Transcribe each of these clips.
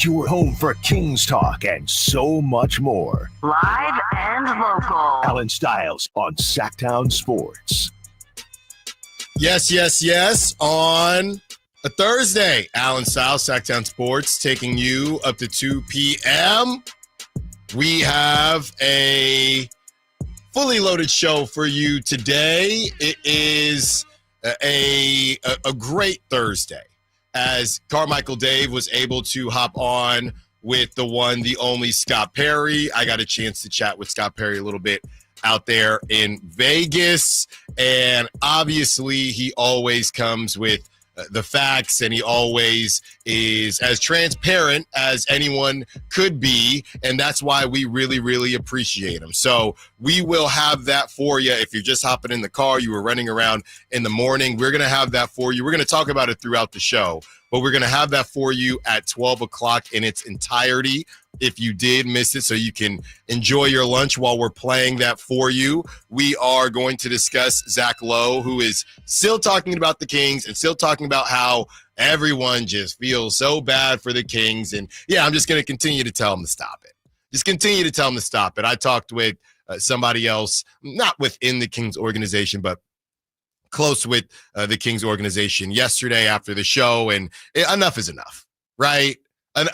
your home for Kings talk and so much more. Live and local. Allen Stiles on Sacktown Sports. Yes. On a Thursday, Allen Stiles, Sacktown Sports, taking you up to 2 p.m. We have a fully loaded show for you today. It is a great Thursday, as Carmichael Dave was able to hop on with the one, the only Scott Perry. I got a chance to chat with Scott Perry a little bit out there in Vegas, and obviously he always comes with the facts, and he always is as transparent as anyone could be, and that's why we really, really appreciate him. So we will have that for you. If you're just hopping in the car, you were running around in the morning, we're going to have that for you. We're going to talk about it throughout the show, but we're going to have that for you at 12 o'clock in its entirety if you did miss it, so you can enjoy your lunch while we're playing that for you. We are going to discuss Zach Lowe, who is still talking about the Kings and still talking about how everyone just feels so bad for the Kings. And yeah, I'm just going to continue to tell him to stop it. Just continue to tell him to stop it. I talked with somebody else, not within the Kings organization, but close with the Kings organization yesterday after the show, and enough is enough, right?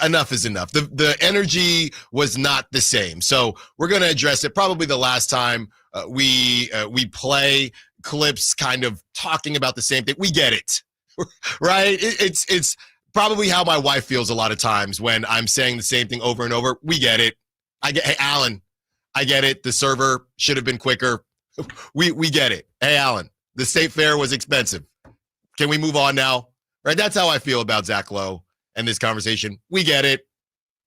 Enough is enough. The energy was not the same. So we're going to address it. Probably the last time we play clips kind of talking about the same thing. We get it, right? It's probably how my wife feels a lot of times when I'm saying the same thing over and over. We get it. Hey, Alan, I get it. The server should have been quicker. We get it. Hey, Alan, the state fair was expensive. Can we move on now? Right? That's how I feel about Zach Lowe and this conversation. We get it.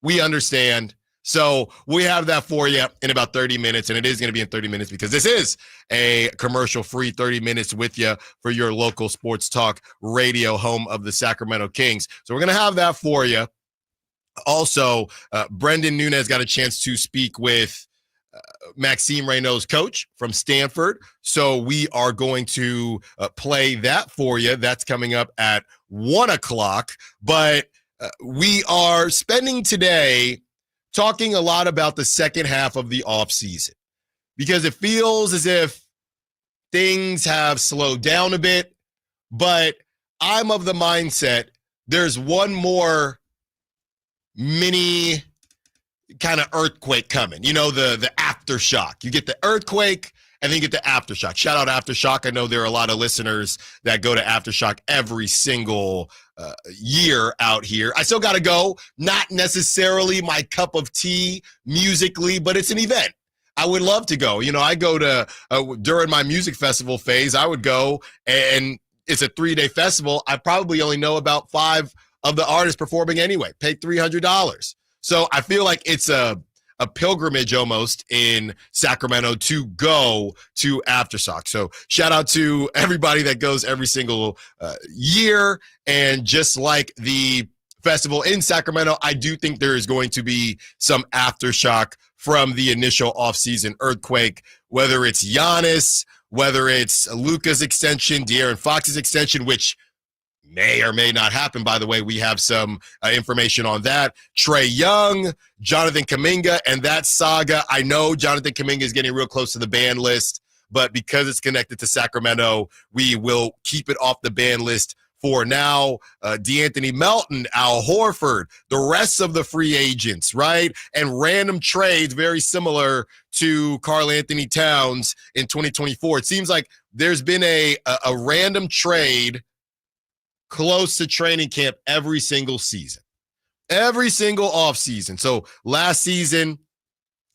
We understand. So we have that for you in about 30 minutes, and it is going to be in 30 minutes because this is a commercial-free 30 minutes with you for your local sports talk radio home of the Sacramento Kings. So we're going to have that for you. Also, Brendan Nunez got a chance to speak with Maxime Reynaud's coach from Stanford. So we are going to play that for you. That's coming up at 1 o'clock. But we are spending today talking a lot about the second half of the offseason because it feels as if things have slowed down a bit. But I'm of the mindset there's one more mini kind of earthquake coming. You know, the aftershock. You get the earthquake and then you get the aftershock. Shout out Aftershock. I know there are a lot of listeners that go to Aftershock every single year out here. I still got to go. Not necessarily my cup of tea musically, but it's an event. I would love to go. You know, I go to, during my music festival phase, I would go, and it's a 3-day festival. I probably only know about 5 of the artists performing anyway. Pay $300. So I feel like it's a pilgrimage almost in Sacramento to go to Aftershock. So shout out to everybody that goes every single year. And just like the festival in Sacramento, I do think there is going to be some aftershock from the initial offseason earthquake, whether it's Giannis, whether it's Luka's extension, De'Aaron Fox's extension, which may or may not happen. By the way, we have some information on that. Trae Young, Jonathan Kaminga, and that saga. I know Jonathan Kaminga is getting real close to the ban list, but because it's connected to Sacramento, we will keep it off the ban list for now. DeAnthony Melton, Al Horford, the rest of the free agents, right? And random trades very similar to Karl Anthony Towns in 2024. It seems like there's been a random trade close to training camp every single season, every single offseason. So last season,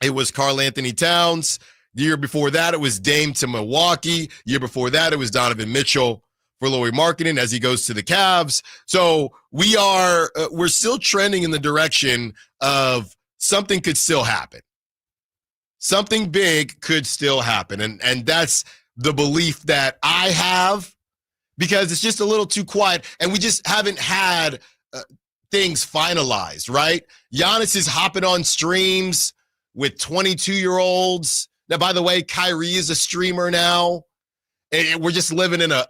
it was Karl Anthony Towns. The year before that, it was Dame to Milwaukee. The year before that, it was Donovan Mitchell for Lauri Markkanen as he goes to the Cavs. So we're still trending in the direction of something could still happen. Something big could still happen. And that's the belief that I have, because it's just a little too quiet, and we just haven't had things finalized, right? Giannis is hopping on streams with 22-year-olds. Now, by the way, Kyrie is a streamer now. And we're just living in a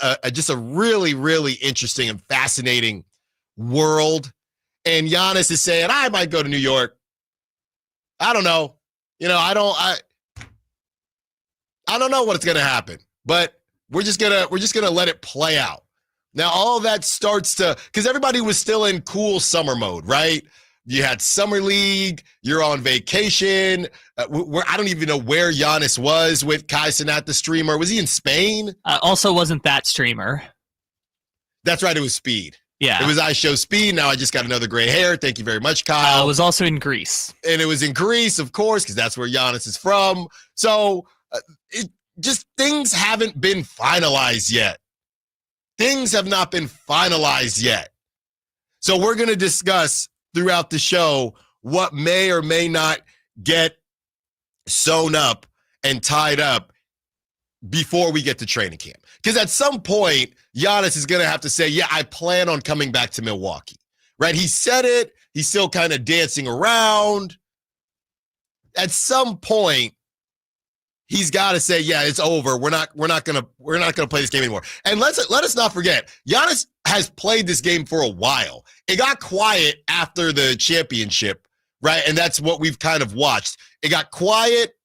really, really interesting and fascinating world. and Giannis is saying, I might go to New York. I don't know. I don't know what's going to happen, but we're just going to let it play out. Now, all that starts to, because everybody was still in cool summer mode, right? You had summer league, you're on vacation. I don't even know where Giannis was with Kai Cenat, the streamer. Was he in Spain? Also wasn't that streamer. That's right, it was Speed. Yeah. It was I Show Speed. Now I just got another gray hair. Thank you very much, Kyle. It was also in Greece. And it was in Greece, of course, because that's where Giannis is from. So things haven't been finalized yet. Things have not been finalized yet. So we're going to discuss throughout the show what may or may not get sewn up and tied up before we get to training camp. Because at some point, Giannis is going to have to say, yeah, I plan on coming back to Milwaukee, right? He said it. He's still kind of dancing around. At some point, he's got to say, yeah, it's over. We're not going to play this game anymore. And let us not forget, Giannis has played this game for a while. It got quiet after the championship, right? And that's what we've kind of watched. It got quiet.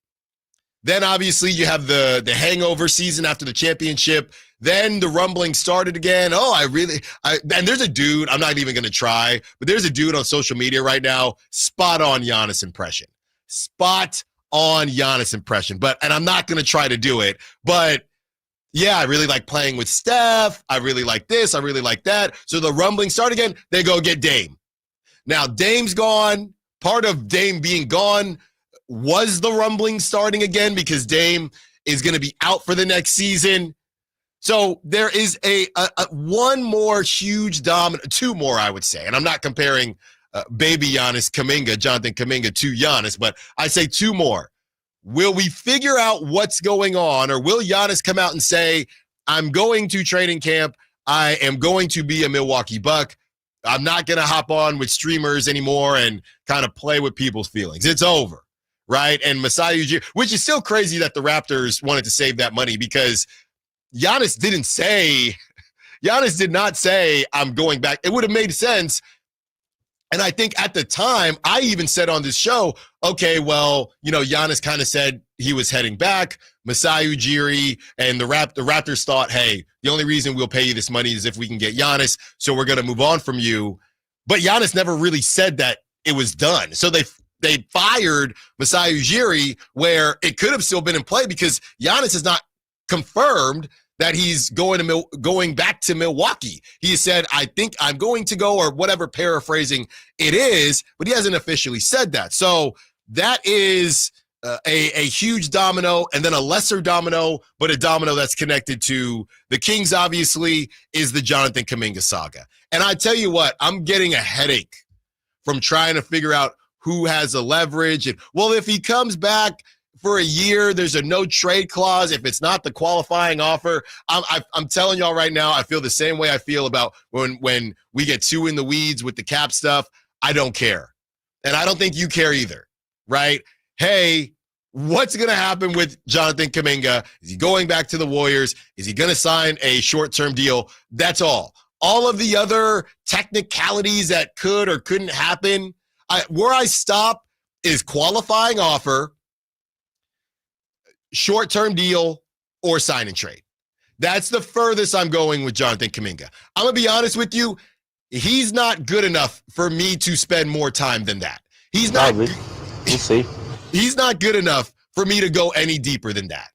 Then obviously you have the hangover season after the championship. Then the rumbling started again. And there's a dude, I'm not even going to try, but there's a dude on social media right now, spot on Giannis impression. Spot on Giannis impression. And I'm not going to try to do it, but yeah, I really like playing with Steph. I really like this. I really like that. So the rumbling start again. They go get Dame. Now Dame's gone. Part of Dame being gone was the rumbling starting again because Dame is going to be out for the next season. So there is a one more huge domino, two more, I would say. And I'm not comparing baby Giannis Kaminga, Jonathan Kaminga to Giannis, but I say two more. Will we figure out what's going on, or will Giannis come out and say, I'm going to training camp. I am going to be a Milwaukee Buck. I'm not going to hop on with streamers anymore and kind of play with people's feelings. It's over, right? And Masai Ujiri, which is still crazy that the Raptors wanted to save that money because Giannis did not say, I'm going back. It would have made sense. And I think at the time, I even said on this show, okay, well, Giannis kind of said he was heading back. Masai Ujiri and the Raptors thought, hey, the only reason we'll pay you this money is if we can get Giannis, so we're going to move on from you. But Giannis never really said that it was done. So they fired Masai Ujiri where it could have still been in play because Giannis has not confirmed that he's going back to Milwaukee. He said, I think I'm going to go, or whatever paraphrasing it is, but he hasn't officially said that. So that is a huge domino, and then a lesser domino, but a domino that's connected to the Kings, obviously, is the Jonathan Kaminga saga. And I tell you what, I'm getting a headache from trying to figure out who has the leverage. And, well, if he comes back for a year, there's a no trade clause. If it's not the qualifying offer, I'm telling y'all right now, I feel the same way I feel about when we get too in the weeds with the cap stuff. I don't care. And I don't think you care either, right? Hey, what's going to happen with Jonathan Kaminga? Is he going back to the Warriors? Is he going to sign a short-term deal? That's all. All of the other technicalities that could or couldn't happen, where I stop is qualifying offer, short-term deal, or sign and trade. That's the furthest I'm going with Jonathan Kaminga. I'm going to be honest with you. He's not good enough for me to spend more time than that. He's not. We'll see. He's not good enough for me to go any deeper than that.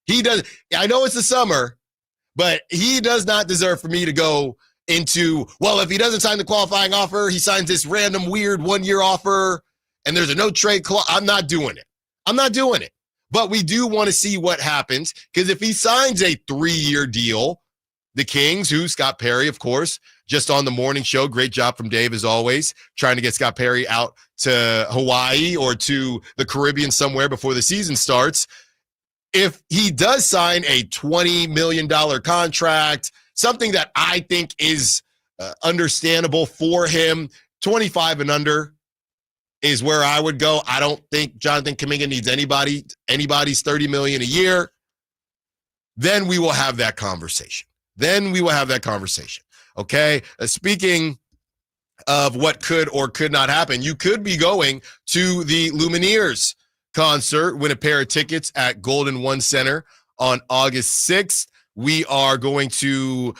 He does. I know it's the summer, but he does not deserve for me to go into, well, if he doesn't sign the qualifying offer, he signs this random weird one-year offer, and there's a no-trade clause. I'm not doing it. I'm not doing it. But we do want to see what happens, because if he signs a 3-year deal, the Kings, who Scott Perry, of course, just on the morning show, great job from Dave as always, trying to get Scott Perry out to Hawaii or to the Caribbean somewhere before the season starts. If he does sign a $20 million contract, something that I think is understandable for him, 25 and under is where I would go. I don't think Jonathan Kaminga needs anybody's $30 million a year. Then we will have that conversation. Okay. Speaking of what could or could not happen. You could be going to the Lumineers concert, win a pair of tickets at Golden One Center on August 6th. We are going to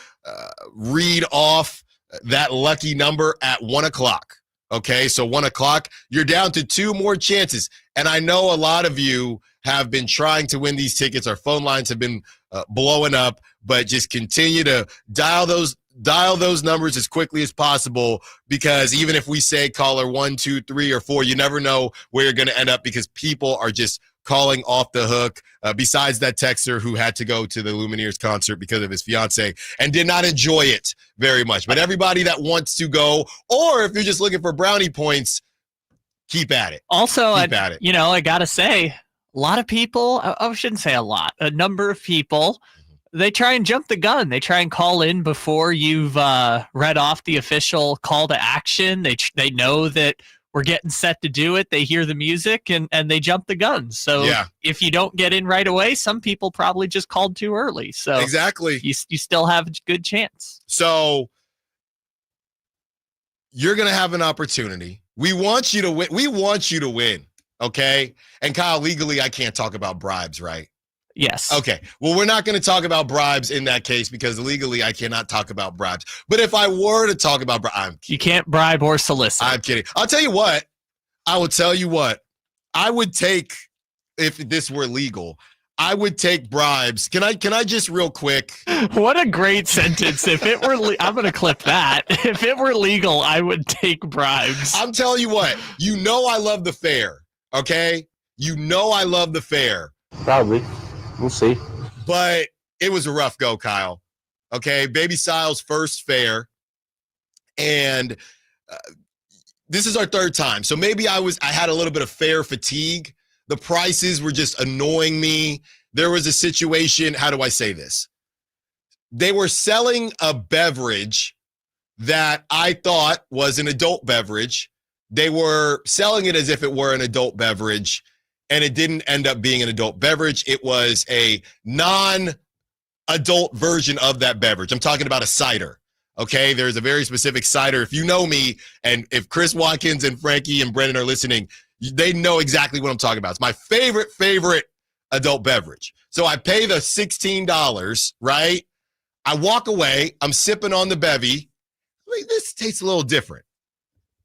read off that lucky number at 1 o'clock. Okay, so 1 o'clock, you're down to 2 more chances. And I know a lot of you have been trying to win these tickets. Our phone lines have been blowing up, but just continue to dial those numbers as quickly as possible, because even if we say caller 1, 2, 3, or 4, you never know where you're going to end up, because people are just calling off the hook, besides that texter who had to go to the Lumineers concert because of his fiance and did not enjoy it very much. But everybody that wants to go, or if you're just looking for brownie points, keep at it. Also, I got to say, a lot of people, I shouldn't say a lot, a number of people, they try and jump the gun. They try and call in before you've read off the official call to action. They know that we're getting set to do it. They hear the music and they jump the gun. So if you don't get in right away, some people probably just called too early. So exactly, you still have a good chance. So you're going to have an opportunity. We want you to win. We want you to win. Okay. And Kyle, legally, I can't talk about bribes, right? Yes. Okay. Well, we're not going to talk about bribes in that case, because legally I cannot talk about bribes. But if I were to talk about bribes, you can't bribe or solicit. I'm kidding. I'll tell you what. I will tell you what. I would take, if this were legal, I would take bribes. Can I just real quick? What a great sentence. If it were, I'm going to clip that. If it were legal, I would take bribes. I'm telling you what. You know I love the fair. Okay. You know I love the fair. Probably. We'll see. But it was a rough go, Kyle. Okay, Baby Styles' first fair, and this is our 3rd time. So maybe I had a little bit of fair fatigue. The prices were just annoying me. There was a situation. How do I say this? They were selling a beverage that I thought was an adult beverage. They were selling it as if it were an adult beverage, and it didn't end up being an adult beverage. It was a non-adult version of that beverage. I'm talking about a cider, okay? There's a very specific cider. If you know me, and if Chris Watkins and Frankie and Brendan are listening, they know exactly what I'm talking about. It's my favorite adult beverage. So I pay the $16, right? I walk away. I'm sipping on the bevy. This tastes a little different.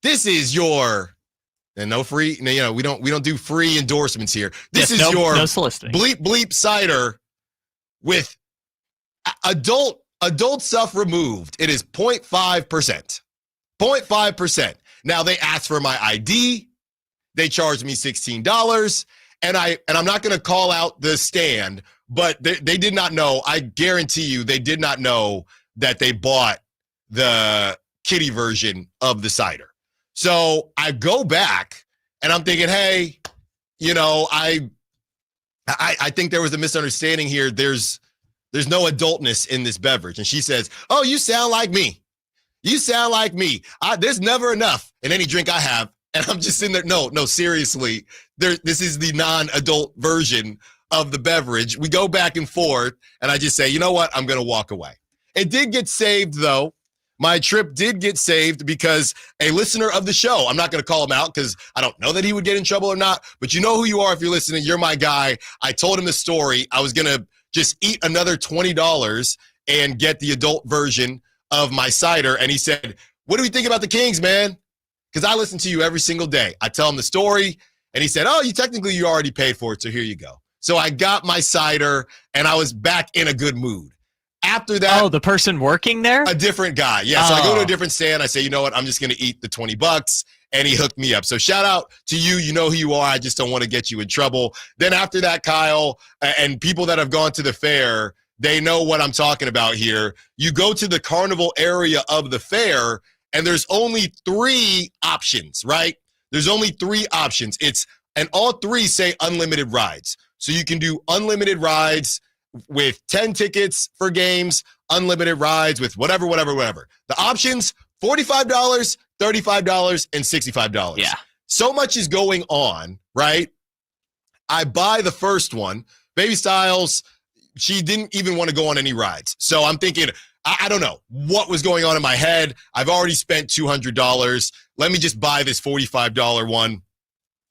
This is your... And no free, we don't do free endorsements here. This is your no soliciting. bleep cider with adult stuff removed. It is 0.5%. 0.5%. Now they asked for my ID. They charged me $16, and I'm not going to call out the stand, but they did not know. I guarantee you, they did not know that they bought the kiddie version of the cider. So I go back and I'm thinking, hey, I think there was a misunderstanding here. There's no adultness in this beverage. And she says, oh, you sound like me. You sound like me. There's never enough in any drink I have. And I'm just sitting there. No, seriously. This is the non-adult version of the beverage. We go back and forth, and I just say, you know what? I'm going to walk away. It did get saved, though. My trip did get saved because a listener of the show, I'm not going to call him out because I don't know that he would get in trouble or not, but you know who you are if you're listening. You're my guy. I told him the story. I was going to just eat another $20 and get the adult version of my cider. And he said, what do we think about the Kings, man? Because I listen to you every single day. I tell him the story, and he said, oh, you already paid for it, so here you go. So I got my cider, and I was back in a good mood. After that, the person working there? A different guy. Yeah. So I go to a different stand. I say, you know what? I'm just going to eat the $20. And he hooked me up. So shout out to you. You know who you are. I just don't want to get you in trouble. Then after that, Kyle, and people that have gone to the fair, they know what I'm talking about here. You go to the carnival area of the fair, and there's only 3 options, right? There's only 3 options. And all 3 say unlimited rides. So you can do unlimited rides with 10 tickets for games, unlimited rides with whatever. The options, $45, $35, and $65. Yeah. So much is going on, right? I buy the first one. Baby Styles, she didn't even want to go on any rides. So I'm thinking, I don't know what was going on in my head. I've already spent $200. Let me just buy this $45 one.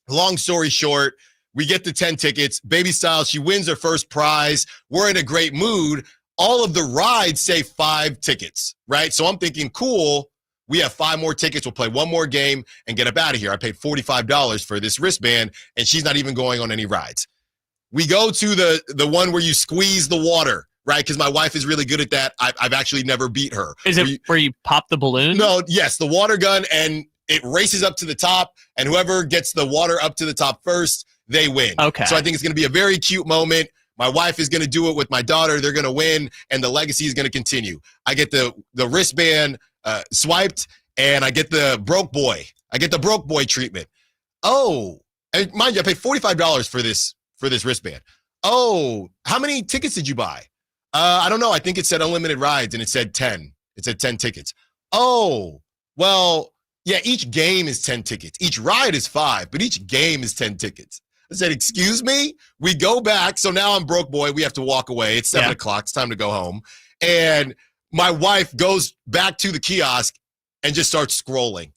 Long story short, we get the 10 tickets. Baby Styles, she wins her first prize. We're in a great mood. All of the rides say 5 tickets, right? So I'm thinking, cool, we have 5 more tickets. We'll play one more game and get up out of here. I paid $45 for this wristband, and she's not even going on any rides. We go to the one where you squeeze the water, right? Because my wife is really good at that. I've actually never beat her. Is it where you pop the balloon? No, yes, the water gun, and it races up to the top, and whoever gets the water up to the top first, they win. Okay. So I think it's going to be a very cute moment. My wife is going to do it with my daughter. They're going to win, and the legacy is going to continue. I get the wristband swiped, and I get the broke boy. I get the broke boy treatment. Oh, and mind you, I paid $45 for this wristband. Oh, how many tickets did you buy? I don't know. I think it said unlimited rides, and it said 10. It said 10 tickets. Oh, well, yeah, each game is 10 tickets. Each ride is 5, but each game is 10 tickets. I said, excuse me? We go back. So now I'm broke boy. We have to walk away. It's 7 o'clock. It's time to go home. And my wife goes back to the kiosk and just starts scrolling.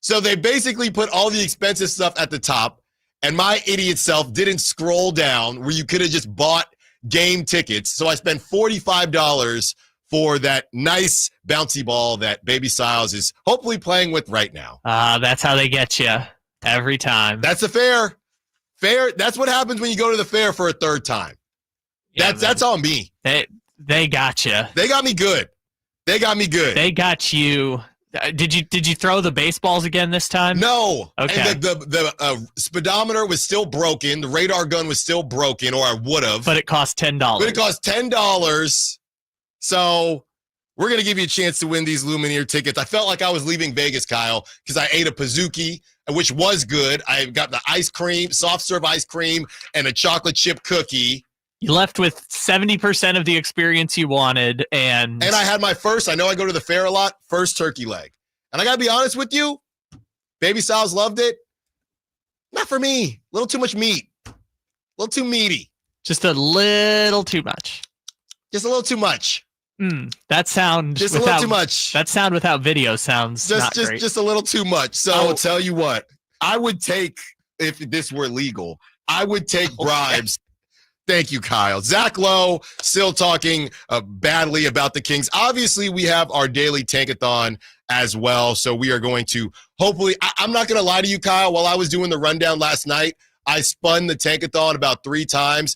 So they basically put all the expensive stuff at the top, and my idiot self didn't scroll down where you could have just bought game tickets. So I spent $45 for that nice bouncy ball that Baby Styles is hopefully playing with right now. That's how they get you every time. That's the fair. That's what happens when you go to the fair for a third time. Yeah, that's on me. They got you. They got me good. They got you. Did you throw the baseballs again this time? No. Okay. And the speedometer was still broken. The radar gun was still broken, or I would have. But it cost $10. But it cost $10. So we're going to give you a chance to win these Lumineer tickets. I felt like I was leaving Vegas, Kyle, because I ate a Pizookie, which was good. I got the ice cream, soft serve ice cream, and a chocolate chip cookie. You left with 70% of the experience you wanted. And I had my first, I know I go to the fair a lot, first turkey leg. And I got to be honest with you, Baby Styles loved it. Not for me. A little too much meat. A little too meaty. Just a little too much. Just a little too much. That sound just a little too much. That sound without video sounds not great. Just a little too much. So I'll tell you what, I would take, if this were legal, I would take bribes. Thank you, Kyle. Zach Lowe still talking badly about the Kings. Obviously, we have our daily tankathon as well. So we are going to hopefully, I'm not going to lie to you, Kyle. While I was doing the rundown last night, I spun the tankathon about 3 times,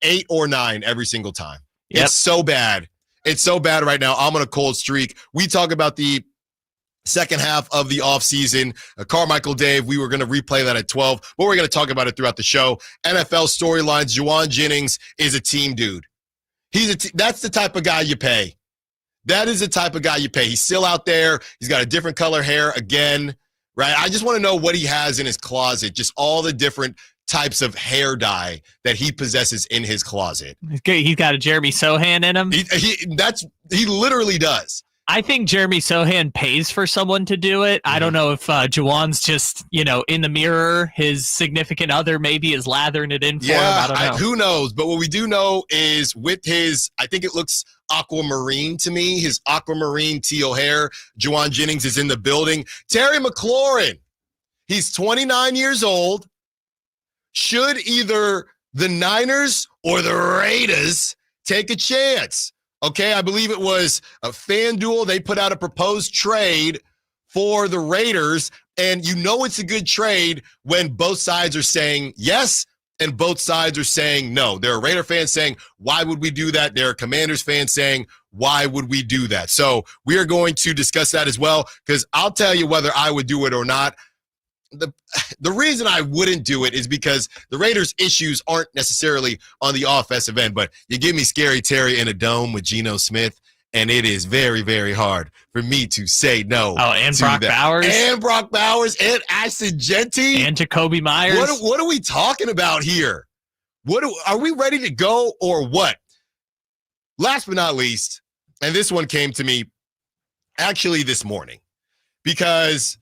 8 or 9 every single time. Yep. It's so bad. It's so bad right now. I'm on a cold streak. We talk about the second half of the offseason. Carmichael Dave, we were going to replay that at 12, but we're going to talk about it throughout the show. NFL storylines. Juwan Jennings is a team dude. That's the type of guy you pay. That is the type of guy you pay. He's still out there. He's got a different color hair again, right? I just want to know what he has in his closet, just all the different types of hair dye that he possesses in his closet. He's got a Jeremy Sohan in him. He literally does. I think Jeremy Sohan pays for someone to do it. I don't know if Juwan's just, in the mirror, his significant other maybe is lathering it in for him. I don't know. Who knows? But what we do know is with his, I think it looks aquamarine to me, his aquamarine teal hair, Juwan Jennings is in the building. Terry McLaurin, he's 29 years old. Should either the Niners or the Raiders take a chance? Okay, I believe it was a FanDuel. They put out a proposed trade for the Raiders, and it's a good trade when both sides are saying yes and both sides are saying no. There are Raider fans saying, why would we do that? There are Commanders fans saying, why would we do that? So we are going to discuss that as well, because I'll tell you whether I would do it or not. The reason I wouldn't do it is because the Raiders' issues aren't necessarily on the offensive end, but you give me Scary Terry in a dome with Geno Smith, and it is very, very hard for me to say no. Oh, and Brock Bowers. And Brock Bowers and Ashton Genty. And Jacoby Myers. What are we talking about here? Are we ready to go or what? Last but not least, and this one came to me actually this morning, because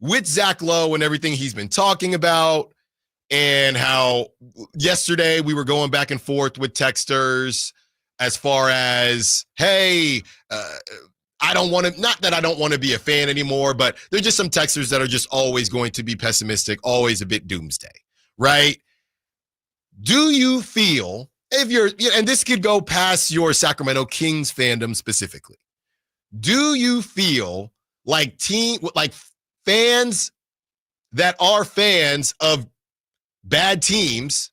with Zach Lowe and everything he's been talking about, and how yesterday we were going back and forth with texters, as far as, hey, I don't want to, not that I don't want to be a fan anymore, but there's just some texters that are just always going to be pessimistic, always a bit doomsday, right? Do you feel, if you're, and this could go past your Sacramento Kings fandom specifically, do you feel like fans that are fans of bad teams,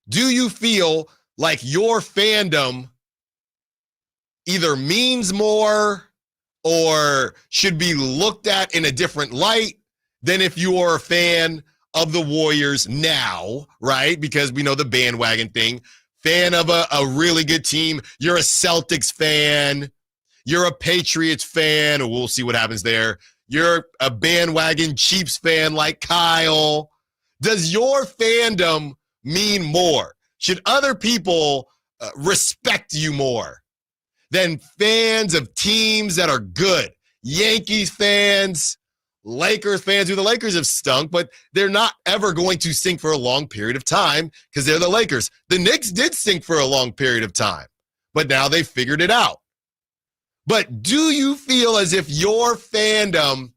do you feel like your fandom either means more or should be looked at in a different light than if you are a fan of the Warriors now, right? Because we know the bandwagon thing. Fan of a really good team. You're a Celtics fan. You're a Patriots fan. Or we'll see what happens there. You're a bandwagon Chiefs fan like Kyle. Does your fandom mean more? Should other people respect you more than fans of teams that are good? Yankees fans, Lakers fans, who the Lakers have stunk, but they're not ever going to stink for a long period of time because they're the Lakers. The Knicks did stink for a long period of time, but now they figured it out. But do you feel as if your fandom,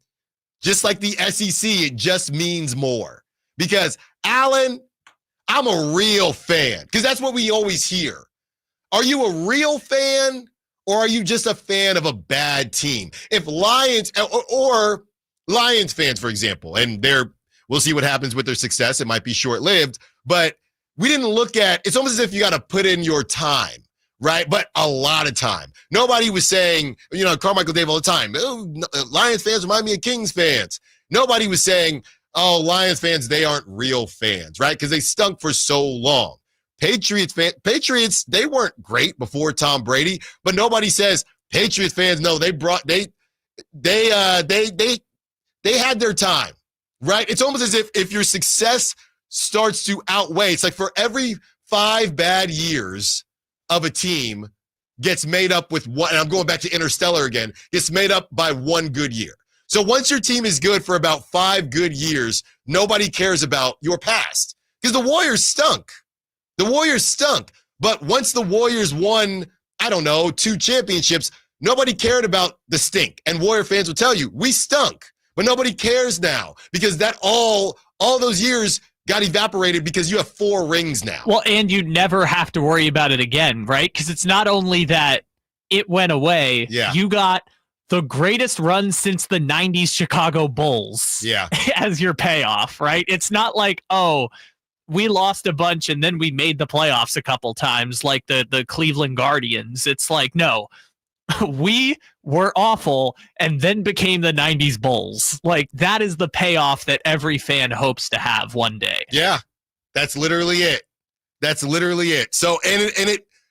just like the SEC, it just means more? Because, Allen, I'm a real fan, because that's what we always hear. Are you a real fan, or are you just a fan of a bad team? If Lions, or Lions fans, for example, and we'll see what happens with their success. It might be short-lived, but we didn't look at, it's almost as if you got to put in your time, right? But a lot of time. Nobody was saying, Carmichael Dave all the time, oh, Lions fans remind me of Kings fans. Nobody was saying, oh, Lions fans, they aren't real fans, right? Because they stunk for so long. Patriots, they weren't great before Tom Brady, but nobody says Patriots fans, no, they had their time, right? It's almost as if your success starts to outweigh. It's like for every 5 bad years of a team gets made up with one, and I'm going back to Interstellar again, gets made up by one good year. So once your team is good for about 5 good years, nobody cares about your past because the Warriors stunk. But once the Warriors won, 2 championships, nobody cared about the stink. And Warrior fans will tell you, we stunk. But nobody cares now because that all those years got evaporated because you have 4 rings now. Well, and you never have to worry about it again, right? Because it's not only that it went away. Yeah. You got the greatest run since the 90s Chicago Bulls as your payoff, right? It's not like, oh, we lost a bunch and then we made the playoffs a couple times like the Cleveland Guardians. It's like, no. We were awful and then became the 90s Bulls. Like, that is the payoff that every fan hopes to have one day. Yeah, that's literally it. So,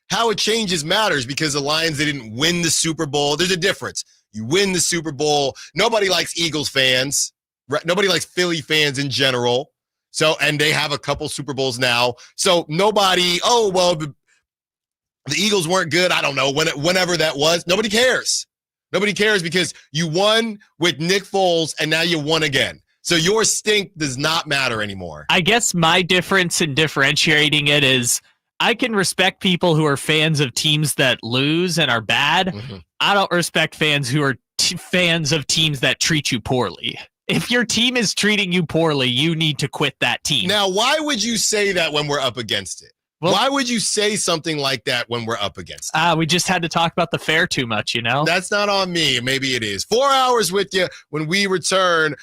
how it changes matters because the Lions, they didn't win the Super Bowl. There's a difference. You win the Super Bowl. Nobody likes Eagles fans. Right? Nobody likes Philly fans in general. So, and they have a couple Super Bowls now. So nobody, the Eagles weren't good. I don't know, whenever that was. Nobody cares. Nobody cares because you won with Nick Foles and now you won again. So your stink does not matter anymore. I guess my difference in differentiating it is I can respect people who are fans of teams that lose and are bad. Mm-hmm. I don't respect fans who are fans of teams that treat you poorly. If your team is treating you poorly, you need to quit that team. Now, why would you say that when we're up against it? Well, why would you say something like that when we're up against it? We just had to talk about the fair too much, That's not on me. Maybe it is. 4 hours with you. When we return,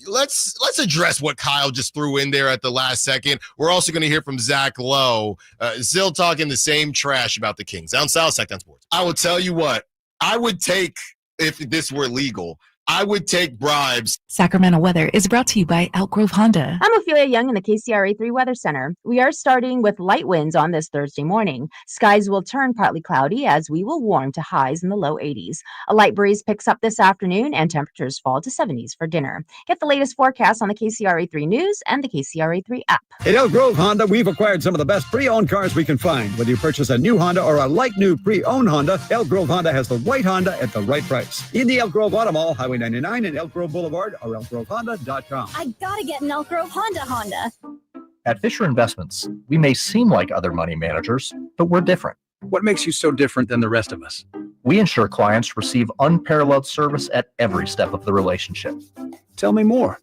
let's address what Kyle just threw in there at the last second. We're also going to hear from Zach Lowe, still talking the same trash about the Kings. Down south, Sacktown Sports. I will tell you what, I would take, if this were legal, I would take bribes. Sacramento weather is brought to you by Elk Grove Honda. I'm Ophelia Young in the KCRA 3 Weather Center. We are starting with light winds on this Thursday morning. Skies will turn partly cloudy as we will warm to highs in the low 80s. A light breeze picks up this afternoon and temperatures fall to 70s for dinner. Get the latest forecast on the KCRA 3 News and the KCRA 3 app. At Elk Grove Honda, we've acquired some of the best pre-owned cars we can find. Whether you purchase a new Honda or a like-new pre-owned Honda, Elk Grove Honda has the right Honda at the right price. In the Elk Grove Auto Mall, Highway 99 and Elk Grove Boulevard, or elkgrovehonda.com. I gotta get an Elk Grove Honda. At Fisher Investments, we may seem like other money managers, but we're different. What makes you so different than the rest of us? We ensure clients receive unparalleled service at every step of the relationship. Tell me more.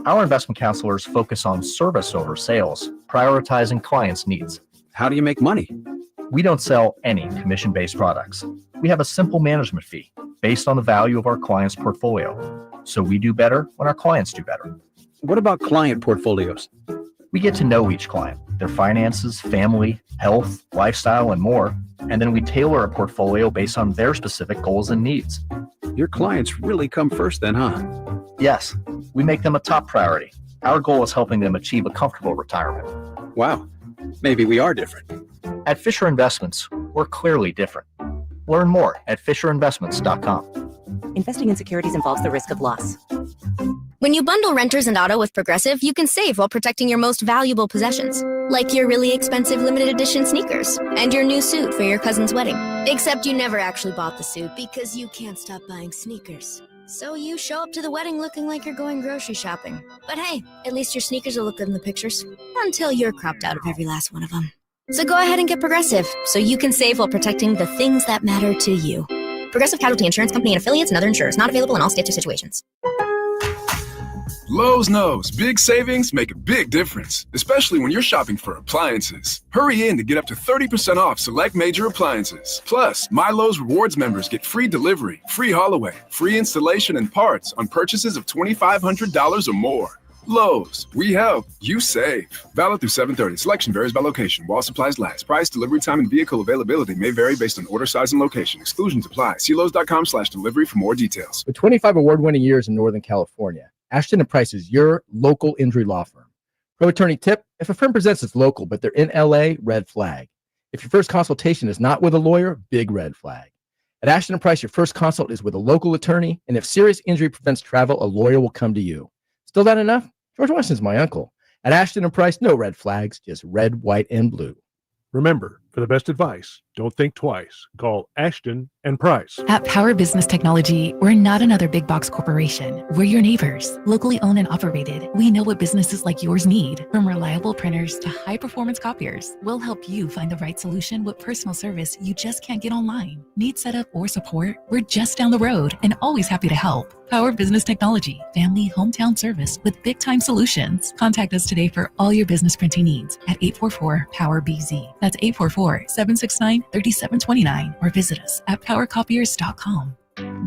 Our investment counselors focus on service over sales, prioritizing clients' needs. How do you make money? We don't sell any commission-based products. We have a simple management fee based on the value of our client's portfolio. So we do better when our clients do better. What about client portfolios? We get to know each client, their finances, family, health, lifestyle, and more. And then we tailor a portfolio based on their specific goals and needs. Your clients really come first then, huh? Yes, we make them a top priority. Our goal is helping them achieve a comfortable retirement. Wow. Maybe we are different. At Fisher Investments, we're clearly different. Learn more at FisherInvestments.com. Investing in securities involves the risk of loss. When you bundle renters and auto with Progressive, you can save while protecting your most valuable possessions, like your really expensive limited edition sneakers and your new suit for your cousin's wedding. Except you never actually bought the suit because you can't stop buying sneakers. So you show up to the wedding looking like you're going grocery shopping. But hey, at least your sneakers will look good in the pictures, until you're cropped out of every last one of them. So go ahead and get Progressive, so you can save while protecting the things that matter to you. Progressive Casualty Insurance Company and affiliates and other insurers. Not available in all states or situations. Lowe's knows big savings make a big difference, especially when you're shopping for appliances. Hurry in to get up to 30% off select major appliances. Plus, My Lowe's Rewards members get free delivery, free haul away, free installation and parts on purchases of $2,500 or more. Lowe's, we help, you save. Valid through 7/30. Selection varies by location. While supplies last. Price, delivery time, and vehicle availability may vary based on order size and location. Exclusions apply. See Lowe's.com/delivery for more details. With 25 award-winning years in Northern California, Ashton & Price is your local injury law firm. Pro attorney tip: if a firm presents as local but they're in LA, red flag. If your first consultation is not with a lawyer, big red flag. At Ashton & Price, your first consult is with a local attorney, and if serious injury prevents travel, a lawyer will come to you. Still not enough? George Washington's my uncle. At Ashton & Price, no red flags, just red, white, and blue. Remember, for the best advice, don't think twice. Call Ashton & Price. At Power Business Technology, we're not another big box corporation. We're your neighbors, locally owned and operated. We know what businesses like yours need, from reliable printers to high-performance copiers. We'll help you find the right solution with personal service you just can't get online. Need setup or support? We're just down the road and always happy to help. Power Business Technology, family hometown service with big-time solutions. Contact us today for all your business printing needs at 844-POWER-BZ. That's 844-769-3729, or visit us at powercopiers.com.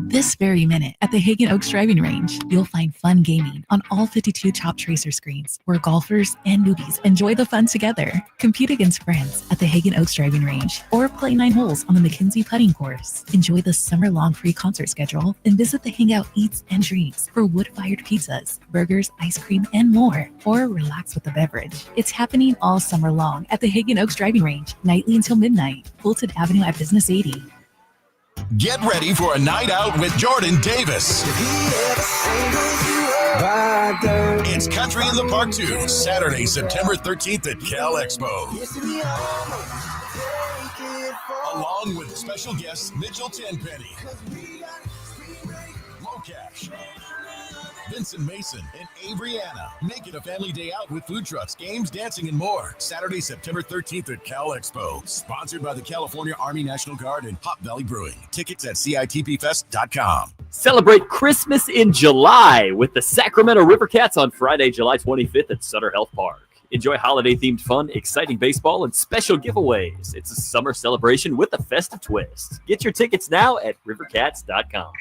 This very minute at the Hagen Oaks driving range, you'll find fun gaming on all 52 Top Tracer screens, where golfers and newbies enjoy the fun together. Compete against friends at the Hagen Oaks driving range, or play 9 holes on the McKenzie putting course. Enjoy the summer-long free concert schedule and visit the Hangout Eats and Drinks for wood-fired pizzas, burgers, ice cream, and more, or relax with a beverage. It's happening all summer long at the Hagen Oaks driving range, nightly until midnight. Fulton Avenue at Business 80. Get ready for a night out with Jordan Davis. It's Country in the Park 2, Saturday, September 13th at Cal Expo. Along with special guests Mitchell Tenpenny, Low Cash, Vincent Mason, and Averyana. Make it a family day out with food trucks, games, dancing, and more. Saturday, September 13th at Cal Expo. Sponsored by the California Army National Guard and Hop Valley Brewing. Tickets at CITPFest.com. Celebrate Christmas in July with the Sacramento Rivercats on Friday, July 25th at Sutter Health Park. Enjoy holiday-themed fun, exciting baseball, and special giveaways. It's a summer celebration with a festive twist. Get your tickets now at rivercats.com.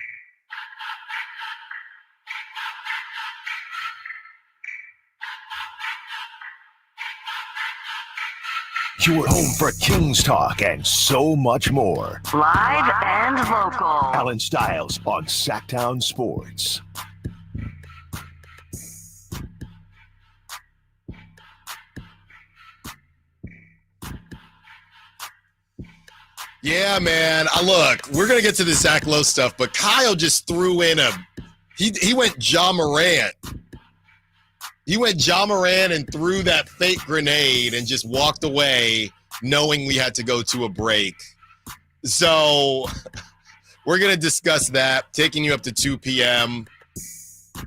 Your home for Kings talk and so much more. Live and local. Allen Stiles on Sacktown Sports. Yeah, man. Look, we're going to get to the Zach Lowe stuff, but Kyle just threw in he went Ja Morant. He went Ja Morant and threw that fake grenade and just walked away knowing we had to go to a break. So we're going to discuss that, taking you up to 2 p.m.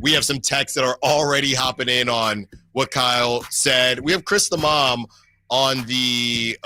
We have some texts that are already hopping in on what Kyle said. We have Chris the Mom on the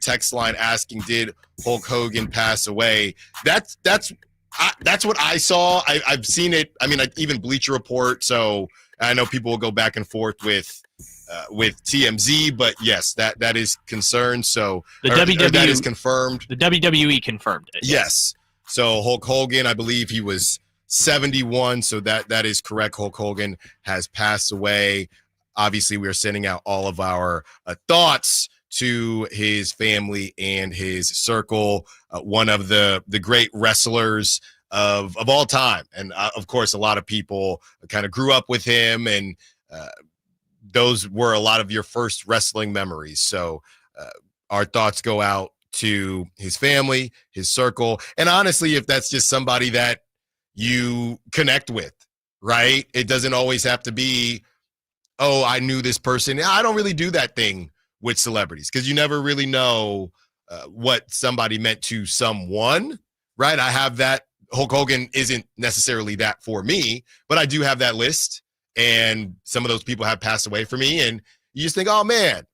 text line asking, did Hulk Hogan pass away? That's what I saw. I've seen it. I mean, even Bleacher Report. So I know people will go back and forth with TMZ, but yes, that is concerned. So that is confirmed. The WWE confirmed it. Yes. So Hulk Hogan, I believe he was 71. So that is correct. Hulk Hogan has passed away. Obviously, we are sending out all of our thoughts to his family and his circle. One of the great wrestlers of all time. And of course, a lot of people kind of grew up with him, and those were a lot of your first wrestling memories. So our thoughts go out to his family, his circle. And honestly, if that's just somebody that you connect with, right? It doesn't always have to be, oh, I knew this person. I don't really do that thing with celebrities because you never really know what somebody meant to someone, right? I have that. Hulk Hogan isn't necessarily that for me, but I do have that list, and some of those people have passed away for me, and you just think, oh man,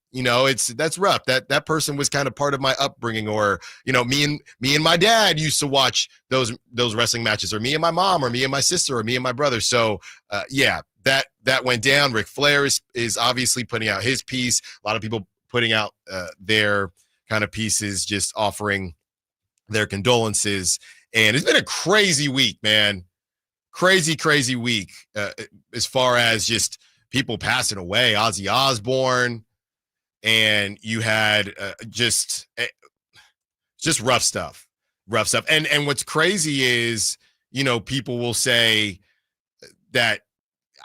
that's rough. That person was kind of part of my upbringing, or me and my dad used to watch those wrestling matches, or me and my mom, or me and my sister, or me and my brother. So that went down. Ric Flair is obviously putting out his piece. A lot of people putting out their kind of pieces, just offering their condolences. And it's been a crazy week, man. Crazy week as far as just people passing away. Ozzy Osbourne, and you had just rough stuff. And what's crazy is, people will say that,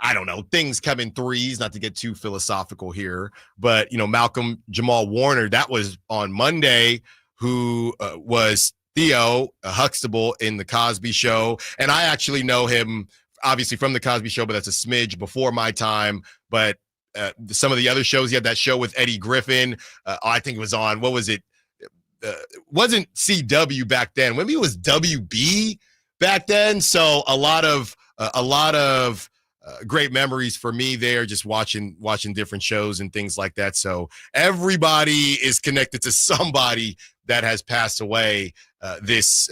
I don't know, things come in threes, not to get too philosophical here, but, Malcolm Jamal Warner, that was on Monday, who was Theo Huxtable in The Cosby Show. And I actually know him, obviously, from The Cosby Show, but that's a smidge before my time. But some of the other shows, he had that show with Eddie Griffin. I think it was on, what was it? Wasn't CW back then. Maybe it was WB back then. So a lot of great memories for me there, just watching different shows and things like that. So everybody is connected to somebody that has passed away this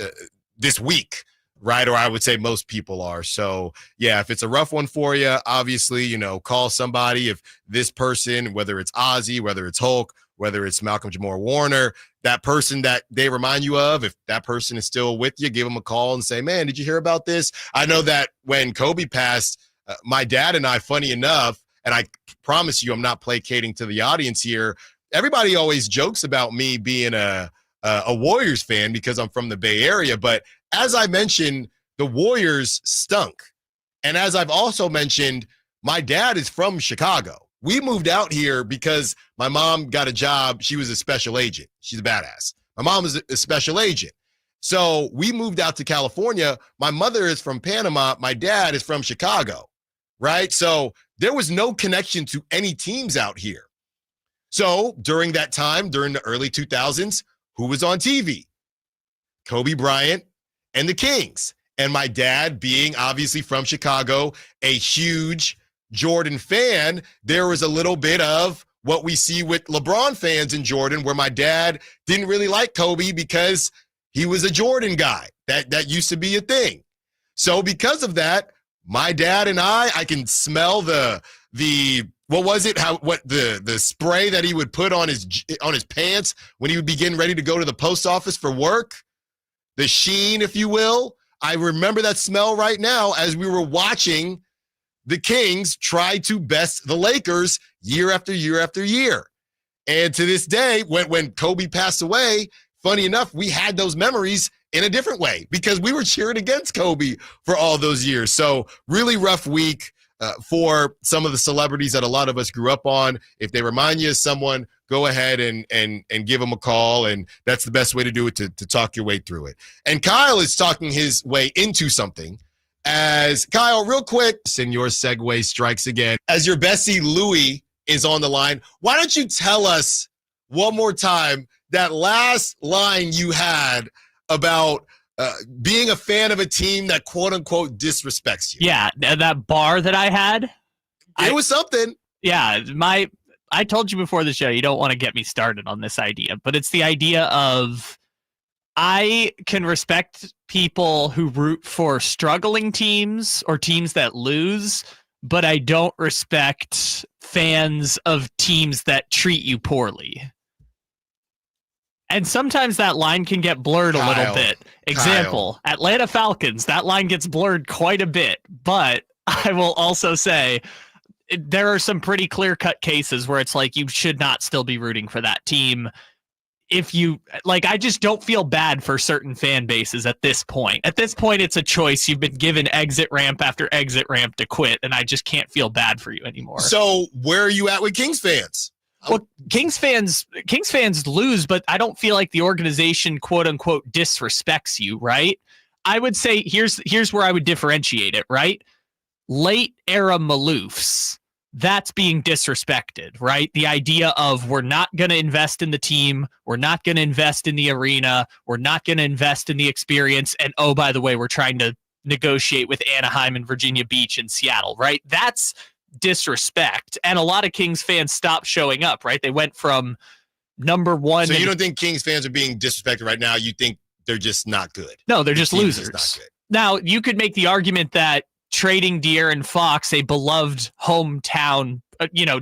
week, right? Or I would say most people are. So yeah, if it's a rough one for you, obviously, call somebody. If this person, whether it's Ozzy, whether it's Hulk, whether it's Malcolm Jamal Warner, that person that they remind you of, if that person is still with you, give them a call and say, man, did you hear about this? I know that when Kobe passed, my dad and I, funny enough, and I promise you I'm not placating to the audience here, everybody always jokes about me being a Warriors fan because I'm from the Bay Area. But as I mentioned, the Warriors stunk. And as I've also mentioned, my dad is from Chicago. We moved out here because my mom got a job. She was a special agent. She's a badass. My mom is a special agent. So we moved out to California. My mother is from Panama. My dad is from Chicago, right? So there was no connection to any teams out here. So during that time, during the early 2000s, who was on TV? Kobe Bryant and the Kings. And my dad, being obviously from Chicago, a huge Jordan fan, there was a little bit of what we see with LeBron fans in Jordan, where my dad didn't really like Kobe because he was a Jordan guy. That used to be a thing. So because of that, my dad and I can smell the what was it? The spray that he would put on his pants when he would be getting ready to go to the post office for work, the sheen, if you will. I remember that smell right now as we were watching the Kings try to best the Lakers year after year after year. And to this day, when Kobe passed away, funny enough, we had those memories in a different way because we were cheering against Kobe for all those years. So really rough week for some of the celebrities that a lot of us grew up on. If they remind you of someone, go ahead and give them a call. And that's the best way to do it, to talk your way through it. And Kyle is talking his way into something. As Kyle, real quick, Senor Segue strikes again. As your bestie Louie is on the line, why don't you tell us one more time that last line you had about being a fan of a team that quote unquote disrespects you? Yeah, that bar that I had. It was something. Yeah, I told you before the show, you don't want to get me started on this idea, but it's the idea of I can respect people who root for struggling teams or teams that lose, but I don't respect fans of teams that treat you poorly. And sometimes that line can get blurred a little bit. Example, Atlanta Falcons, that line gets blurred quite a bit. But I will also say there are some pretty clear-cut cases where it's like you should not still be rooting for that team. If you like, I just don't feel bad for certain fan bases at this point. At this point, it's a choice. You've been given exit ramp after exit ramp to quit, and I just can't feel bad for you anymore. So where are you at with Kings fans? Well, Kings fans lose, but I don't feel like the organization, quote unquote, disrespects you, right? I would say here's where I would differentiate it, right? Late era Maloofs, that's being disrespected, right? The idea of we're not going to invest in the team, we're not going to invest in the arena, we're not going to invest in the experience, and oh, by the way, we're trying to negotiate with Anaheim and Virginia Beach and Seattle, right? That's disrespect, and a lot of Kings fans stopped showing up, right? They went from number one. So you don't think Kings fans are being disrespected right now? You think they're just not good? No, they're just losers. Now, you could make the argument that trading De'Aaron Fox, a beloved hometown,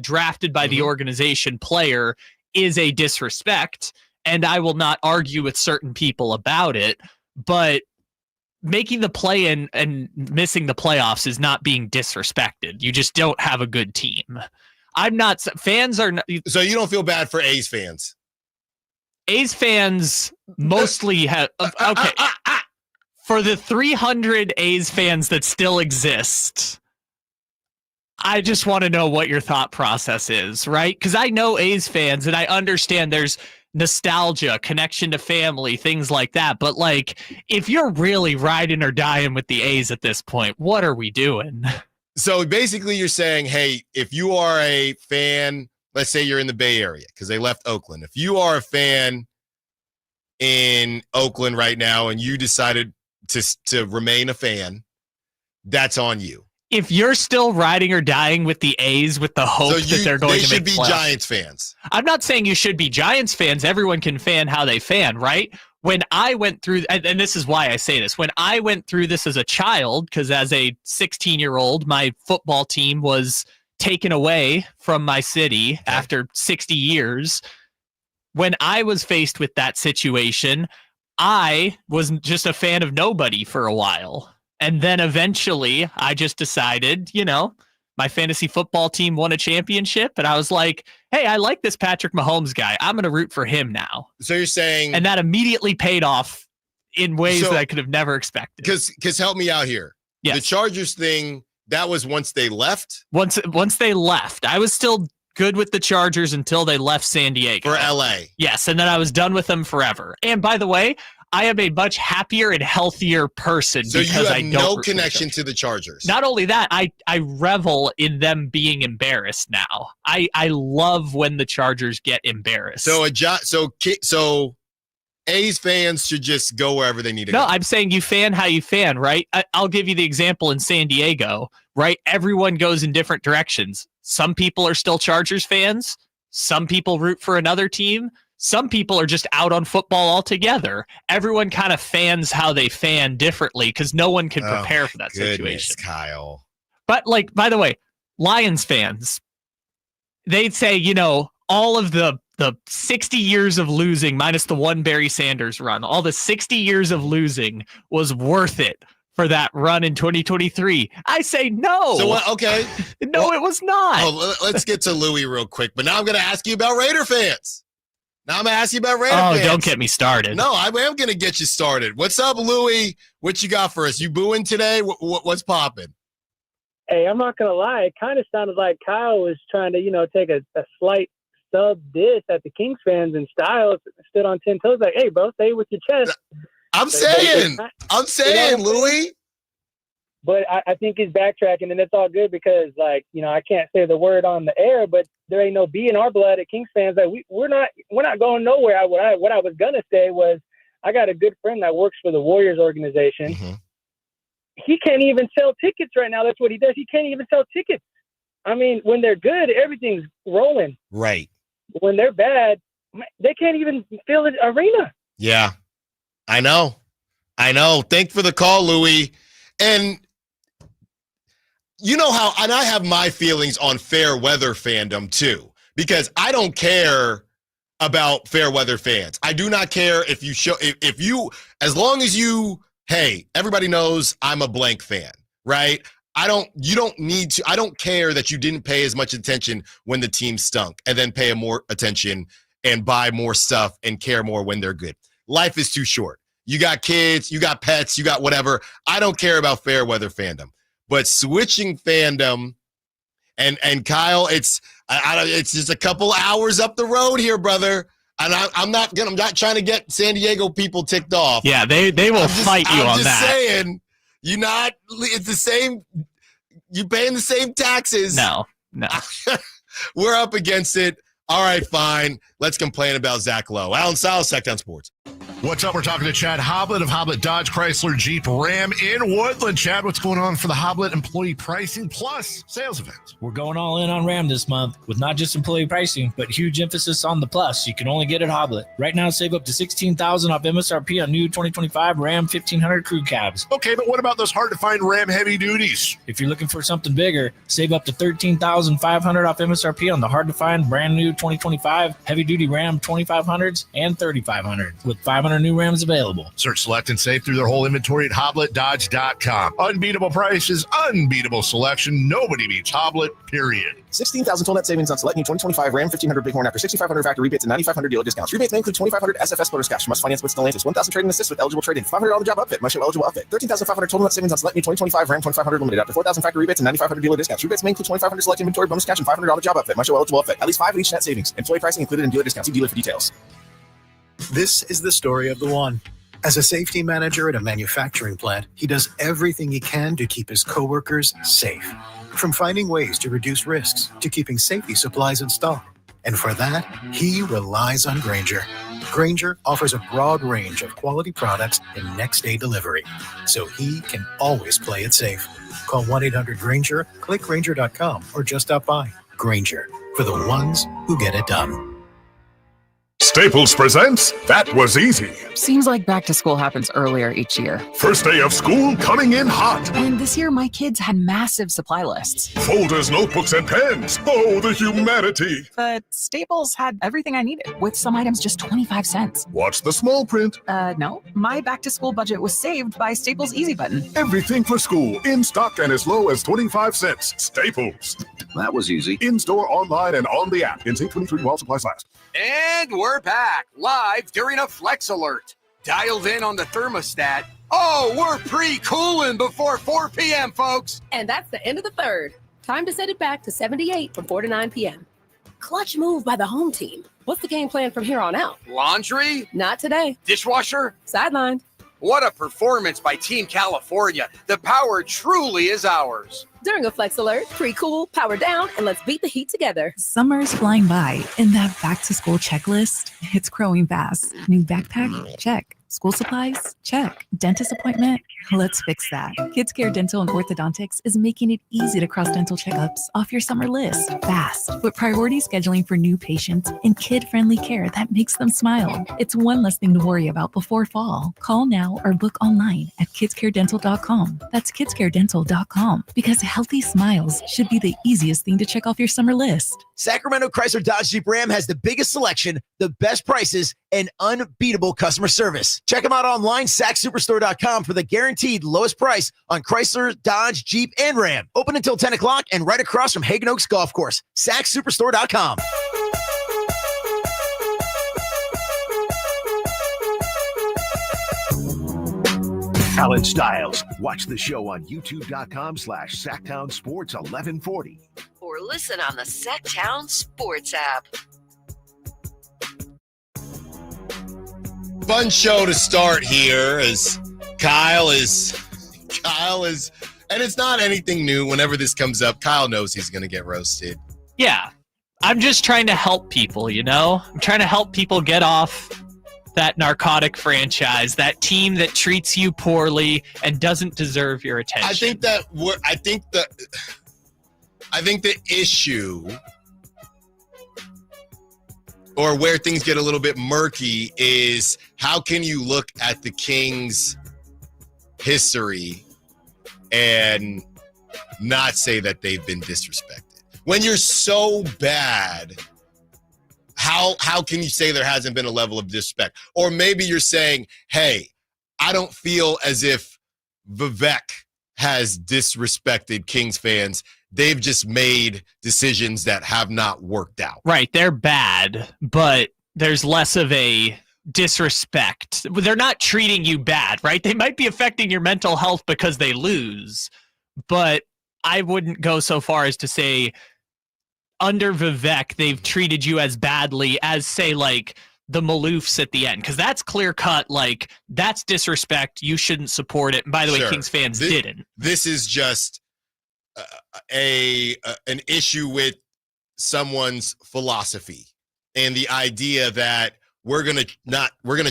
drafted by the organization player, is a disrespect, and I will not argue with certain people about it, but making the play-in and missing the playoffs is not being disrespected. You just don't have a good team. Fans are not. So you don't feel bad for A's fans? A's fans mostly have. Okay. For the 300 A's fans that still exist, I just want to know what your thought process is, right? Because I know A's fans and I understand there's nostalgia, connection to family, things like that. But like, if you're really riding or dying with the A's at this point, what are we doing? So basically you're saying, hey, if you are a fan, let's say you're in the Bay Area because they left Oakland. If you are a fan in Oakland right now and you decided to remain a fan, that's on you. If you're still riding or dying with the A's with the hope that they're going to make they should be playoffs. Giants fans. I'm not saying you should be Giants fans. Everyone can fan how they fan, right? When I went through, and this is why I say this, when I went through this as a child, because as a 16-year-old, my football team was taken away from my city after 60 years. When I was faced with that situation, I was just a fan of nobody for a while. And then eventually I just decided, my fantasy football team won a championship. And I was like, hey, I like this Patrick Mahomes guy. I'm going to root for him now. So you're saying. And that immediately paid off in ways that I could have never expected. Because help me out here. Yes. The Chargers thing, that was once they left? Once they left. I was still good with the Chargers until they left San Diego. For LA. Yes, and then I was done with them forever. And by the way, I am a much happier and healthier person because I don't. So you have no connection to the Chargers. Not only that, I revel in them being embarrassed now. I love when the Chargers get embarrassed. So A's fans should just go wherever they need to go. No, I'm saying you fan how you fan, right? I'll give you the example in San Diego, right? Everyone goes in different directions. Some people are still Chargers fans. Some people root for another team. Some people are just out on football altogether. Everyone kind of fans how they fan differently because no one can prepare for that situation. Kyle. But like, by the way, Lions fans, they'd say, all of the 60 years of losing minus the one Barry Sanders run, all the 60 years of losing was worth it for that run in 2023. I say no. So what? Okay. No, it was not. Oh, let's get to Louis real quick. But now I'm going to ask you about Raider fans. Oh, don't get me started. No, I am going to get you started. What's up, Louis? What you got for us? You booing today? What's popping? Hey, I'm not going to lie. It kind of sounded like Kyle was trying to, take a slight sub diss at the Kings fans, and Stiles stood on 10 toes like, hey, bro, say it with your chest. I'm saying, Louis. But I think he's backtracking, and it's all good because, I can't say the word on the air, but there ain't no B in our blood at Kings fans. That we're not going nowhere. What I was gonna say was, I got a good friend that works for the Warriors organization. Mm-hmm. He can't even sell tickets right now. That's what he does. He can't even sell tickets I mean, when they're good, everything's rolling. Right. When they're bad, they can't even fill the arena. Yeah, I know. Thanks for the call, Louie. And you know how, and I have my feelings on fair weather fandom too, because I don't care about fair weather fans. I do not care if you, as long as you, hey, everybody knows I'm a blank fan, right? I don't care that you didn't pay as much attention when the team stunk and then pay more attention and buy more stuff and care more when they're good. Life is too short. You got kids, you got pets, you got whatever. I don't care about fair weather fandom. But switching fandom, and Kyle, it's just a couple hours up the road here, brother. And I'm not trying to get San Diego people ticked off. Yeah, they will fight you on that. I'm just saying, it's the same. You paying the same taxes. No. We're up against it. All right, fine. Let's complain about Zach Lowe. Allen Stiles, Sacktown Sports. What's up? We're talking to Chad Hoblet of Hoblet Dodge Chrysler Jeep Ram in Woodland. Chad, what's going on for the Hoblet Employee Pricing Plus sales event? We're going all in on Ram this month with not just employee pricing, but huge emphasis on the plus. You can only get at Hoblet. Right now, save up to $16,000 off MSRP on new 2025 Ram 1500 crew cabs. Okay, but what about those hard-to-find Ram heavy duties? If you're looking for something bigger, save up to $13,500 off MSRP on the hard-to-find brand new 2025 heavy-duty Ram 2500s and 3500s with 500 new Rams available. Search, select, and save through their whole inventory at HobletDodge.com. Unbeatable prices, unbeatable selection. Nobody beats Hoblet, period. 16,000 total net savings on select new 2025 Ram 1500 Bighorn after 6,500 factory rebates and 9,500 dealer discounts. Rebates may include 2,500 SFS Motors cash. Must finance with Stellantis. 1,000 trading assist with eligible trade-in. $500 job upfit. Must show eligible upfit. 13,500 total net savings on select new 2025 Ram 2500 limited after 4,000 factory rebates and 9,500 dealer discounts. Rebates may include 2,500 select inventory bonus cash and $500 job upfit. Must show eligible upfit. At least 5 of each net savings. Employee pricing included in dealer discounts. See dealer for details. This is the story of the one. As a safety manager at a manufacturing plant, he does everything he can to keep his coworkers safe. From finding ways to reduce risks to keeping safety supplies in stock. And for that, he relies on Grainger. Grainger offers a broad range of quality products and next-day delivery, so he can always play it safe. Call 1-800-GRAINGER, click Grainger.com, or just stop by. Grainger, for the ones who get it done. Staples presents That Was Easy. Seems like back to school happens earlier each year. First day of school coming in hot. And this year, my kids had massive supply lists. Folders, notebooks, and pens. Oh, the humanity. But Staples had everything I needed, with some items just 25 cents. Watch the small print. No. My back to school budget was saved by Staples Easy Button. Everything for school, in stock and as low as 25 cents. Staples. That was easy. In store, online, and on the app. In 23 while supplies last. And we're back, live during a Flex Alert. Dialed in on the thermostat. Oh, we're pre-cooling before 4 p.m., folks. And that's the end of the third. Time to set it back to 78 from 4 to 9 p.m. Clutch move by the home team. What's the game plan from here on out? Laundry? Not today. Dishwasher? Sidelined. What a performance by Team California. The power truly is ours. During a Flex Alert, pre-cool, power down, and let's beat the heat together. Summer's flying by, and that back-to-school checklist, it's growing fast. New backpack? Check. School supplies? Check. Dentist appointment? Let's fix that. Kids Care Dental and Orthodontics is making it easy to cross dental checkups off your summer list fast with priority scheduling for new patients and kid-friendly care that makes them smile. It's one less thing to worry about before fall. Call now or book online at kidscaredental.com. That's kidscaredental.com, because healthy smiles should be the easiest thing to check off your summer list. Sacramento Chrysler Dodge Jeep Ram has the biggest selection, the best prices, and unbeatable customer service. Check them out online, sacksuperstore.com, for the guaranteed lowest price on Chrysler, Dodge, Jeep, and Ram. Open until 10 o'clock and right across from Hagen Oaks Golf Course. sacksuperstore.com. Allen Stiles. Watch the show on youtube.com/Sacktown Sports 1140. Or listen on the Sacktown Sports app. Fun show to start here as Kyle is, and it's not anything new. Whenever this comes up, Kyle knows he's going to get roasted. Yeah. I'm just trying to help people, you know? I'm trying to help people get off that narcotic franchise, that team that treats you poorly and doesn't deserve your attention. I think that I think the issue, or where things get a little bit murky, is how can you look at the Kings' history and not say that they've been disrespected? When you're so bad, how can you say there hasn't been a level of disrespect? Or maybe you're saying, hey, I don't feel as if Vivek has disrespected Kings fans. They've just made decisions that have not worked out. Right. They're bad, but there's less of a disrespect. They're not treating you bad, right? They might be affecting your mental health because they lose, but I wouldn't go so far as to say under Vivek, they've treated you as badly as, say, like the Maloofs at the end, because that's clear cut. Like, that's disrespect. You shouldn't support it. And by the way, Kings fans didn't. This is just an issue with someone's philosophy and the idea that we're gonna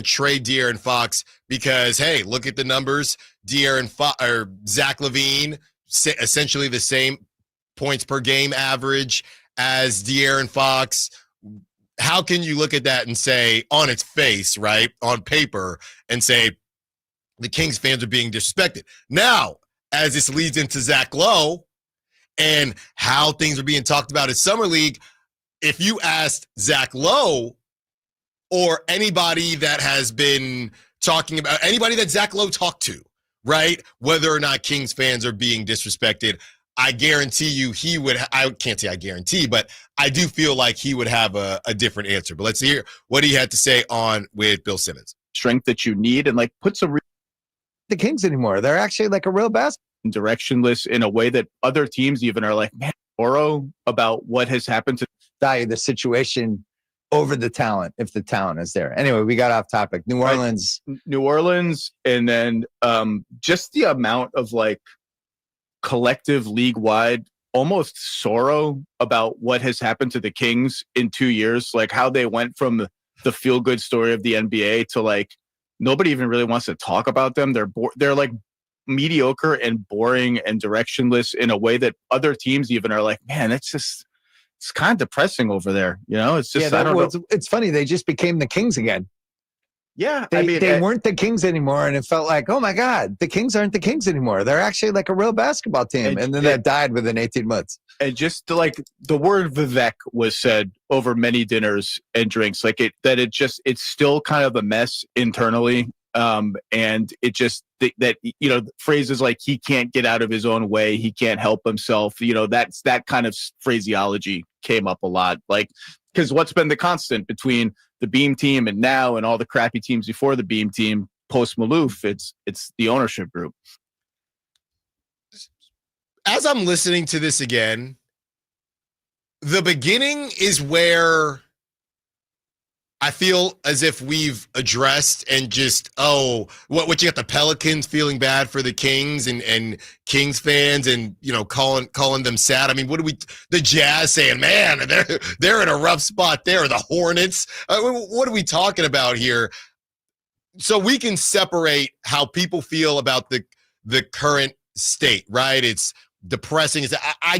trade De'Aaron Fox because, hey, look at the numbers. De'Aaron Fox or Zach LaVine, essentially the same points per game average as De'Aaron Fox. How can you look at that and say, on its face, right, on paper, and say the Kings fans are being disrespected? Now, as this leads into Zach Lowe and how things are being talked about in Summer League, if you asked Zach Lowe or anybody that has been talking about, anybody that Zach Lowe talked to, right, whether or not Kings fans are being disrespected, I guarantee you he would, I can't say I guarantee, but I do feel like he would have a different answer. But let's hear what he had to say on with Bill Simmons. Strength that you need and like put some the Kings anymore. They're actually like a real basketball. Directionless in a way that other teams even are like, man, Oro about what has happened to value the situation over the talent if the talent is there. Anyway, we got off topic. New Orleans, and then just the amount of like collective league-wide almost sorrow about what has happened to the Kings in 2 years, like how they went from the feel-good story of the NBA to like nobody even really wants to talk about them. They're like mediocre and boring and directionless in a way that other teams even are like, man, it's kind of depressing over there. You know, it's just, I don't know. It's funny. They just became the Kings again. Yeah. They weren't the Kings anymore. And it felt like, oh my God, the Kings aren't the Kings anymore. They're actually like a real basketball team. And then that died within 18 months. And just like the word Vivek was said over many dinners and drinks, like it's still kind of a mess internally. And it just that, you know, phrases like he can't get out of his own way, he can't help himself, you know, that kind of phraseology came up a lot. Like, because what's been the constant between the Beam team and now and all the crappy teams before the Beam team post Maloof, it's the ownership group. As I'm listening to this again, the beginning is where I feel as if we've addressed and just, what you got the Pelicans feeling bad for the Kings and Kings fans and, you know, calling them sad. I mean, the Jazz saying, man, they're in a rough spot there. The Hornets. What are we talking about here? So we can separate how people feel about the current state, right? It's depressing. I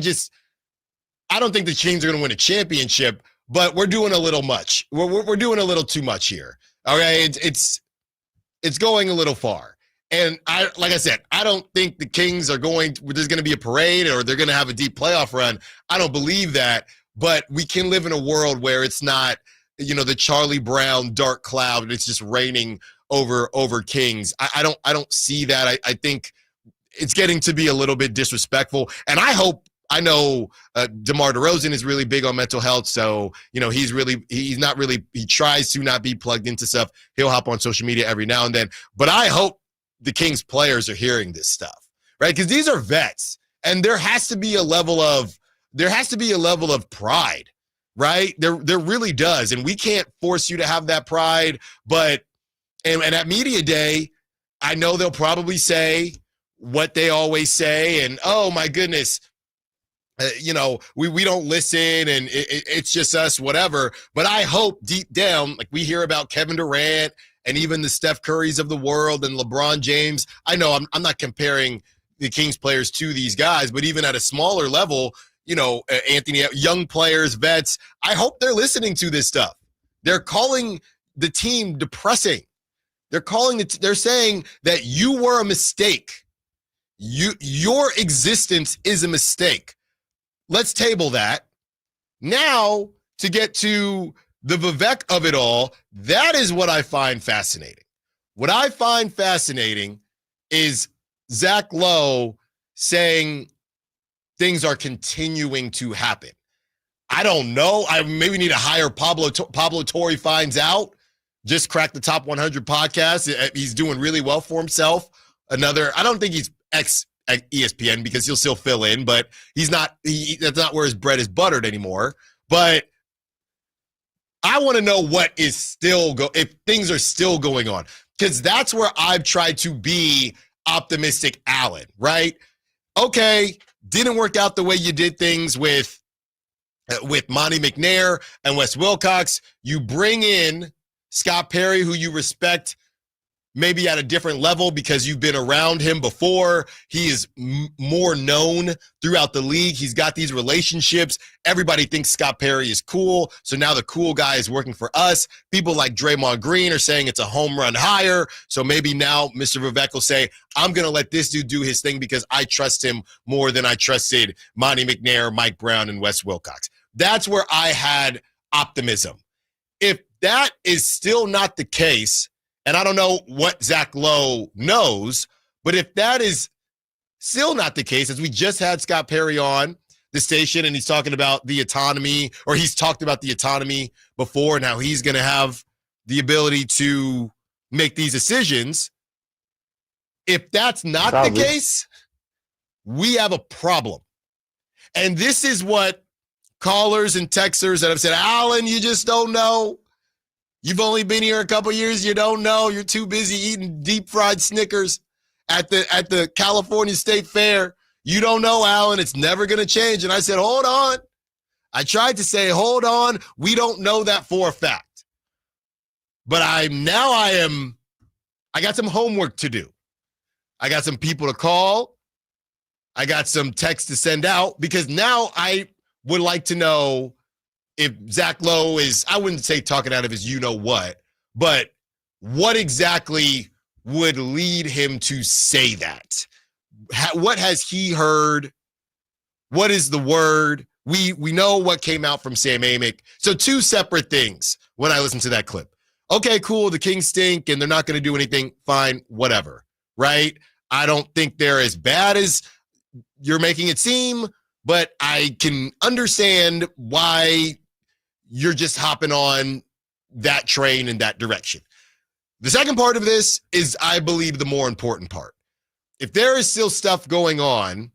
don't think the Kings are going to win a championship, but we're doing a little much. We're doing a little too much here. Okay, it's going a little far. And like I said, I don't think the Kings there's going to be a parade or they're going to have a deep playoff run. I don't believe that. But we can live in a world where it's not, you know, the Charlie Brown dark cloud and it's just raining over Kings. I don't see that. I think it's getting to be a little bit disrespectful. And I know DeMar DeRozan is really big on mental health, so, you know, he tries to not be plugged into stuff. He'll hop on social media every now and then. But I hope the Kings players are hearing this stuff, right? Because these are vets, and there has to be a level of pride, right? There really does, and we can't force you to have that pride. But and at media day, I know they'll probably say what they always say, and oh my goodness. You know, we don't listen and it's just us, whatever. But I hope deep down, like we hear about Kevin Durant and even the Steph Currys of the world and LeBron James. I know I'm not comparing the Kings players to these guys, but even at a smaller level, Anthony, young players, vets. I hope they're listening to this stuff. They're calling the team depressing. They're saying that you were a mistake. Your existence is a mistake. Let's table that. Now, to get to the Vivek of it all, that is what I find fascinating. What I find fascinating is Zach Lowe saying things are continuing to happen. I don't know. I maybe need to hire Pablo Torre finds out. Just cracked the top 100 podcast. He's doing really well for himself. I don't think he's ex-ESPN because he'll still fill in, but he's not. That's not where his bread is buttered anymore. But I want to know what is still if things are still going on, because that's where I've tried to be optimistic, Allen. Right? Okay, didn't work out the way you did things with Monty McNair and Wes Wilcox. You bring in Scott Perry, who you respect maybe at a different level because you've been around him before. He is more known throughout the league. He's got these relationships. Everybody thinks Scott Perry is cool. So now the cool guy is working for us. People like Draymond Green are saying it's a home run hire. So maybe now Mr. Vivek will say, I'm going to let this dude do his thing because I trust him more than I trusted Monty McNair, Mike Brown, and Wes Wilcox. That's where I had optimism. If that is still not the case, and I don't know what Zach Lowe knows, but if that is still not the case, as we just had Scott Perry on the station and he's talking about the autonomy, or he's talked about the autonomy before and how he's going to have the ability to make these decisions. If that's not the case, we have a problem. And this is what callers and texters that have said, Allen, you just don't know. You've only been here a couple years. You don't know. You're too busy eating deep fried Snickers at the California State Fair. You don't know, Allen. It's never going to change. And I said, hold on. I tried to say, hold on. We don't know that for a fact. But I got some homework to do. I got some people to call. I got some texts to send out because now I would like to know if Zach Lowe is, I wouldn't say talking out of his you-know-what, but what exactly would lead him to say that? What has he heard? What is the word? We know what came out from Sam Amick. So two separate things when I listened to that clip. Okay, cool, the Kings stink and they're not going to do anything. Fine, whatever, right? I don't think they're as bad as you're making it seem, but I can understand why you're just hopping on that train in that direction. The second part of this is, I believe, the more important part. If there is still stuff going on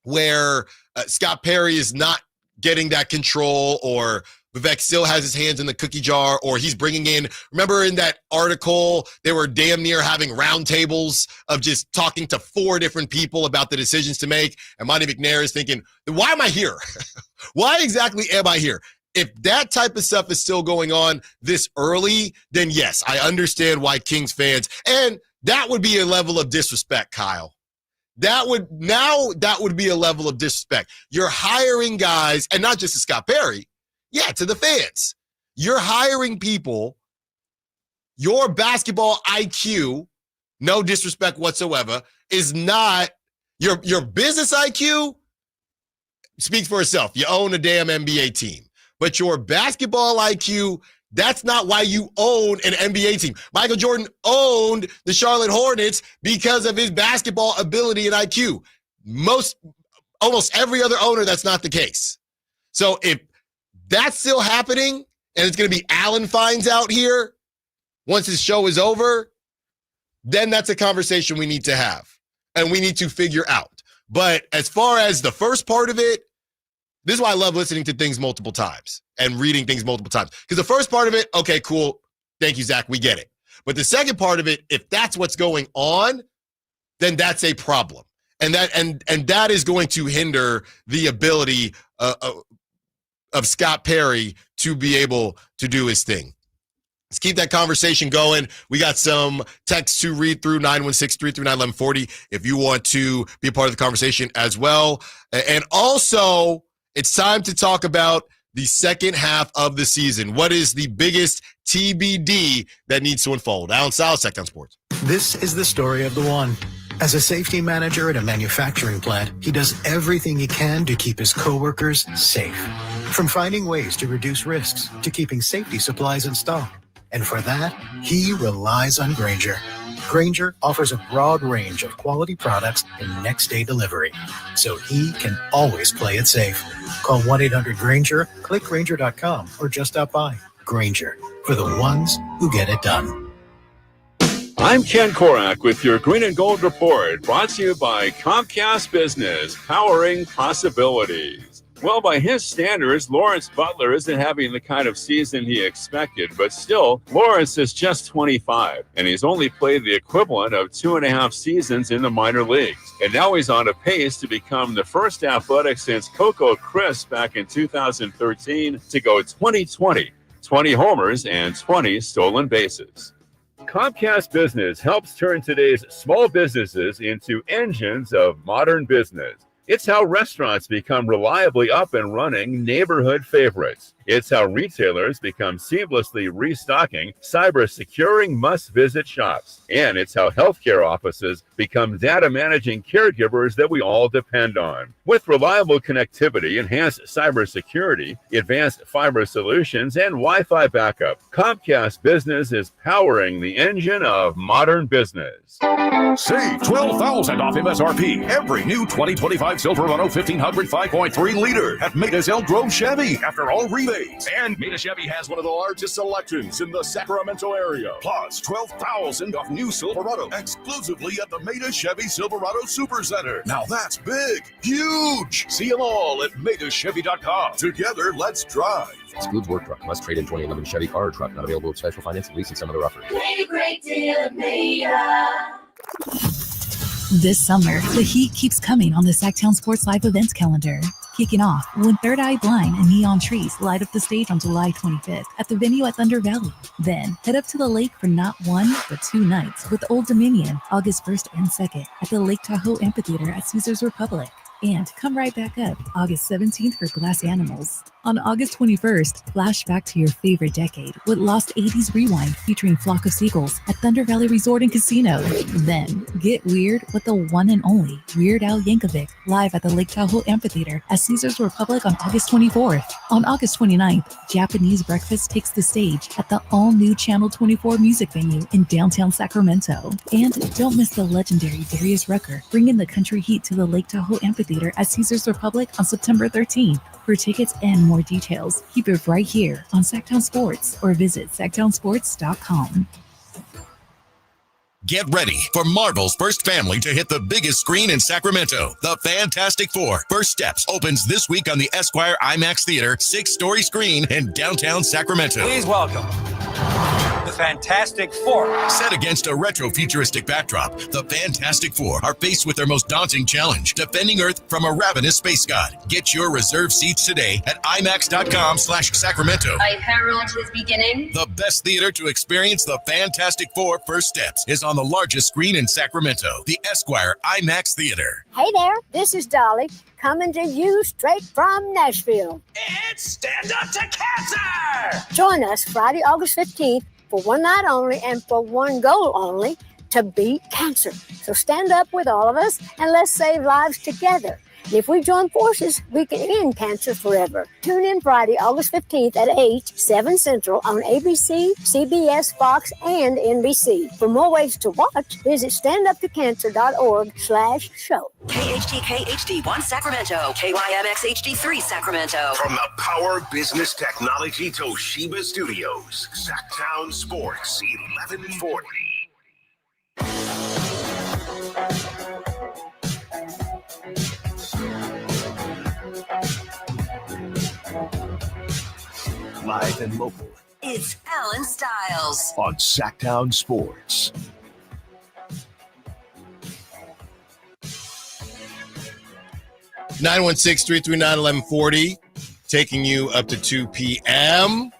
where Scott Perry is not getting that control, or Vivek still has his hands in the cookie jar, or he's bringing in, remember in that article, they were damn near having roundtables of just talking to 4 different people about the decisions to make, and Monty McNair is thinking, why am I here? Why exactly am I here? If that type of stuff is still going on this early, then yes, I understand why Kings fans, and that would be a level of disrespect, Kyle. That would be a level of disrespect. You're hiring guys, and not just to Scott Perry, to the fans. You're hiring people, your basketball IQ, no disrespect whatsoever, is not, your business IQ speaks for itself. You own a damn NBA team. But your basketball IQ, that's not why you own an NBA team. Michael Jordan owned the Charlotte Hornets because of his basketball ability and IQ. Almost every other owner, that's not the case. So if that's still happening, and it's going to be Allen finds out here once his show is over, then that's a conversation we need to have and we need to figure out. But as far as the first part of it, this is why I love listening to things multiple times and reading things multiple times. Because the first part of it, okay, cool. Thank you, Zach. We get it. But the second part of it, if that's what's going on, then that's a problem. And that is going to hinder the ability of Scott Perry to be able to do his thing. Let's keep that conversation going. We got some texts to read through, 916-339-1140, if you want to be a part of the conversation as well. And also, it's time to talk about the second half of the season. What is the biggest TBD that needs to unfold? Allen Stiles, Sacktown Sports. This is the story of the one. As a safety manager at a manufacturing plant, he does everything he can to keep his coworkers safe. From finding ways to reduce risks to keeping safety supplies in stock. And for that, he relies on Grainger. Grainger offers a broad range of quality products and next-day delivery, so he can always play it safe. Call 1-800-GRAINGER, click Grainger.com, or just stop by. Grainger, for the ones who get it done. I'm Ken Korak with your Green and Gold Report, brought to you by Comcast Business, powering possibilities. Well, by his standards, Lawrence Butler isn't having the kind of season he expected, but still, Lawrence is just 25, and he's only played the equivalent of 2.5 seasons in the minor leagues. And now he's on a pace to become the first athletic since Coco Crisp back in 2013 to go 20-20, 20 homers and 20 stolen bases. Comcast Business helps turn today's small businesses into engines of modern business. It's how restaurants become reliably up and running neighborhood favorites. It's how retailers become seamlessly restocking, cyber-securing must-visit shops. And it's how healthcare offices become data-managing caregivers that we all depend on. With reliable connectivity, enhanced cybersecurity, advanced fiber solutions, and Wi-Fi backup, Comcast Business is powering the engine of modern business. Save $12,000 off MSRP. Every new 2025 Silverado 1500 5.3 liter at Maida's Elk Grove Chevy after all rebates. And Maida Chevy has one of the largest selections in the Sacramento area. Plus $12,000 off new Silverado exclusively at the Maida Chevy Silverado Supercenter. Now that's big, huge. See them all at MaidaChevy.com. Together, let's drive. Excludes work truck. Must trade in 2011 Chevy car or truck. Not available with special financing, lease, and some other offers. Great, great deal at Maida. This summer, the heat keeps coming on the Sacktown Sports Live events calendar. Kicking off when Third Eye Blind and Neon Trees light up the stage on July 25th at the venue at Thunder Valley. Then head up to the lake for not one, but 2 nights with Old Dominion, August 1st and 2nd at the Lake Tahoe Amphitheater at Caesars Republic. And come right back up August 17th for Glass Animals. On August 21st, flash back to your favorite decade with Lost 80s Rewind featuring Flock of Seagulls at Thunder Valley Resort and Casino. Then get weird with the one and only Weird Al Yankovic live at the Lake Tahoe Amphitheater at Caesars Republic on August 24th. On August 29th, Japanese Breakfast takes the stage at the all-new Channel 24 music venue in downtown Sacramento. And don't miss the legendary Darius Rucker bringing the country heat to the Lake Tahoe Amphitheater at Caesars Republic on September 13th. For tickets and more details, keep it right here on Sacktown Sports or visit sacktownsports.com. Get ready for Marvel's first family to hit the biggest screen in Sacramento. The Fantastic Four: First Steps opens this week on the Esquire IMAX Theater 6-story screen in downtown Sacramento. Please welcome the Fantastic Four. Set against a retro-futuristic backdrop, the Fantastic Four are faced with their most daunting challenge, defending Earth from a ravenous space god. Get your reserved seats today at IMAX.com/Sacramento. I herald his beginning. The best theater to experience the Fantastic Four: First Steps is on the largest screen in Sacramento, the Esquire IMAX Theater. Hey there, this is Dolly, coming to you straight from Nashville. It's Stand Up to Cancer! Join us Friday, August 15th for one night only and for one goal only, to beat cancer. So stand up with all of us and let's save lives together. And if we join forces, we can end cancer forever. Tune in Friday, August 15th at 8, 7 Central on ABC, CBS, Fox, and NBC. For more ways to watch, visit standuptocancer.org/show. KHTK HD1 Sacramento, KYMX HD3 Sacramento. From the Power Business Technology Toshiba Studios, Sacktown Sports 1140. Live and local. It's Allen Stiles On Sacktown Sports. (916-339-1140), taking you up to 2 p.m.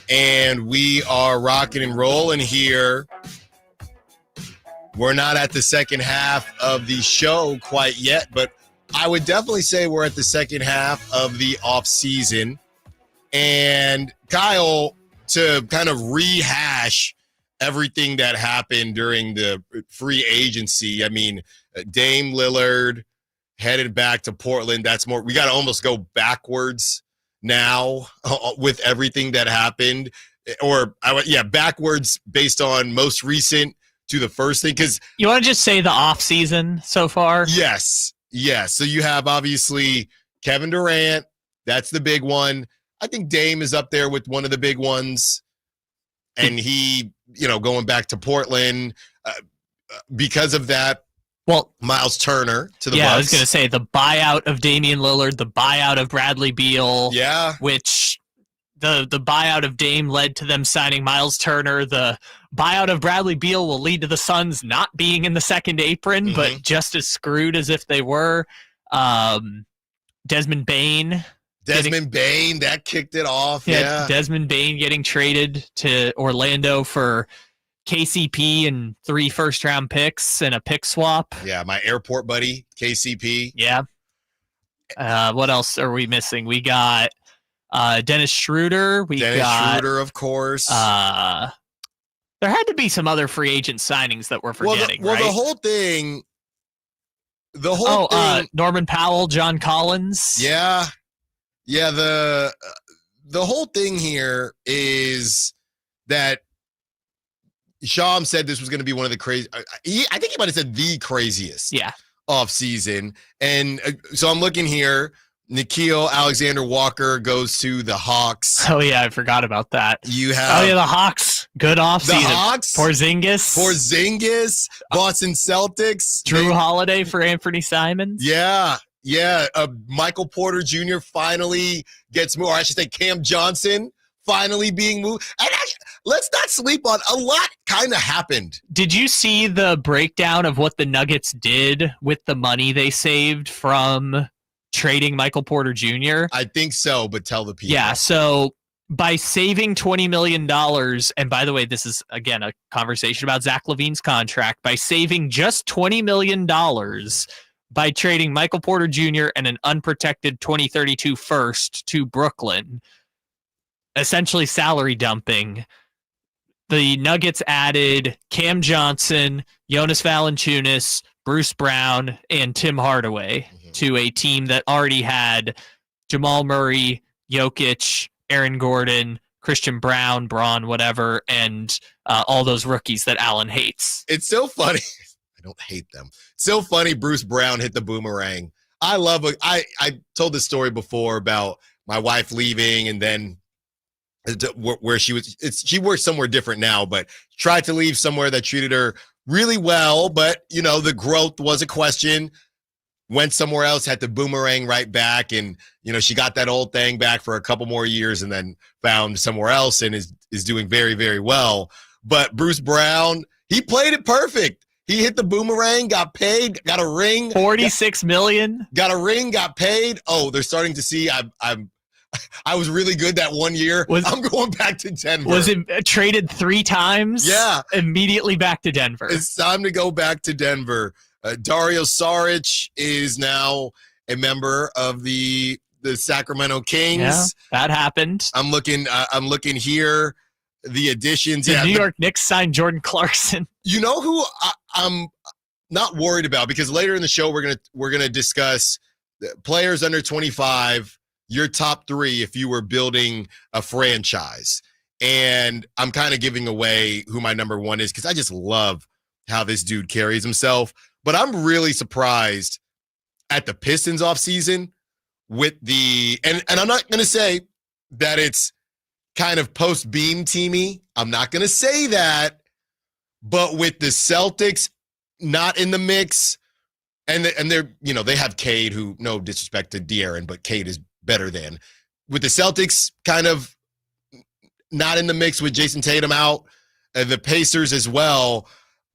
And we are rocking and rolling here. We're not at the second half of the show quite yet, but I would definitely say we're at the second half of the offseason. And Kyle, to kind of rehash everything that happened during the free agency, I mean, Dame Lillard headed back to Portland. That's more, we got to almost go backwards now with everything that happened, or backwards based on most recent to the first thing. Because you want to just say the offseason so far? Yes. So you have obviously Kevin Durant. That's the big one. I think Dame is up there with one of the big ones. And he, going back to Portland because of that. Well, Miles Turner to the Bucks. I was going to say the buyout of Damian Lillard, the buyout of Bradley Beal. Yeah. Which the buyout of Dame led to them signing Miles Turner. The buyout of Bradley Beal will lead to the Suns not being in the second apron, but just as screwed as if they were. Desmond Bane, that kicked it off. Yeah. Desmond Bane getting traded to Orlando for KCP and 3 first-round picks and a pick swap. Yeah, my airport buddy, KCP. Yeah. What else are we missing? We got Dennis Schroeder. Dennis Schroeder, of course. There had to be some other free agent signings that we're forgetting, right? The whole thing. Norman Powell, John Collins. Yeah. The whole thing here is that Sham said this was going to be one of the crazy. I think he might have said the craziest. Off season, and so I'm looking here. Nickeil Alexander-Walker goes to the Hawks. Oh yeah, I forgot about that. You have the Hawks. Good off season. The Hawks. Porzingis. Boston Celtics. Drew Holiday for Anthony Simons. Yeah. Michael Porter Jr. finally gets moved. Or I should say Cam Johnson finally being moved. And let's not sleep on a lot kind of happened. Did you see the breakdown of what the Nuggets did with the money they saved from trading Michael Porter Jr.? I think so, but tell the people. Yeah, so by saving $20 million, and by the way, this is, again, a conversation about Zach LaVine's contract, by saving just $20 million by trading Michael Porter Jr. and an unprotected 2032 first to Brooklyn, essentially salary dumping, the Nuggets added Cam Johnson, Jonas Valanciunas, Bruce Brown, and Tim Hardaway to a team that already had Jamal Murray, Jokic, Aaron Gordon, Christian Brown, Braun, whatever, and all those rookies that Allen hates. It's so funny. I don't hate them. It's so funny Bruce Brown hit the boomerang. I love it. I told this story before about my wife leaving and then where she works somewhere different now, but tried to leave somewhere that treated her really well. But, the growth was a question. Went somewhere else, had to boomerang right back. And, she got that old thing back for a couple more years and then found somewhere else and is doing very, very well. But Bruce Brown, he played it perfect. He hit the boomerang, got paid, got a ring. $46 million. Got a ring, got paid. Oh, they're starting to see I was really good that one year. I'm going back to Denver. Was it traded 3 times? Yeah. Immediately back to Denver. It's time to go back to Denver. Dario Saric is now a member of the Sacramento Kings. Yeah, that happened. I'm looking here. The additions. The New York Knicks signed Jordan Clarkson. You know who I'm not worried about, because later in the show we're gonna discuss players under 25. Your top 3 if you were building a franchise. And I'm kind of giving away who my number 1 is because I just love how this dude carries himself. But I'm really surprised at the Pistons offseason with and I'm not going to say that it's kind of post-Beam teamy. I'm not going to say that. But with the Celtics not in the mix, and they're, they have Cade, who, no disrespect to De'Aaron, but Cade is better than. With the Celtics kind of not in the mix with Jason Tatum out, the Pacers as well.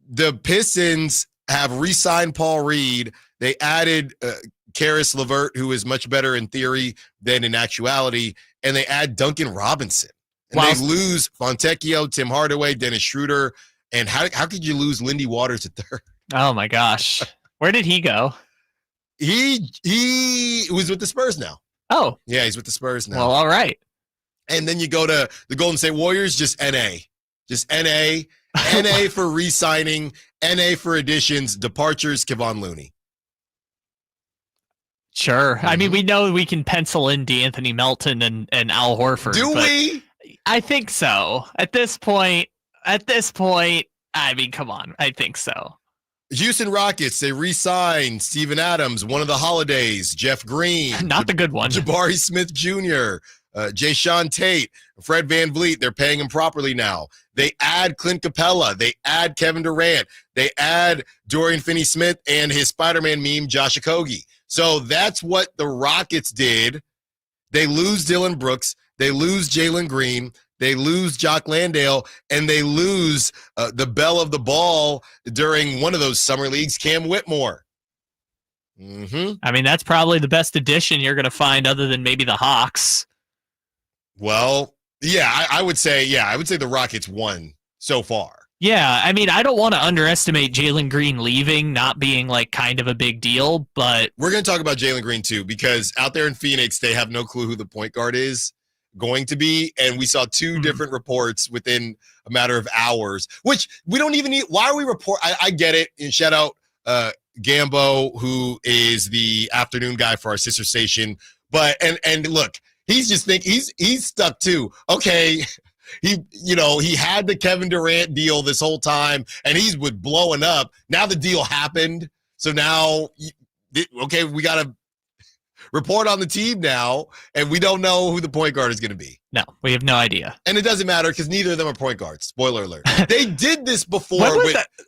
The Pistons have re-signed Paul Reed. They added Karis LeVert, who is much better in theory than in actuality, and they add Duncan Robinson. And they lose Fontecchio, Tim Hardaway, Dennis Schroeder. And how could you lose Lindy Waters at third? Oh, my gosh. Where did he go? He was with the Spurs now. Oh. Yeah, he's with the Spurs now. Well, all right. And then you go to the Golden State Warriors, just NA. Just NA. NA for re-signing. NA for additions. Departures, Kevon Looney. Sure. I mean, we know we can pencil in DeAnthony Melton and Al Horford. Do we? I think so. At this point, I mean, come on. I think so. Houston Rockets, they re-signed Steven Adams, one of the holidays, Jeff Green. Not the good one. Jabari Smith Jr., Jayshawn Tate, Fred VanVleet. They're paying him properly now. They add Clint Capella. They add Kevin Durant. They add Dorian Finney-Smith and his Spider-Man meme, Josh Okogie. So that's what the Rockets did. They lose Dylan Brooks. They lose Jalen Green. They lose Jock Landale, and they lose the belle of the ball during one of those summer leagues, Cam Whitmore. I mean, that's probably the best addition you're going to find other than maybe the Hawks. Well, yeah, I would say the Rockets won so far. Yeah, I mean, I don't want to underestimate Jalen Green leaving, not being like kind of a big deal, but we're going to talk about Jalen Green too, because out there in Phoenix, they have no clue who the point guard is going to be, and we saw two different reports within a matter of hours, which we don't even need. Why are we report? I get it, and shout out Gambo, who is the afternoon guy for our sister station, but and look, he's just he's stuck too. Okay, he had the Kevin Durant deal this whole time, and he's with blowing up. Now the deal happened, so now okay, we got to report on the team now, and we don't know who the point guard is going to be. No, we have no idea. And it doesn't matter because neither of them are point guards. Spoiler alert. They did this before.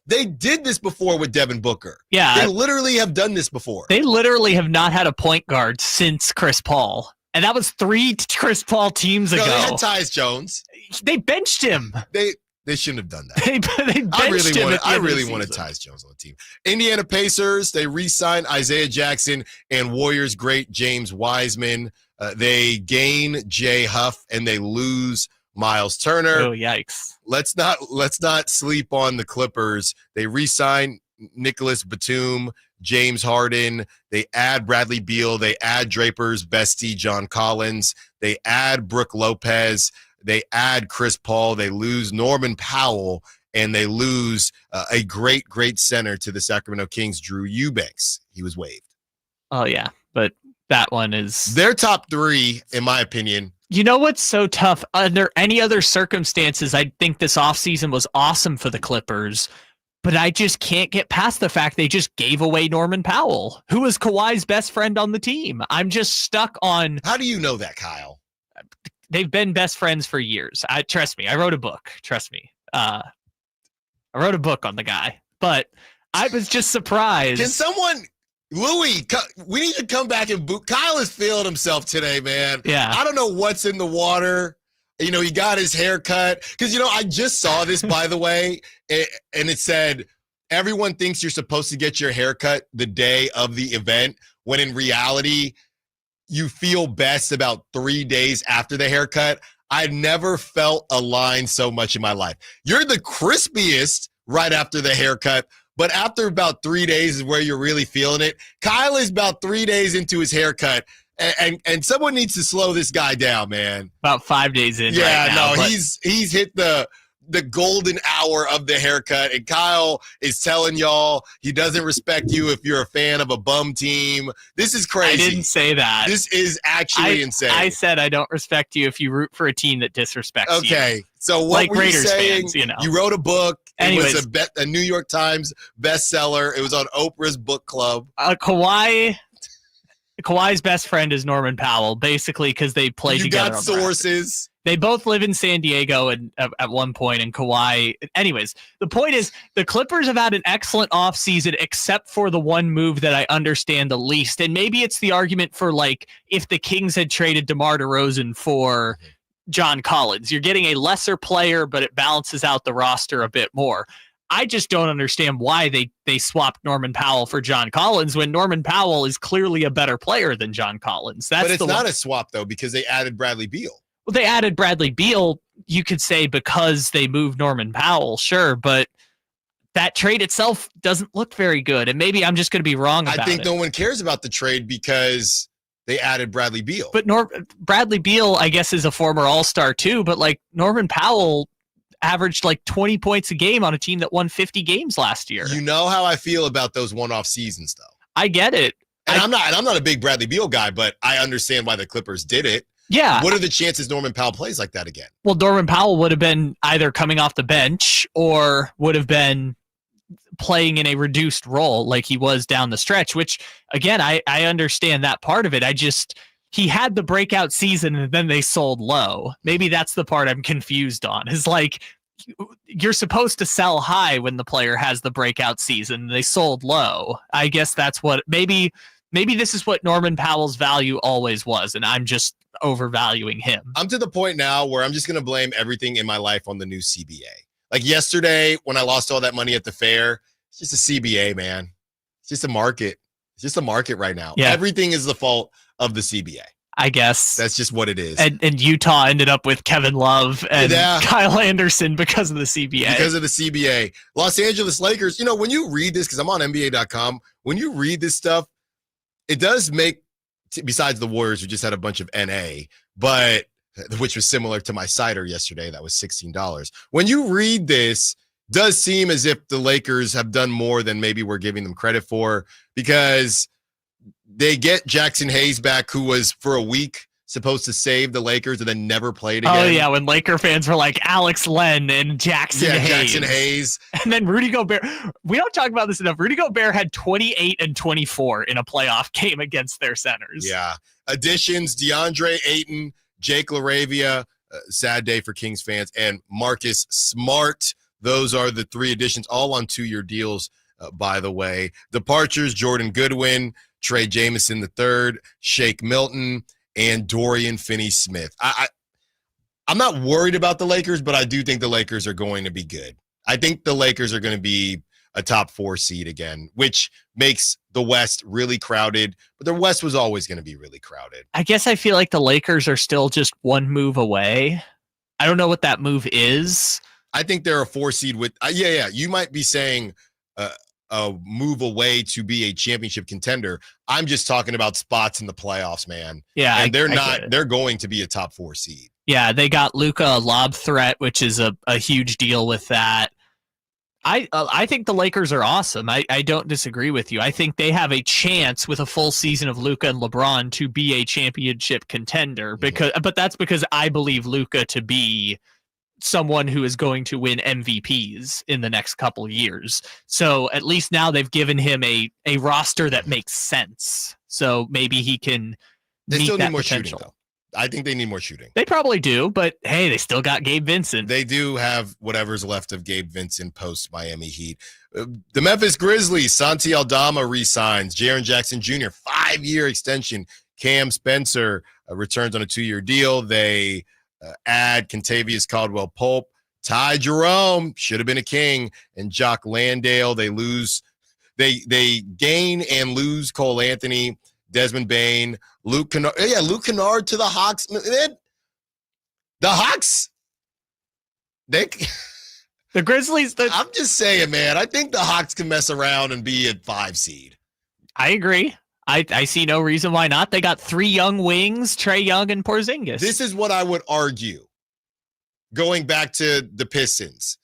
They did this before with Devin Booker. Yeah. They literally have done this before. They literally have not had a point guard since Chris Paul. And that was 3 Chris Paul teams ago. They had Tyus Jones. They benched him. They shouldn't have done that. They benched him. I really wanted Tyus Jones on the team. Indiana Pacers, they re-signed Isaiah Jackson and Warriors great James Wiseman. They gain Jay Huff and they lose Miles Turner. Oh, yikes. Let's not sleep on the Clippers. They re-sign Nicholas Batum, James Harden. They add Bradley Beal. They add Draper's bestie, John Collins. They add Brooke Lopez. They add Chris Paul. They lose Norman Powell, and they lose a great center to the Sacramento Kings, Drew Eubanks. He was waived. Oh, yeah, but that one is... Their top 3, in my opinion. You know what's so tough? Under any other circumstances, I think this offseason was awesome for the Clippers, but I just can't get past the fact they just gave away Norman Powell, who was Kawhi's best friend on the team. I'm just stuck on... How do you know that, Kyle? They've been best friends for years. Trust me. I wrote a book. Trust me. I wrote a book on the guy, but I was just surprised. Can someone, Louis, we need to come back and boot. Kyle has failed himself today, man. Yeah. I don't know what's in the water. He got his hair cut. Because, I just saw this, by the way, and it said, everyone thinks you're supposed to get your hair cut the day of the event, when in reality, you feel best about 3 days after the haircut. I've never felt a line so much in my life. You're the crispiest right after the haircut, but after about 3 days is where you're really feeling it. Kyle is about 3 days into his haircut, and someone needs to slow this guy down, man. About 5 days in. Yeah, right now, he's hit the golden hour of the haircut, and Kyle is telling y'all he doesn't respect you if you're a fan of a bum team. This is crazy. I didn't say that. This is actually insane. I said I don't respect you if you root for a team that disrespects you. Okay, so what like were Raiders you saying? Fans, You wrote a book. Anyways, it was a New York Times bestseller. It was on Oprah's book club. Kawhi's best friend is Norman Powell, basically because they play together. You got sources. They both live in San Diego at one point, and Kawhi. Anyways, the point is the Clippers have had an excellent offseason except for the one move that I understand the least. And maybe it's the argument for, like, if the Kings had traded DeMar DeRozan for John Collins. You're getting a lesser player, but it balances out the roster a bit more. I just don't understand why they swapped Norman Powell for John Collins when Norman Powell is clearly a better player than John Collins. But it's not a swap, though, because they added Bradley Beal. Well, they added Bradley Beal, you could say, because they moved Norman Powell, sure, but that trade itself doesn't look very good. And maybe I'm just going to be wrong about it. I think no one cares about the trade because they added Bradley Beal. But Bradley Beal, I guess, is a former All-Star too, but like Norman Powell averaged like 20 points a game on a team that won 50 games last year. You know how I feel about those one-off seasons, though. I get it. And I'm not a big Bradley Beal guy, but I understand why the Clippers did it. Yeah. What are the chances Norman Powell plays like that again? Well, Norman Powell would have been either coming off the bench or would have been playing in a reduced role like he was down the stretch, which, again, I understand that part of it. He had the breakout season and then they sold low. Maybe that's the part I'm confused on. Is like, you're supposed to sell high when the player has the breakout season. They sold low. I guess that's what maybe this is what Norman Powell's value always was, and I'm just overvaluing him. I'm to the point now where I'm just going to blame everything in my life on the new CBA. Like yesterday when I lost all that money at the fair, it's just a CBA, man. It's just a market. It's just a market right now. Yeah. Everything is the fault of the CBA. I guess. That's just what it is. And Utah ended up with Kevin Love and Kyle Anderson because of the CBA. Because of the CBA. Los Angeles Lakers, when you read this, because I'm on NBA.com, when you read this stuff, it does make, besides the Warriors, who just had a bunch of NA, but which was similar to my cider yesterday, that was $16. When you read this, does seem as if the Lakers have done more than maybe we're giving them credit for, because they get Jackson Hayes back, who was for a week supposed to save the Lakers and then never played again. Oh, yeah, when Laker fans were like Alex Len and Jackson Hayes. Jackson Hayes. And then Rudy Gobert. We don't talk about this enough. Rudy Gobert had 28 and 24 in a playoff game against their centers. Yeah. Additions, DeAndre Ayton, Jake LaRavia, sad day for Kings fans, and Marcus Smart. Those are the three additions, all on 2-year deals, by the way. Departures, Jordan Goodwin, Trey Jameson III, Shake Milton, and Dorian Finney-Smith. I'm not worried about the Lakers, but I do think the Lakers are going to be good. I think the Lakers are going to be a top 4 seed again, which makes the West really crowded. But the West was always going to be really crowded. I guess I feel like the Lakers are still just one move away. I don't know what that move is. I think they're a 4 seed with you might be saying a move away to be a championship contender. I'm just talking about spots in the playoffs, man. Yeah. And they're going to be a top 4 seed. Yeah, they got Luka a lob threat, which is a huge deal with that. I think the Lakers are awesome. I don't disagree with you. I think they have a chance with a full season of Luka and LeBron to be a championship contender, but that's because I believe Luka to be someone who is going to win MVPs in the next couple of years. So at least now they've given him a roster that makes sense. So maybe he can They meet still that need more potential. shooting, though. I think they need more shooting. They probably do, but hey, they still got Gabe Vincent. They do have whatever's left of Gabe Vincent post Miami Heat. The Memphis Grizzlies, Santi Aldama re-signs. Jaren Jackson Jr., 5-year extension. Cam Spencer returns on a 2-year deal. They add Kentavious Caldwell-Pope. Ty Jerome, should have been a King, and Jock Landale. They gain and lose Cole Anthony, Desmond Bane, Luke Kennard. Yeah, Luke Kennard to the Hawks. The Hawks, the Grizzlies. I'm just saying, man, I think the Hawks can mess around and be a 5 seed. I agree. I see no reason why not. They got 3 young wings, Trae Young and Porzingis. This is what I would argue. Going back to the Pistons.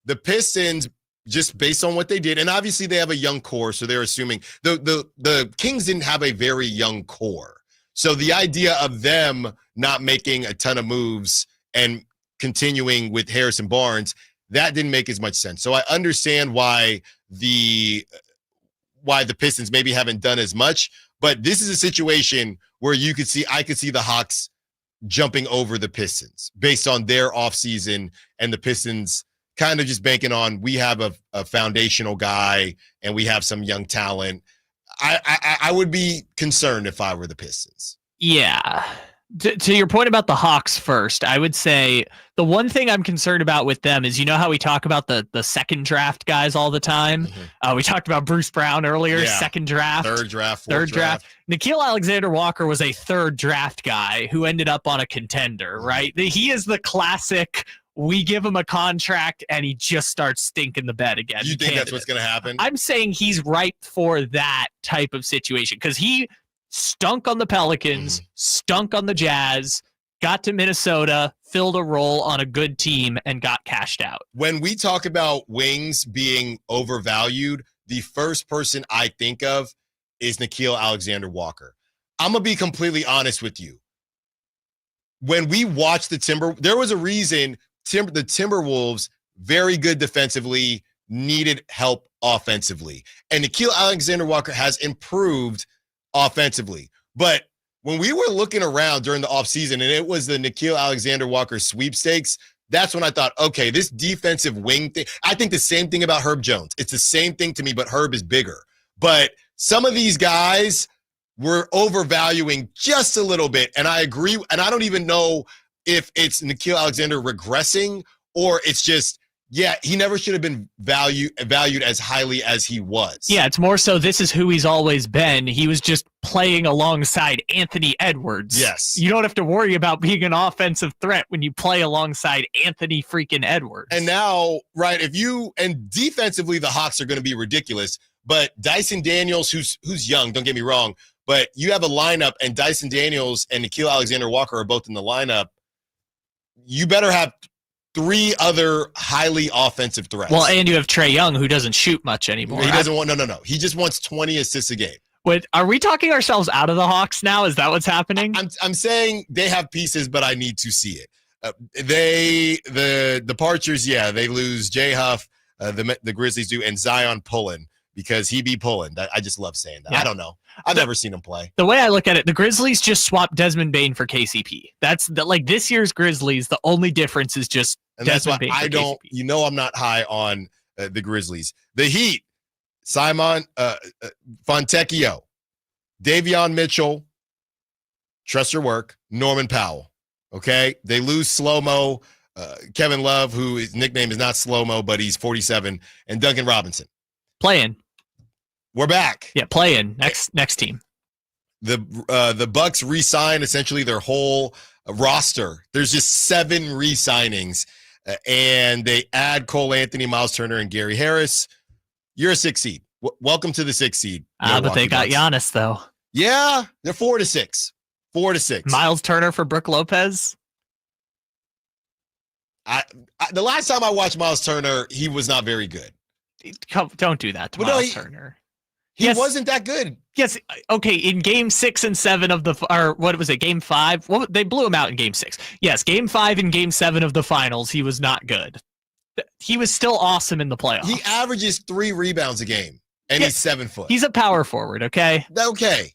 The Pistons, just based on what they did, and obviously they have a young core, so they're assuming the Kings didn't have a very young core. So the idea of them not making a ton of moves and continuing with Harrison Barnes, that didn't make as much sense. So I understand why the Pistons maybe haven't done as much, but this is a situation where I could see the Hawks jumping over the Pistons based on their offseason, and the Pistons kind of just banking on, we have a foundational guy and we have some young talent. I would be concerned if I were the Pistons. Yeah. To your point about the Hawks first, I would say the one thing I'm concerned about with them is, you know how we talk about the second draft guys all the time? We talked about Bruce Brown earlier, second draft. Third draft, third draft. Nikhil Alexander-Walker was a third draft guy who ended up on a contender, right? He is the classic, we give him a contract and he just starts stinking the bed again. You think that's what's going to happen? I'm saying he's ripe for that type of situation because he stunk on the Pelicans, stunk on the Jazz, got to Minnesota, filled a role on a good team, and got cashed out. When we talk about wings being overvalued, the first person I think of is Nikhil Alexander-Walker. I'm going to be completely honest with you. When we watched there was a reason the Timberwolves, very good defensively, needed help offensively. And Nikhil Alexander-Walker has improved offensively. But when we were looking around during the offseason and it was the Nikhil Alexander-Walker sweepstakes, that's when I thought, okay, this defensive wing thing, I think the same thing about Herb Jones. It's the same thing to me, but Herb is bigger. But some of these guys were overvaluing just a little bit, and I agree, and I don't even know if it's Nikhil Alexander regressing or it's just, yeah, he never should have been valued as highly as he was. Yeah, it's more so this is who he's always been. He was just playing alongside Anthony Edwards. Yes. You don't have to worry about being an offensive threat when you play alongside Anthony freaking Edwards. And now, right, and defensively, the Hawks are going to be ridiculous, but Dyson Daniels, who's young, don't get me wrong, but you have a lineup and Dyson Daniels and Nikhil Alexander-Walker are both in the lineup. You better have 3 other highly offensive threats. Well, and you have Trae Young, who doesn't shoot much anymore. He doesn't want, no. He just wants 20 assists a game. Wait, are we talking ourselves out of the Hawks now? Is that what's happening? I'm saying they have pieces, but I need to see it. The departures, yeah, they lose Jay Huff, the Grizzlies do, and Zion Pullen because he be pulling. I just love saying that. Yeah. I don't know. I've never seen him play. The way I look at it, the Grizzlies just swapped Desmond Bane for KCP. That's like this year's Grizzlies. The only difference is just and Desmond that's why Bane I don't. KCP. You know, I'm not high on the Grizzlies. The Heat, Simon Fontecchio, Davion Mitchell, trust your work, Norman Powell. Okay, they lose Slow-Mo, Kevin Love, who his nickname is not Slow-Mo, but he's 47, and Duncan Robinson. Playing. We're back. Yeah, playing. Next team. The Bucks re-sign essentially their whole roster. There's just 7 re-signings, and they add Cole Anthony, Miles Turner, and Gary Harris. You're a 6 seed. Welcome to the 6 seed. But they got Giannis, though. Yeah, they're 4-6. 4-6. Miles Turner for Brook Lopez. The last time I watched Miles Turner, he was not very good. Don't do that to Miles Turner. He wasn't that good. Yes. Okay. In game 6 and 7 of what was it? Game 5. Well, they blew him out in game 6. Yes. Game 5 and game 7 of the finals. He was not good. He was still awesome in the playoffs. He averages 3 rebounds a game, and he's 7 foot. He's a power forward. Okay. Okay.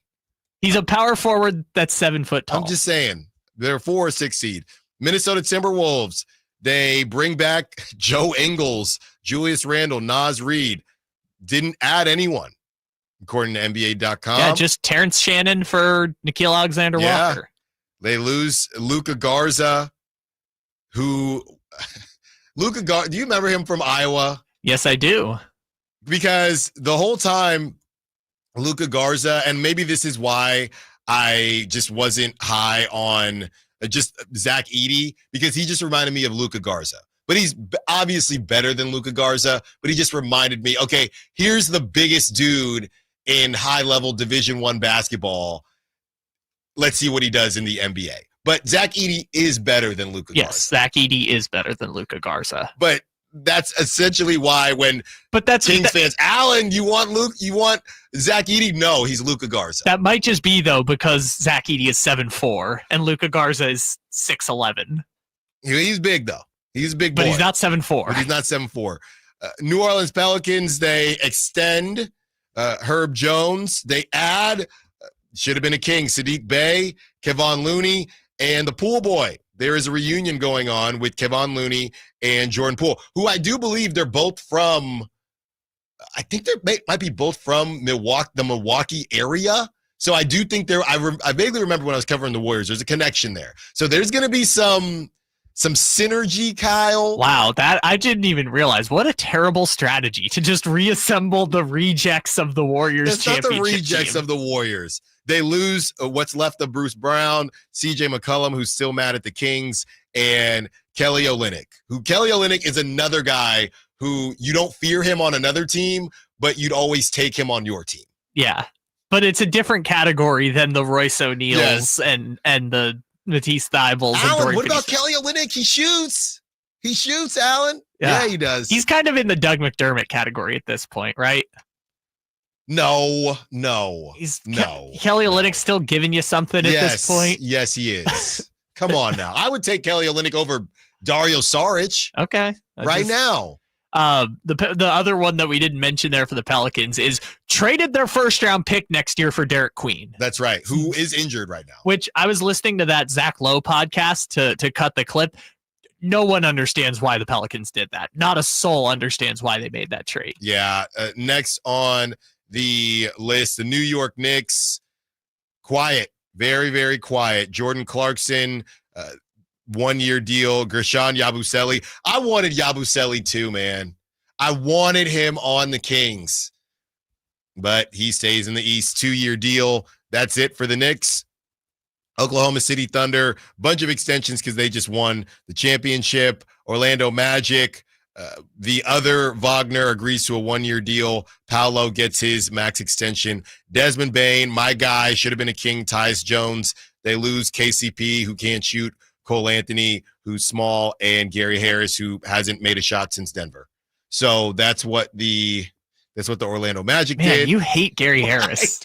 He's a power forward that's 7 foot tall. I'm just saying they're 4 or 6 seed. Minnesota Timberwolves. They bring back Joe Ingles, Julius Randle, Naz Reid. Didn't add anyone, according to NBA.com. Yeah, just Terrence Shannon for Nikhil Alexander-Walker. They lose Luka Garza, do you remember him from Iowa? Yes, I do. Because the whole time, Luka Garza, and maybe this is why I just wasn't high on just Zach Edey, because he just reminded me of Luka Garza. But he's obviously better than Luka Garza, but he just reminded me, okay, here's the biggest dude in high-level Division I basketball. Let's see what he does in the NBA. But Zach Edey is better than Luka Garza. Yes, Zach Edey is better than Luka Garza. But that's essentially why Kings fans, Allen, you want Zach Edey? No, he's Luka Garza. That might just be, though, because Zach Edey is 7'4", and Luka Garza is 6'11". He's big, though. He's a big boy. But he's not 7'4". He's not 7'4". New Orleans Pelicans, they extend Herb Jones. They add, should have been a King, Sadiq Bey, Kevon Looney, and the Poole boy. There is a reunion going on with Kevon Looney and Jordan Poole, who I do believe they're both from, I think they might be both from Milwaukee, the Milwaukee area. So I do think I vaguely remember when I was covering the Warriors, there's a connection there. So there's going to be some synergy, Kyle. Wow, that I didn't even realize. What a terrible strategy to just reassemble the rejects of the Warriors. It's not the rejects of the Warriors. They lose what's left of Bruce Brown, CJ McCollum, who's still mad at the Kings, and Kelly Olynyk, Kelly Olynyk is another guy who you don't fear him on another team, but you'd always take him on your team. Yeah, but it's a different category than the Royce O'Neals and the Matisse Thybulles. Alan, what about Kelly Olynyk? He shoots, Alan. Yeah, he does. He's kind of in the Doug McDermott category at this point, right? No. Kelly Olynyk's still giving you something at this point? Yes, he is. Come on now. I would take Kelly Olynyk over Dario Saric. Okay. Now. The other one that we didn't mention there for the Pelicans is traded their first round pick next year for Derek Queen. That's right. Who is injured right now. Which I was listening to that Zach Lowe podcast to cut the clip. No one understands why the Pelicans did that. Not a soul understands why they made that trade. Yeah. Next on the list, the New York Knicks. Quiet. Very, very quiet. Jordan Clarkson, 1-year deal. Gershon Yabusele. I wanted Yabusele too, man. I wanted him on the Kings. But he stays in the East. 2-year deal. That's it for the Knicks. Oklahoma City Thunder. Bunch of extensions because they just won the championship. Orlando Magic. The other Wagner agrees to a 1-year deal. Paolo gets his max extension. Desmond Bane, my guy, should have been a King. Tyus Jones. They lose KCP, who can't shoot. Cole Anthony, who's small, and Gary Harris, who hasn't made a shot since Denver. So that's what the Orlando Magic did. You hate Gary Harris.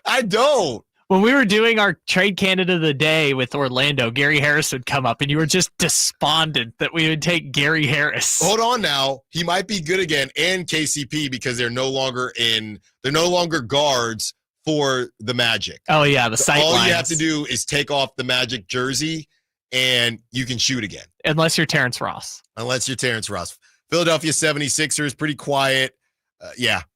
I don't. When we were doing our trade candidate of the day with Orlando, Gary Harris would come up, and you were just despondent that we would take Gary Harris. Hold on now. He might be good again, and KCP, because they're no longer guards for the Magic. Oh, yeah, the sight All lines. you have to do is take off the Magic jersey, and you can shoot again. Unless you're Terrence Ross. Philadelphia 76ers, pretty quiet.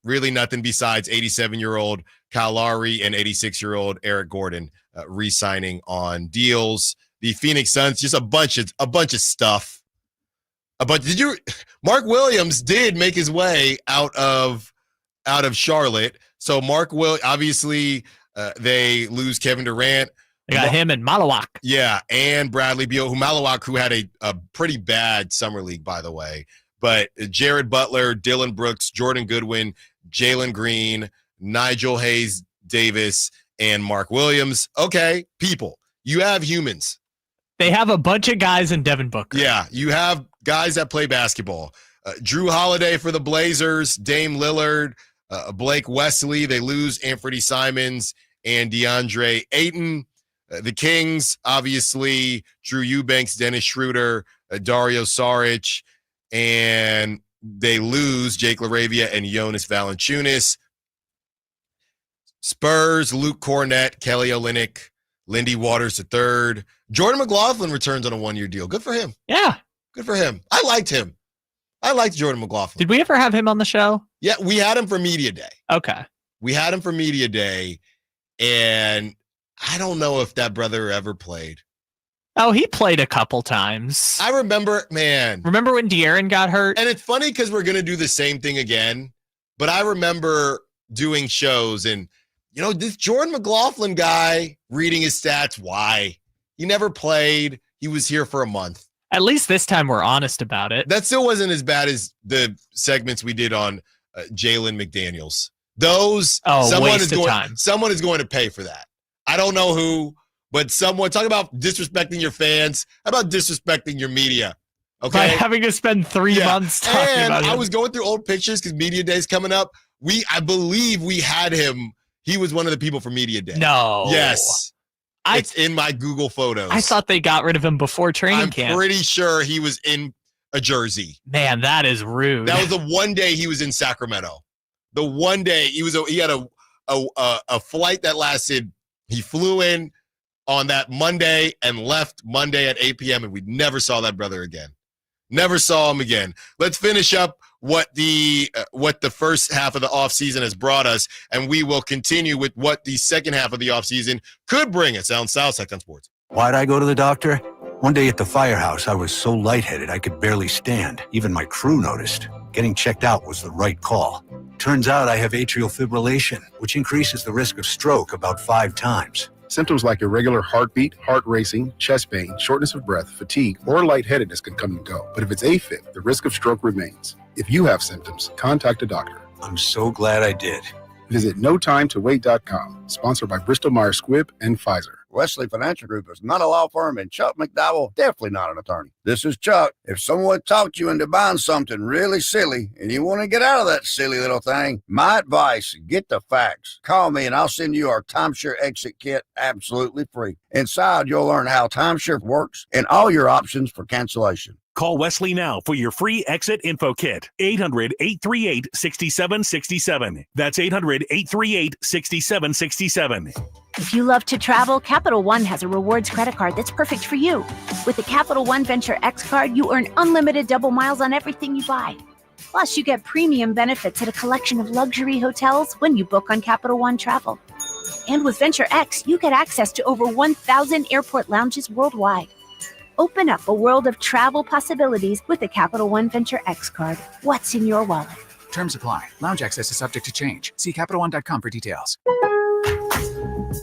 Really nothing besides 87-year-old Kyle Lowry and 86-year-old Eric Gordon re-signing on deals. The Phoenix Suns, just a bunch of stuff. Mark Williams did make his way out of Charlotte. So obviously they lose Kevin Durant. They got him and Malawak. Yeah, and Bradley Beal, who had a pretty bad summer league, by the way. But Jared Butler, Dylan Brooks, Jordan Goodwin, Jalen Green, Nigel Hayes Davis, and Mark Williams. Okay, people. You have humans. They have a bunch of guys in Devin Booker. Yeah, you have guys that play basketball. Drew Holiday for the Blazers, Dame Lillard, Blake Wesley. They lose Anthony Simons and DeAndre Ayton. The Kings, obviously, Drew Eubanks, Dennis Schroeder, Dario Saric, and they lose Jake LaRavia and Jonas Valanciunas. Spurs, Luke Cornett, Kelly Olynyk, Lindy Waters III. Jordan McLaughlin returns on a 1-year deal. Good for him. Yeah. Good for him. I liked him. I liked Jordan McLaughlin. Did we ever have him on the show? Yeah, we had him for Media Day. Okay. We had him for Media Day, and I don't know if that brother ever played. Oh, he played a couple times. I remember, man. Remember when De'Aaron got hurt? And it's funny because we're going to do the same thing again, but I remember doing shows and, this Jordan McLaughlin guy reading his stats, why? He never played. He was here for a month. At least this time we're honest about it. That still wasn't as bad as the segments we did on Jalen McDaniels. Those, someone is going to pay for that. I don't know who, but someone, talk about disrespecting your fans. How about disrespecting your media? Okay. By having to spend 3 months talking about it. I was going through old pictures because Media Day's coming up. I believe we had him. He was one of the people for Media Day. No. Yes. It's in my Google photos. I thought they got rid of him before training camp. I'm pretty sure he was in a jersey. Man, that is rude. That was the one day he was in Sacramento. The one day he had a flight that lasted. He flew in on that Monday and left Monday at 8 p.m. and we never saw that brother again. Never saw him again. Let's finish up what the first half of the offseason has brought us, and we will continue with what the second half of the offseason could bring us. Allen Stiles, Saga Sports. Why'd I go to the doctor? One day at the firehouse, I was so lightheaded I could barely stand. Even my crew noticed. Getting checked out was the right call. Turns out I have atrial fibrillation, which increases the risk of stroke about 5 times. Symptoms like irregular heartbeat, heart racing, chest pain, shortness of breath, fatigue, or lightheadedness can come and go. But if it's AFib, the risk of stroke remains. If you have symptoms, contact a doctor. I'm so glad I did. Visit NoTimeToWait.com, sponsored by Bristol-Myers Squibb and Pfizer. Wesley Financial Group is not a law firm, and Chuck McDowell definitely not an attorney. This is Chuck. If someone talked you into buying something really silly and you want to get out of that silly little thing, my advice, get the facts. Call me and I'll send you our timeshare exit kit absolutely free. Inside, you'll learn how timeshare works and all your options for cancellation. Call Wesley now for your free exit info kit. 800-838-6767. That's 800-838-6767. If you love to travel, Capital One has a rewards credit card that's perfect for you. With the Capital One Venture X card, you earn unlimited double miles on everything you buy. Plus, you get premium benefits at a collection of luxury hotels when you book on Capital One Travel. And with Venture X, you get access to over 1,000 airport lounges worldwide. Open up a world of travel possibilities with the Capital One Venture X card. What's in your wallet? Terms apply. Lounge access is subject to change. See CapitalOne.com for details.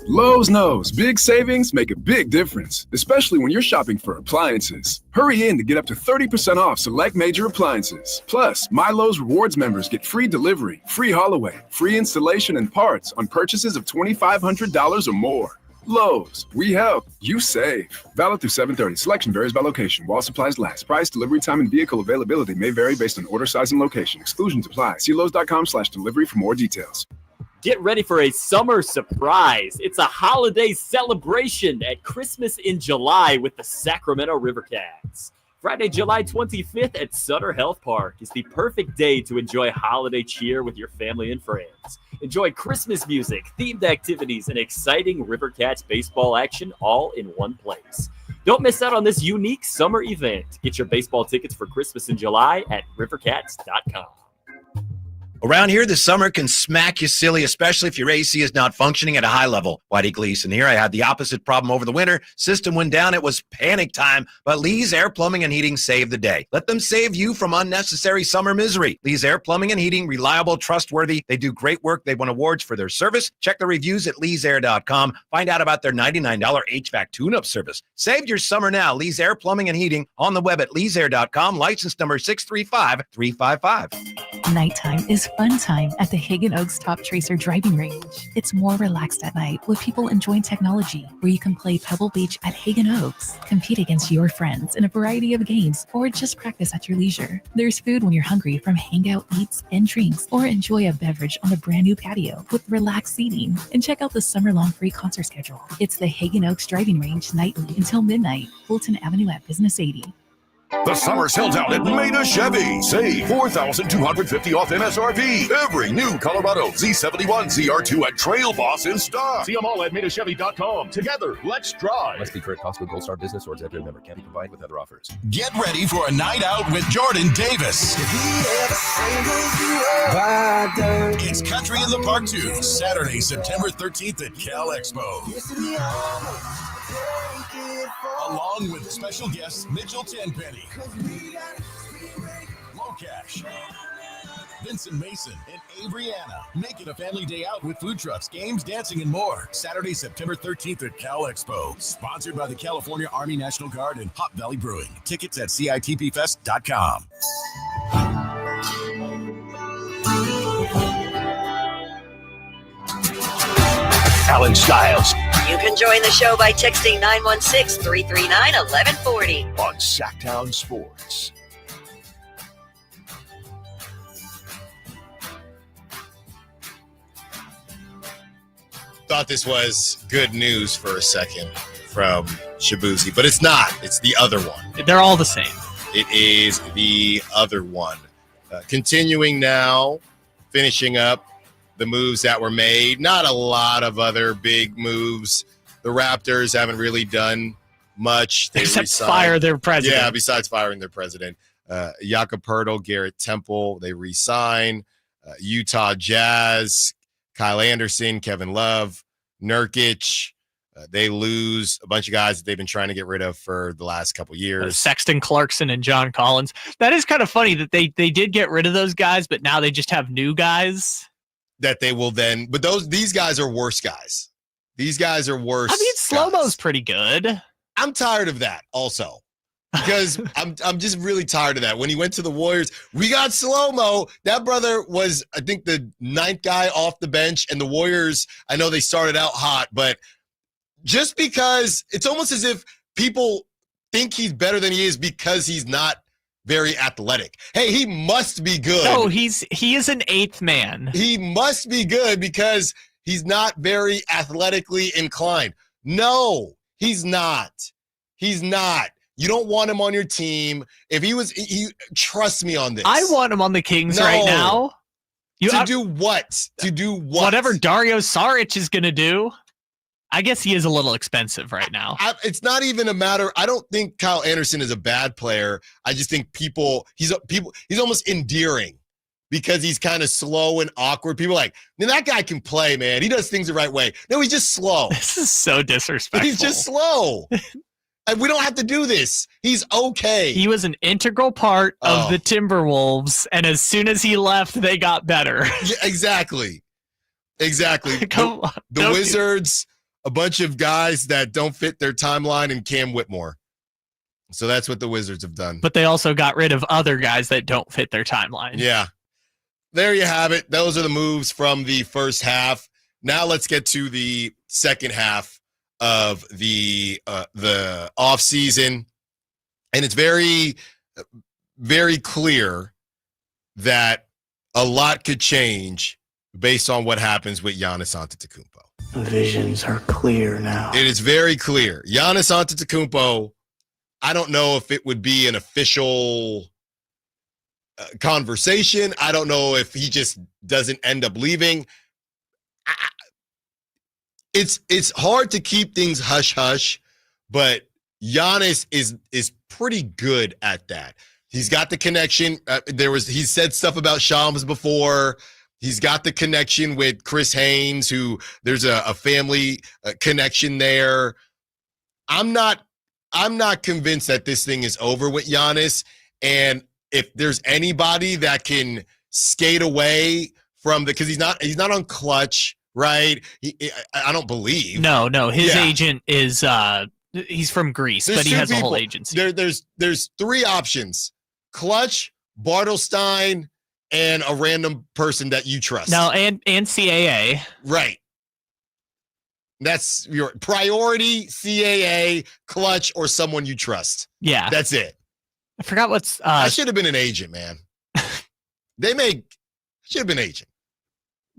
Lowe's knows big savings make a big difference, especially when you're shopping for appliances. Hurry in to get up to 30% off select major appliances. Plus, My Lowe's Rewards members get free delivery, free haul away, free installation and parts on purchases of $2,500 or more. Lowe's, we help, you save. Valid through 7/30. Selection varies by location. While supplies last. Price, delivery time, and vehicle availability may vary based on order size and location. Exclusions apply. See Lowe's.com/delivery for more details. Get ready for a summer surprise. It's a holiday celebration at Christmas in July with the Sacramento Rivercats. Friday, July 25th at Sutter Health Park is the perfect day to enjoy holiday cheer with your family and friends. Enjoy Christmas music, themed activities, and exciting Rivercats baseball action all in one place. Don't miss out on this unique summer event. Get your baseball tickets for Christmas in July at rivercats.com. Around here, the summer can smack you silly, especially if your AC is not functioning at a high level. Whitey Gleason here. I had the opposite problem over the winter. System went down. It was panic time, but Lee's Air Plumbing and Heating saved the day. Let them save you from unnecessary summer misery. Lee's Air Plumbing and Heating, reliable, trustworthy. They do great work. They won awards for their service. Check the reviews at leesair.com. Find out about their $99 HVAC tune-up service. Save your summer now. Lee's Air Plumbing and Heating on the web at leesair.com. License number 635355. Nighttime is fun time at the Hagen Oaks Top Tracer driving range. It's more relaxed at night with people enjoying technology, where you can play Pebble Beach at Hagen Oaks, compete against your friends in a variety of games, or just practice at your leisure. There's food when you're hungry from hangout eats and drinks, or enjoy a beverage on the brand new patio with relaxed seating. And check out the summer-long free concert schedule. It's the Hagen Oaks driving range nightly until midnight, Fulton Avenue at Business 80. The summer sale down at Maida Chevy. Save $4,250 off MSRP. Every new Colorado Z71, ZR2, and Trail Boss in stock. See them all at MaidaChevy.com. Together, let's drive. Must be current Costco Gold Star Business or Executive Member. Can't be combined with other offers. Get ready for a night out with Jordan Davis. It's Country in the Park 2, Saturday, September 13th at Cal Expo. Along with special guests Mitchell Tenpenny, Locash, Vincent Mason, and Abriana. Make it a family day out with food trucks, games, dancing, and more. Saturday, September 13th at Cal Expo. Sponsored by the California Army National Guard and Hop Valley Brewing. Tickets at CITPFest.com. Allen Stiles You can join the show by texting 916-339-1140 on Sacktown Sports. Thought this was good news for a second from Shabuzi, but it's not. It's the other one. They're all the same. It is the other one. Continuing now, finishing up the moves that were made. Not a lot of other big moves. The Raptors haven't really done much. They Except fire their president. Yeah, besides firing their president. Jakob Poeltl, Garrett Temple, they re-sign. Utah Jazz, Kyle Anderson, Kevin Love, Nurkic. They lose a bunch of guys that they've been trying to get rid of for the last couple years. Sexton Clarkson and John Collins. That is kind of funny that they did get rid of those guys, but now they just have new guys. That they will then, but these guys are worse guys. These guys are worse. I mean, Slow-Mo's pretty good. I'm tired of that also. Because I'm just really tired of that. When he went to the Warriors, we got Slow-Mo. That brother was, I think, the 9th guy off the bench. And the Warriors, I know they started out hot, but just because it's almost as if people think he's better than he is because he's not very athletic. Hey, he must be good. No, he is an 8th man. He must be good because he's not very athletically inclined. No, he's not. He's not. You don't want him on your team. If he trust me on this. I want him on the Kings right now. To do what? To do what? Whatever Dario Saric is going to do. I guess he is a little expensive right now. It's not even a matter. I don't think Kyle Anderson is a bad player. I just think he's almost endearing because he's kind of slow and awkward. People are like, man, that guy can play, man. He does things the right way. No, he's just slow. This is so disrespectful. He's just slow. And we don't have to do this. He's okay. He was an integral part of the Timberwolves, and as soon as he left, they got better. Yeah, exactly. The Wizards, a bunch of guys that don't fit their timeline, and Cam Whitmore. So that's what the Wizards have done. But they also got rid of other guys that don't fit their timeline. Yeah. There you have it. Those are the moves from the first half. Now let's get to the second half of the offseason. And it's very, very clear that a lot could change based on what happens with Giannis Antetokounmpo. Visions are clear now. It is very clear. Giannis Antetokounmpo, I don't know if it would be an official conversation. I don't know if he just doesn't end up leaving. It's hard to keep things hush-hush, but Giannis is pretty good at that. He's got the connection. He said stuff about Shams before. He's got the connection with Chris Haynes, who there's a family connection there. I'm not convinced that this thing is over with Giannis. And if there's anybody that can skate away from because he's not on Clutch, right? I don't believe. No. His agent is he's from Greece, but he has a whole agency. There's 3 options: Clutch, Bartelstein, and a random person that you trust. No, and CAA. Right. That's your priority: CAA, Clutch, or someone you trust. Yeah. That's it. I forgot what's I should have been an agent, man. Should have been agent.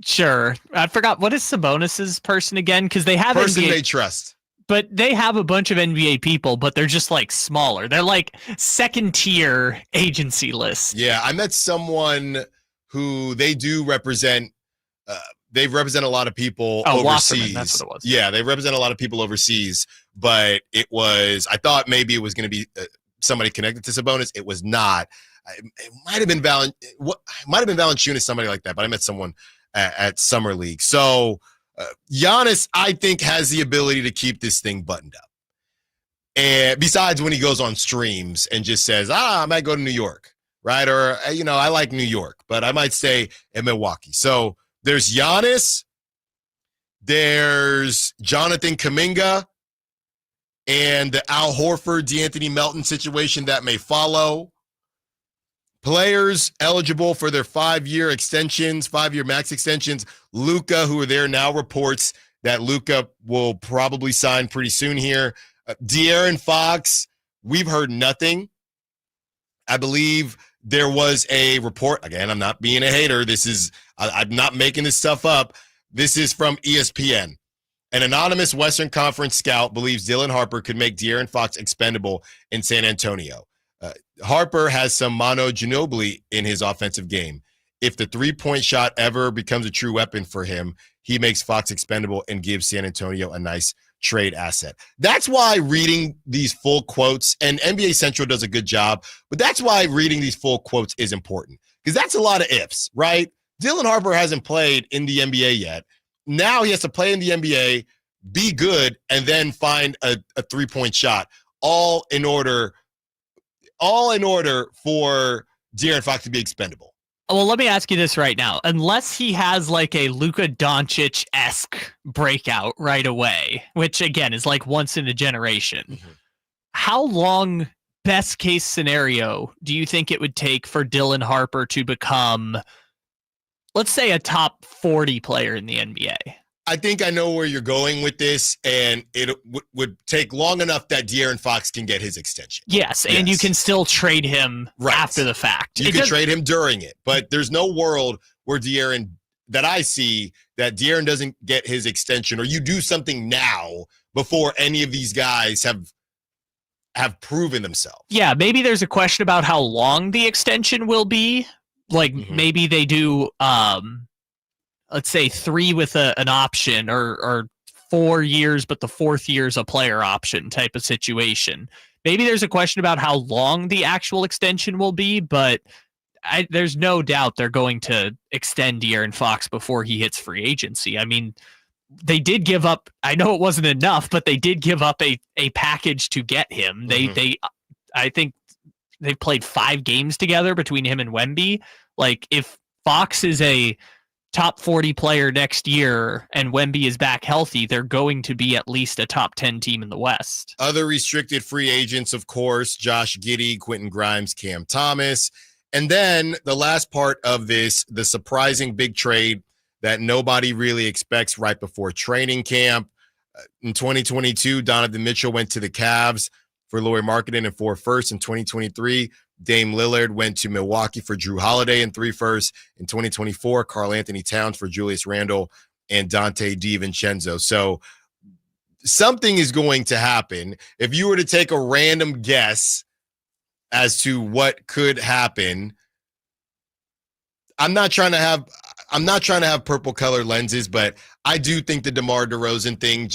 Sure. I forgot what is Sabonis's person again, because they have person NBA, they trust. But they have a bunch of NBA people, but they're just like smaller. They're like second tier agency lists. Yeah, I met someone who they do represent. They represent a lot of people overseas. Wasserman, that's what it was. Yeah, they represent a lot of people overseas. But it was. I thought maybe it was going to be somebody connected to Sabonis. It was not. It might have been Valanciunas, somebody like that. But I met someone at Summer League. So Giannis, I think, has the ability to keep this thing buttoned up. And besides when he goes on streams and just says, I might go to New York, right? Or, I like New York, but I might stay in Milwaukee. So there's Giannis, there's Jonathan Kaminga, and the Al Horford, DeAnthony Melton situation that may follow. Players eligible for their 5-year extensions, 5-year max extensions. Luka, who are there now, reports that Luka will probably sign pretty soon here. De'Aaron Fox, we've heard nothing. I believe there was a report. Again, I'm not being a hater. I'm not making this stuff up. This is from ESPN. An anonymous Western Conference scout believes Dylan Harper could make De'Aaron Fox expendable in San Antonio. Harper has some Manu Ginobili in his offensive game. If the three-point shot ever becomes a true weapon for him, he makes Fox expendable and gives San Antonio a nice trade asset. That's why reading these full quotes, and NBA Central does a good job, but that's why reading these full quotes is important, because that's a lot of ifs, right? Dylan Harper hasn't played in the NBA yet. Now he has to play in the NBA, be good, and then find a three-point shot, all in order for De'Aaron Fox to be expendable. Well, let me ask you this right now. Unless he has like a Luka Doncic-esque breakout right away, which again is like once in a generation, how long, best case scenario, do you think it would take for Dylan Harper to become, let's say, a top 40 player in the NBA? I think I know where you're going with this, and it would take long enough that De'Aaron Fox can get his extension. Yes, and you can still trade him after the fact. You can trade him during it, but there's no world where De'Aaron, that I see, that De'Aaron doesn't get his extension, or you do something now before any of these guys have proven themselves. Yeah, maybe there's a question about how long the extension will be. Like maybe they do let's say 3 with an option, or 4 years, but the 4th year is a player option type of situation. Maybe there's a question about how long the actual extension will be, but there's no doubt they're going to extend De'Aaron Fox before he hits free agency. I mean, they did give up, I know it wasn't enough, but they did give up a package to get him. I think they've played 5 games together between him and Wemby. Like, if Fox is a top 40 player next year and Wemby is back healthy, they're going to be at least a top 10 team in the West. Other restricted free agents, of course, Josh Giddey, Quentin Grimes, Cam Thomas. And then the last part of this, the surprising big trade that nobody really expects right before training camp. In 2022, Donovan Mitchell went to the Cavs for Lauri Markkanen and 4 firsts. In 2023, Dame Lillard went to Milwaukee for Drew Holiday and 3 firsts. In 2024, Karl Anthony Towns for Julius Randle and Dante DiVincenzo. So something is going to happen. If you were to take a random guess as to what could happen, I'm not trying to have purple colored lenses, but I do think the DeMar DeRozan thing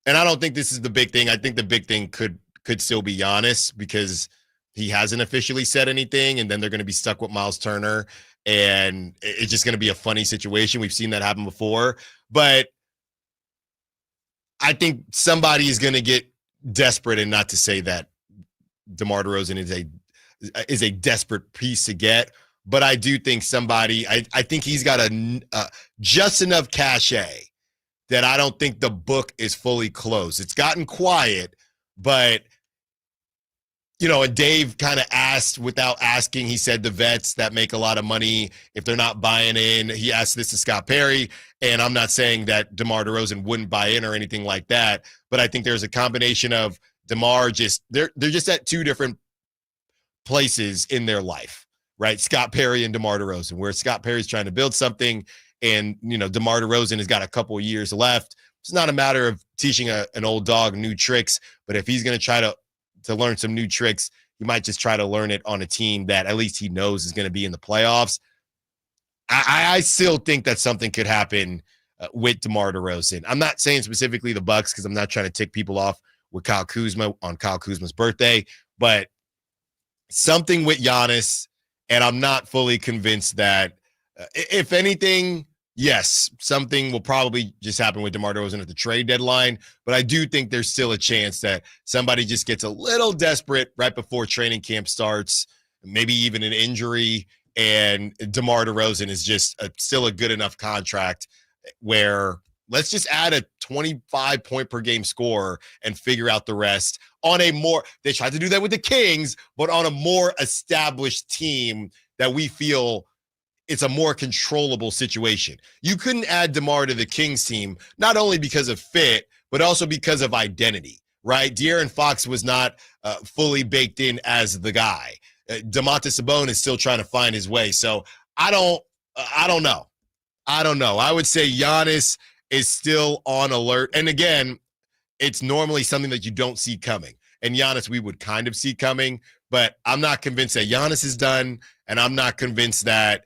and I don't think this is the big thing. I think the big thing could still be Giannis, because he hasn't officially said anything, and then they're going to be stuck with Miles Turner, and it's just going to be a funny situation. We've seen that happen before, but I think somebody is going to get desperate, and not to say that DeMar DeRozan is a desperate piece to get, but I do think somebody, I think he's got just enough cachet that I don't think the book is fully closed. It's gotten quiet, but and Dave kind of asked without asking. He said the vets that make a lot of money, if they're not buying in, he asked this to Scott Perry, and I'm not saying that DeMar DeRozan wouldn't buy in or anything like that, but I think there's a combination of DeMar they're just at 2 different places in their life, right? Scott Perry and DeMar DeRozan, where Scott Perry's trying to build something, and DeMar DeRozan has got a couple of years left. It's not a matter of teaching an old dog new tricks, but if he's going to try to learn some new tricks, he might just try to learn it on a team that at least he knows is going to be in the playoffs. I still think that something could happen with DeMar DeRozan. I'm not saying specifically the Bucks, because I'm not trying to tick people off with Kyle Kuzma on Kyle Kuzma's birthday, but something with Giannis, and I'm not fully convinced that, if anything, yes, something will probably just happen with DeMar DeRozan at the trade deadline, but I do think there's still a chance that somebody just gets a little desperate right before training camp starts, maybe even an injury, and DeMar DeRozan is just still a good enough contract where let's just add a 25-point-per-game scorer and figure out the rest on they tried to do that with the Kings, but on a more established team that we feel it's a more controllable situation. You couldn't add DeMar to the Kings team, not only because of fit, but also because of identity, right? De'Aaron Fox was not fully baked in as the guy. Domantas Sabonis is still trying to find his way. So I don't know. I would say Giannis is still on alert. And again, it's normally something that you don't see coming. And Giannis, we would kind of see coming, but I'm not convinced that Giannis is done, and I'm not convinced that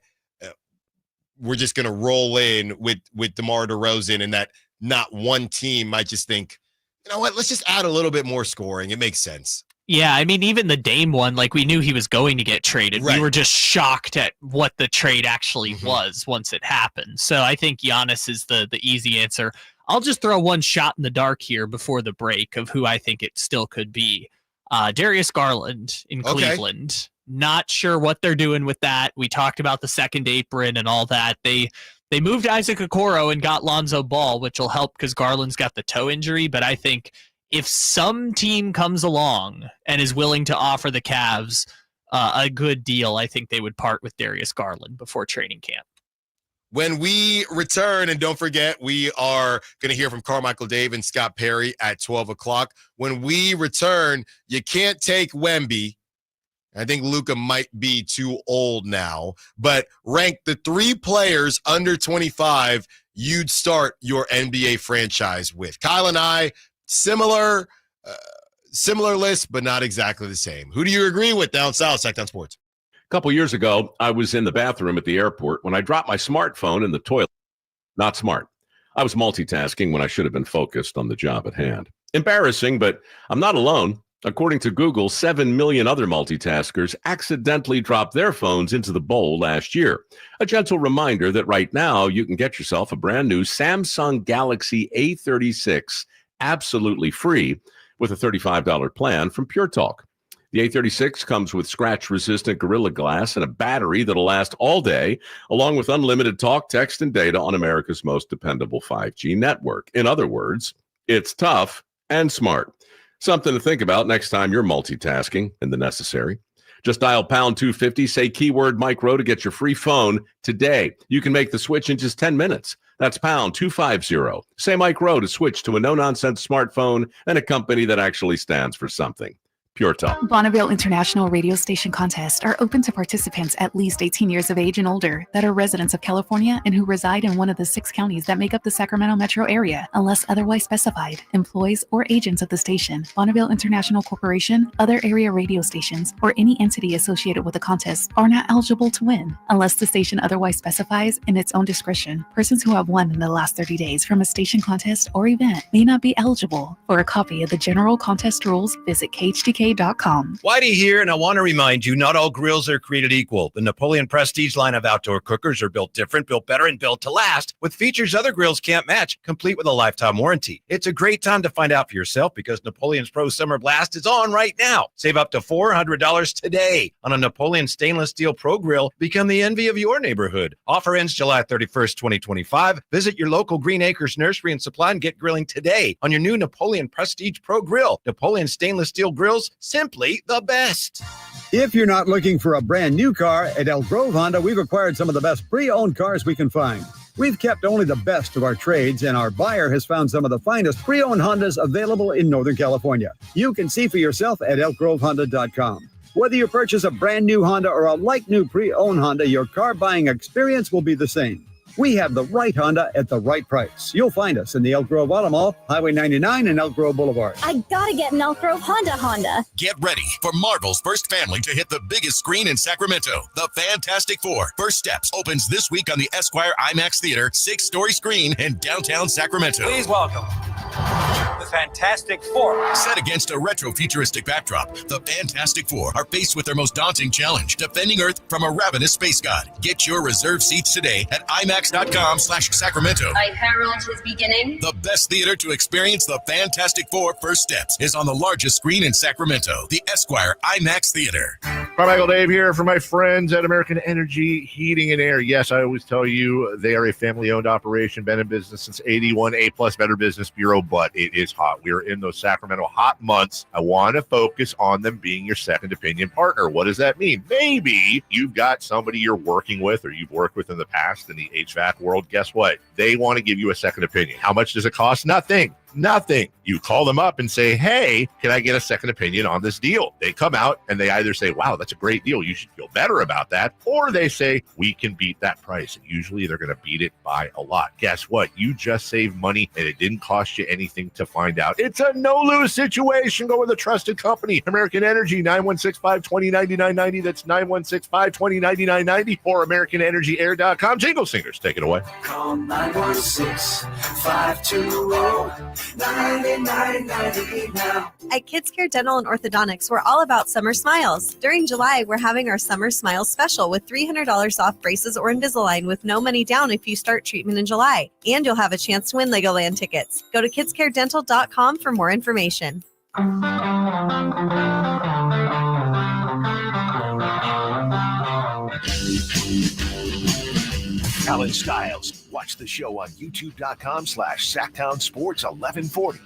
we're just going to roll in with DeMar DeRozan, and that not one team might just think, you know what, let's just add a little bit more scoring. It makes sense. Yeah, I mean, even the Dame one, like, we knew he was going to get traded. Right. We were just shocked at what the trade actually was once it happened. So I think Giannis is the easy answer. I'll just throw one shot in the dark here before the break of who I think it still could be. Darius Garland in Cleveland. Not sure what they're doing with that. We talked about the second apron and all that. They moved Isaac Okoro and got Lonzo Ball, which will help because Garland's got the toe injury. But I think if some team comes along and is willing to offer the Cavs a good deal, I think they would part with Darius Garland before training camp. When we return, and don't forget, we are going to hear from Carmichael Dave and Scott Perry at 12 o'clock. When we return, you can't take Wemby. I think Luka might be too old now, but rank the 3 players under 25 you'd start your NBA franchise with. Kyle and I, similar list, but not exactly the same. Who do you agree with down south, Sacktown Sports? A couple years ago, I was in the bathroom at the airport when I dropped my smartphone in the toilet. Not smart. I was multitasking when I should have been focused on the job at hand. Embarrassing, but I'm not alone. According to Google, 7 million other multitaskers accidentally dropped their phones into the bowl last year. A gentle reminder that right now you can get yourself a brand new Samsung Galaxy A36 absolutely free with a $35 plan from Pure Talk. The A36 comes with scratch-resistant Gorilla Glass and a battery that'll last all day, along with unlimited talk, text, and data on America's most dependable 5G network. In other words, it's tough and smart. Something to think about next time you're multitasking in the necessary. Just dial pound 250, say keyword Mike Rowe to get your free phone today. You can make the switch in just 10 minutes. That's pound 250. Say Mike Rowe to switch to a no-nonsense smartphone and a company that actually stands for something. Pure Talk. Bonneville International Radio Station contests are open to participants at least 18 years of age and older that are residents of California and who reside in one of the 6 counties that make up the Sacramento metro area, unless otherwise specified. Employees or agents of the station, Bonneville International Corporation, other area radio stations, or any entity associated with the contest are not eligible to win, unless the station otherwise specifies in its own discretion. Persons who have won in the last 30 days from a station contest or event may not be eligible. For a copy of the general contest rules, visit KHTK.com. Whitey here, and I want to remind you, not all grills are created equal. The Napoleon Prestige line of outdoor cookers are built different, built better, and built to last, with features other grills can't match, complete with a lifetime warranty. It's a great time to find out for yourself because Napoleon's Pro Summer Blast is on right now. Save up to $400 today on a Napoleon Stainless Steel Pro Grill. Become the envy of your neighborhood. Offer ends July 31st, 2025. Visit your local Green Acres Nursery and Supply and get grilling today on your new Napoleon Prestige Pro Grill. Napoleon Stainless Steel Grills, simply the best. If you're not looking for a brand new car, at Elk Grove Honda, we've acquired some of the best pre-owned cars we can find. We've kept only the best of our trades, and our buyer has found some of the finest pre-owned Hondas available in Northern California. You can see for yourself at elkgrovehonda.com. Whether you purchase a brand new Honda or a like-new pre-owned Honda, your car buying experience will be the same. We have the right Honda at the right price. You'll find us in the Elk Grove Auto Mall, Highway 99 and Elk Grove Boulevard. I gotta get an Elk Grove Honda. Get ready for Marvel's first family to hit the biggest screen in Sacramento. The Fantastic Four First Steps opens this week on the Esquire IMAX Theater 6-story screen in downtown Sacramento. Please welcome the Fantastic Four. Set against a retro-futuristic backdrop, the Fantastic Four are faced with their most daunting challenge, defending Earth from a ravenous space god. Get your reserved seats today at IMAX.com/Sacramento. I herald his beginning. The best theater to experience the Fantastic Four First Steps is on the largest screen in Sacramento, the Esquire IMAX Theater. Carmichael Dave here for my friends at American Energy Heating and Air. Yes, I always tell you they are a family-owned operation, been in business since 81, A+ Better Business Bureau, but it is hot. We are in those Sacramento hot months. I want to focus on them being your second opinion partner. What does that mean? Maybe you've got somebody you're working with or you've worked with in the past in the HVAC world. Guess what? They want to give you a second opinion. How much does it cost? Nothing. Nothing. You call them up and say, hey, can I get a second opinion on this deal? They come out and they either say, wow, that's a great deal, you should feel better about that, or they say, we can beat that price. And usually they're going to beat it by a lot. Guess what? You just saved money and it didn't cost you anything to find out. It's a no-lose situation. Go with a trusted company. American Energy, 916-520-9990. That's 916-520-9990 or AmericanEnergyAir.com. Jingle Singers, take it away. Call 916-520-9990 now. At Kids Care Dental and Orthodontics, we're all about summer smiles. During July, we're having our Summer Smiles special with $300 off braces or Invisalign with no money down if you start treatment in July. And you'll have a chance to win Legoland tickets. Go to kidscaredental.com for more information. Allen Stiles. Watch the show on youtube.com/Sacktown Sports 1140.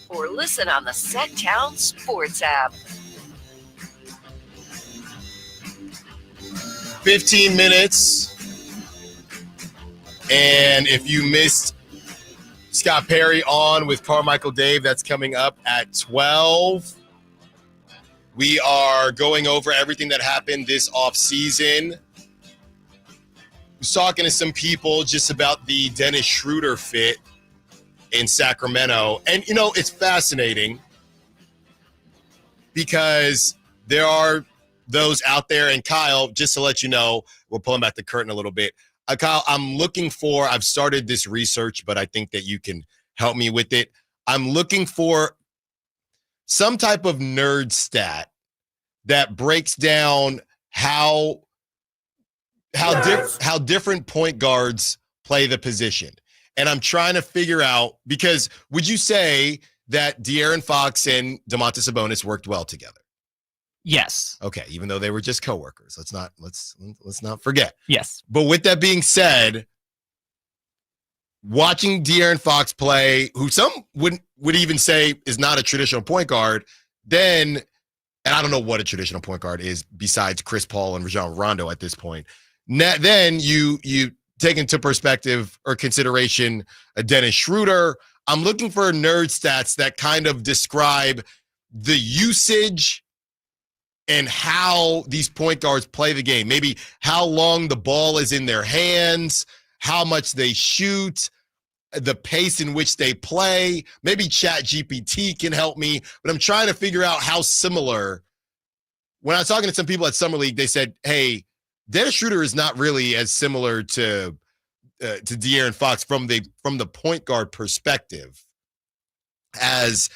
Or listen on the Sacktown Sports app. 15 minutes. And if you missed Scott Perry on with Carmichael Dave, that's coming up at 12. We are going over everything that happened this offseason. I was talking to some people just about the Dennis Schroeder fit in Sacramento. And, you know, it's fascinating because there are those out there. And Kyle, just to let you know, we're pulling back the curtain a little bit. Kyle, I've started this research, but I think that you can help me with it. I'm looking for some type of nerd stat that breaks down how different point guards play the position. And I'm trying to figure out, because would you say that De'Aaron Fox and Domantas Sabonis worked well together? Yes. Okay, even though they were just coworkers. Let's not forget. Yes. But with that being said, watching De'Aaron Fox play, who some would even say is not a traditional point guard, then, and I don't know what a traditional point guard is besides Chris Paul and Rajon Rondo at this point. Then you take into perspective or consideration a Dennis Schroeder. I'm looking for nerd stats that kind of describe the usage and how these point guards play the game. Maybe how long the ball is in their hands, how much they shoot, the pace in which they play. Maybe ChatGPT can help me, but I'm trying to figure out how similar. When I was talking to some people at Summer League, they said, hey, Dennis Schroeder is not really as similar to De'Aaron Fox from the point guard perspective as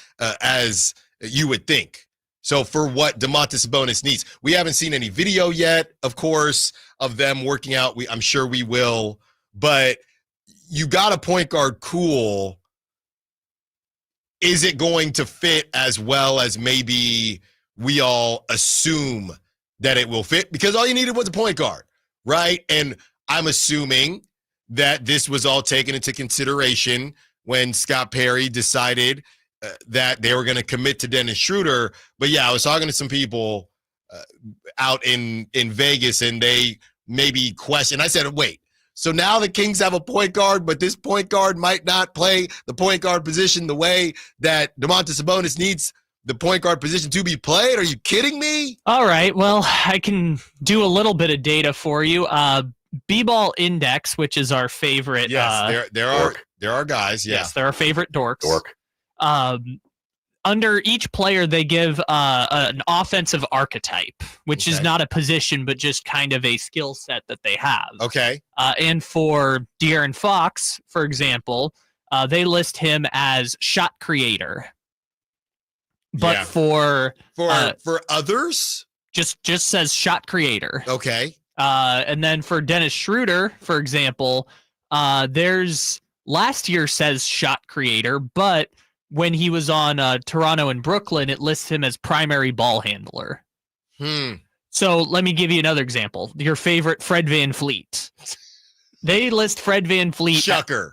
you would think. So for what Domantas Sabonis needs, we haven't seen any video yet, of course, of them working out. I'm sure we will, but you got a point guard cool. Is it going to fit as well as maybe we all assume that it will fit? Because all you needed was a point guard, right? And I'm assuming that this was all taken into consideration when Scott Perry decided that they were going to commit to Dennis Schroeder. But yeah, I was talking to some people out in Vegas, and they maybe question. I said, wait, so now the Kings have a point guard, but this point guard might not play the point guard position the way that Domantas Sabonis needs the point guard position to be played? Are you kidding me? All right. Well, I can do a little bit of data for you. B-Ball Index, which is our favorite. Yes, there are guys. Yeah. Yes, they're our favorite dorks. Under each player, they give an offensive archetype, which is not a position, but just kind of a skill set that they have. Okay. And for De'Aaron Fox, for example, they list him as shot creator. But for others, just says shot creator. Okay. And then for Dennis Schroeder, for example, there's last year says shot creator, but when he was on Toronto and Brooklyn, it lists him as primary ball handler. So let me give you another example. Your favorite Fred VanVleet. They list Fred VanVleet. Shucker.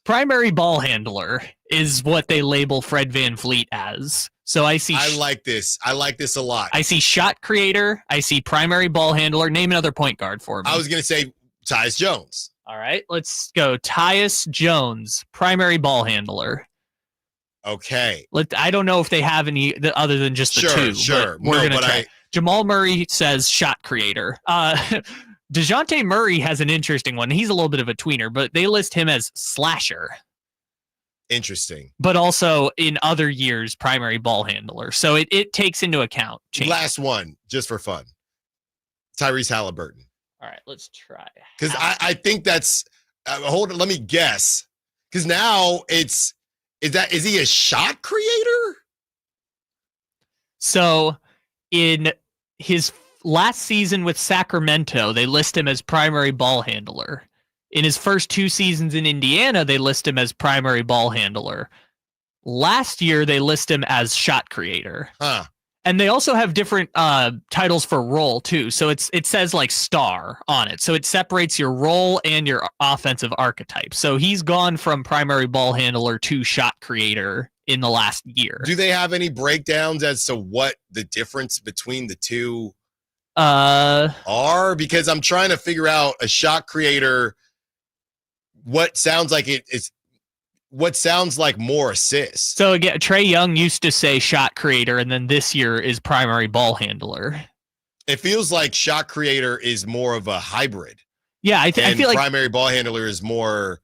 Primary ball handler is what they label Fred VanVleet as. So I like this. I like this a lot. I see shot creator. I see primary ball handler. Name another point guard for me. I was going to say Tyus Jones. All right, let's go. Tyus Jones, primary ball handler. Okay. I don't know if they have any other than just the two. Sure. But we're gonna try. Jamal Murray says shot creator. DeJounte Murray has an interesting one. He's a little bit of a tweener, but they list him as slasher. Interesting. But also in other years, primary ball handler. So it takes into account change. Last one, just for fun. Tyrese Halliburton. All right, let's try. Because I think that's hold on, let me guess. Because now is he a shot creator? So in his last season with Sacramento, they list him as primary ball handler. In his first 2 seasons in Indiana, they list him as primary ball handler. Last year, they list him as shot creator. Huh. And they also have different titles for role, too. So it says like star on it. So it separates your role and your offensive archetype. So he's gone from primary ball handler to shot creator in the last year. Do they have any breakdowns as to what the difference between the two are? Because I'm trying to figure out a shot creator. What sounds like more assists. So again, Trae Young used to say shot creator, and then this year is primary ball handler. It feels like shot creator is more of a hybrid. Yeah, I feel like primary ball handler is more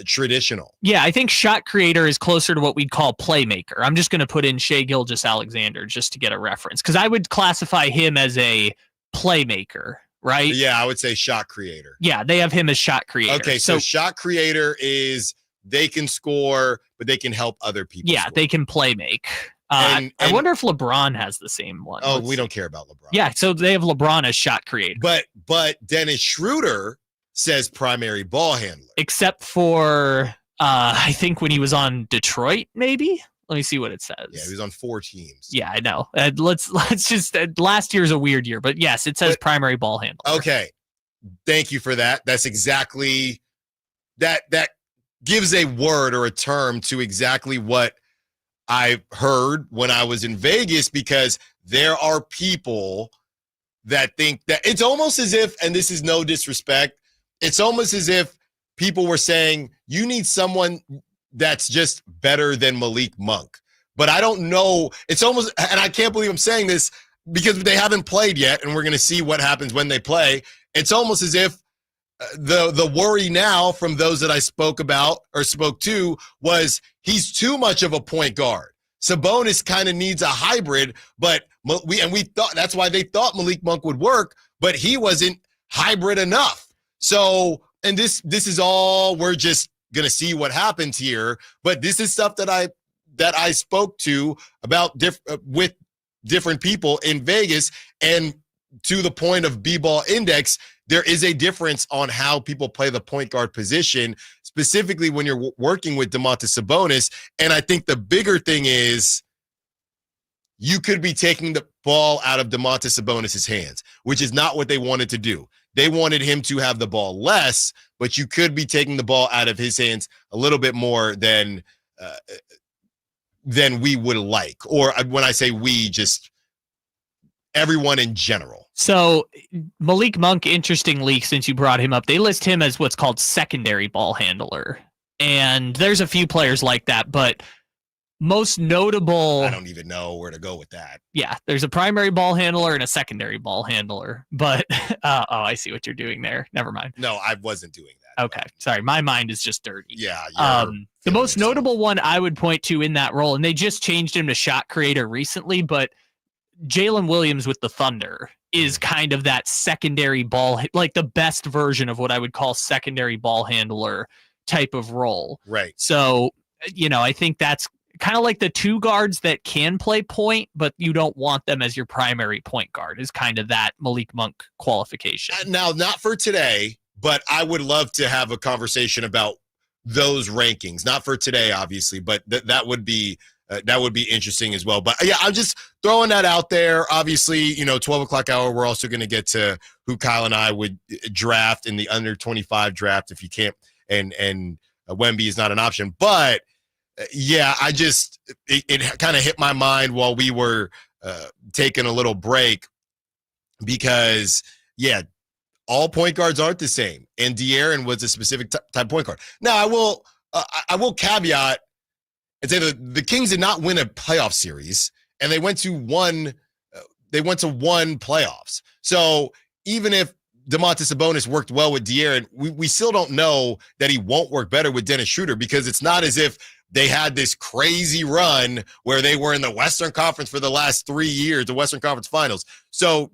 traditional. Yeah, I think shot creator is closer to what we'd call playmaker. I'm just going to put in Shai Gilgeous-Alexander just to get a reference, because I would classify him as a playmaker. Right? Yeah, I would say shot creator. Yeah, they have him as shot creator. Okay, so shot creator is they can score, but they can help other people. Yeah, score. They can play make. I wonder if LeBron has the same one. Oh, we don't care about LeBron. Yeah, so they have LeBron as shot creator. But Dennis Schroeder says primary ball handler. Except for I think when he was on Detroit, maybe. Let me see what it says. Yeah, he was on 4 teams. Yeah, I know. Let's just last year's a weird year, but yes, it says primary ball handler. Okay, thank you for that. That's exactly that gives a word or a term to exactly what I heard when I was in Vegas, because there are people that think that it's almost as if, and this is no disrespect, it's almost as if people were saying you need someone that's just better than Malik Monk. But I don't know. It's almost, and I can't believe I'm saying this because they haven't played yet, and we're going to see what happens when they play. It's almost as if the worry now from those that I spoke to was he's too much of a point guard. Sabonis kind of needs a hybrid, but we thought that's why they thought Malik Monk would work, but he wasn't hybrid enough. So, and this is all, we're just going to see what happens here, but this is stuff that I spoke to about with different people in Vegas, and to the point of B-ball index, there is a difference on how people play the point guard position, specifically when you're working with Domantas Sabonis. And I think the bigger thing is you could be taking the ball out of Domantas Sabonis' hands, which is not what they wanted to do. They wanted him to have the ball less, but you could be taking the ball out of his hands a little bit more than we would like. Or when I say we, just everyone in general. So Malik Monk, interestingly, since you brought him up, they list him as what's called secondary ball handler. And there's a few players like that, but most notable... I don't even know where to go with that. Yeah, there's a primary ball handler and a secondary ball handler. But, I see what you're doing there. Never mind. No, I wasn't doing that. Okay, sorry. My mind is just dirty. Yeah. The most notable one I would point to in that role, and they just changed him to shot creator recently, but Jalen Williams with the Thunder is kind of that secondary ball, like the best version of what I would call secondary ball handler type of role. Right. So, I think that's kind of like the two guards that can play point, but you don't want them as your primary point guard, is kind of that Malik Monk qualification. Now, not for today, but I would love to have a conversation about those rankings. Not for today, obviously, but that would be interesting as well. But yeah, I'm just throwing that out there. Obviously, 12 o'clock hour, we're also going to get to who Kyle and I would draft in the under 25 draft if you can't, and Wemby is not an option. But yeah, it kind of hit my mind while we were taking a little break, because yeah, all point guards aren't the same, and De'Aaron was a specific type of point guard. Now, I will caveat, and say the Kings did not win a playoff series, and they went to one playoffs. So even if Domantas Sabonis worked well with De'Aaron, we still don't know that he won't work better with Dennis Schroeder, because it's not as if they had this crazy run where they were in the Western Conference for the last 3 years, the Western Conference Finals. So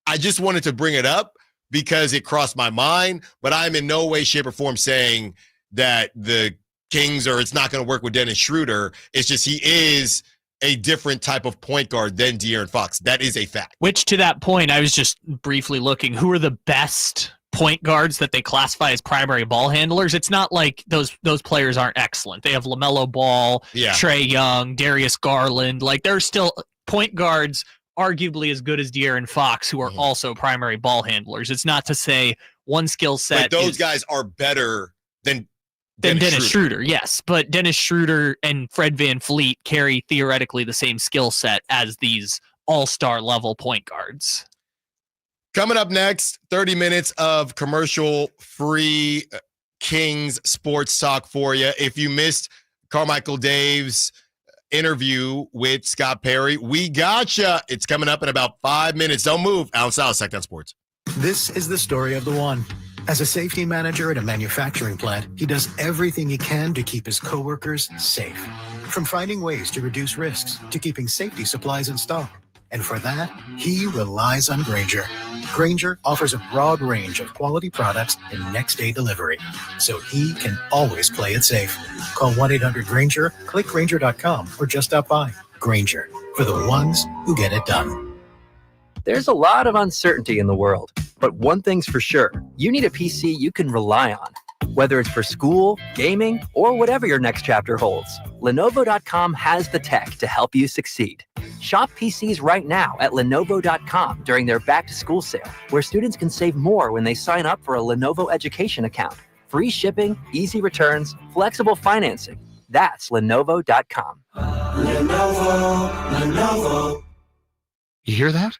I just wanted to bring it up because it crossed my mind, but I'm in no way, shape, or form saying that the Kings or it's not going to work with Dennis Schroeder. It's just he is a different type of point guard than De'Aaron Fox. That is a fact. Which, to that point, I was just briefly looking, who are the best point guards that they classify as primary ball handlers? It's not like those players aren't excellent. They have LaMelo Ball, Trae Young, Darius Garland. Like, there's still point guards arguably as good as De'Aaron Fox who are also primary ball handlers. It's not to say one skill set. But those guys are better than Dennis Schroeder, yes. But Dennis Schroeder and Fred VanVleet carry theoretically the same skill set as these all-star level point guards. Coming up next, 30 minutes of commercial-free Kings sports talk for you. If you missed Carmichael Dave's interview with Scott Perry, we gotcha. It's coming up in about 5 minutes. Don't move. Allen Stiles, Sackdown Sports. This is the story of the one. As a safety manager at a manufacturing plant, he does everything he can to keep his coworkers safe. From finding ways to reduce risks to keeping safety supplies in stock. And for that, he relies on Grainger. Grainger offers a broad range of quality products and next-day delivery, so he can always play it safe. Call 1-800-GRAINGER, click Grainger.com, or just stop by. Grainger, for the ones who get it done. There's a lot of uncertainty in the world, but one thing's for sure. You need a PC you can rely on. Whether it's for school, gaming, or whatever your next chapter holds, Lenovo.com has the tech to help you succeed. Shop PCs right now at Lenovo.com during their back-to-school sale, where students can save more when they sign up for a Lenovo education account. Free shipping, easy returns, flexible financing. That's Lenovo.com. Lenovo. You hear that?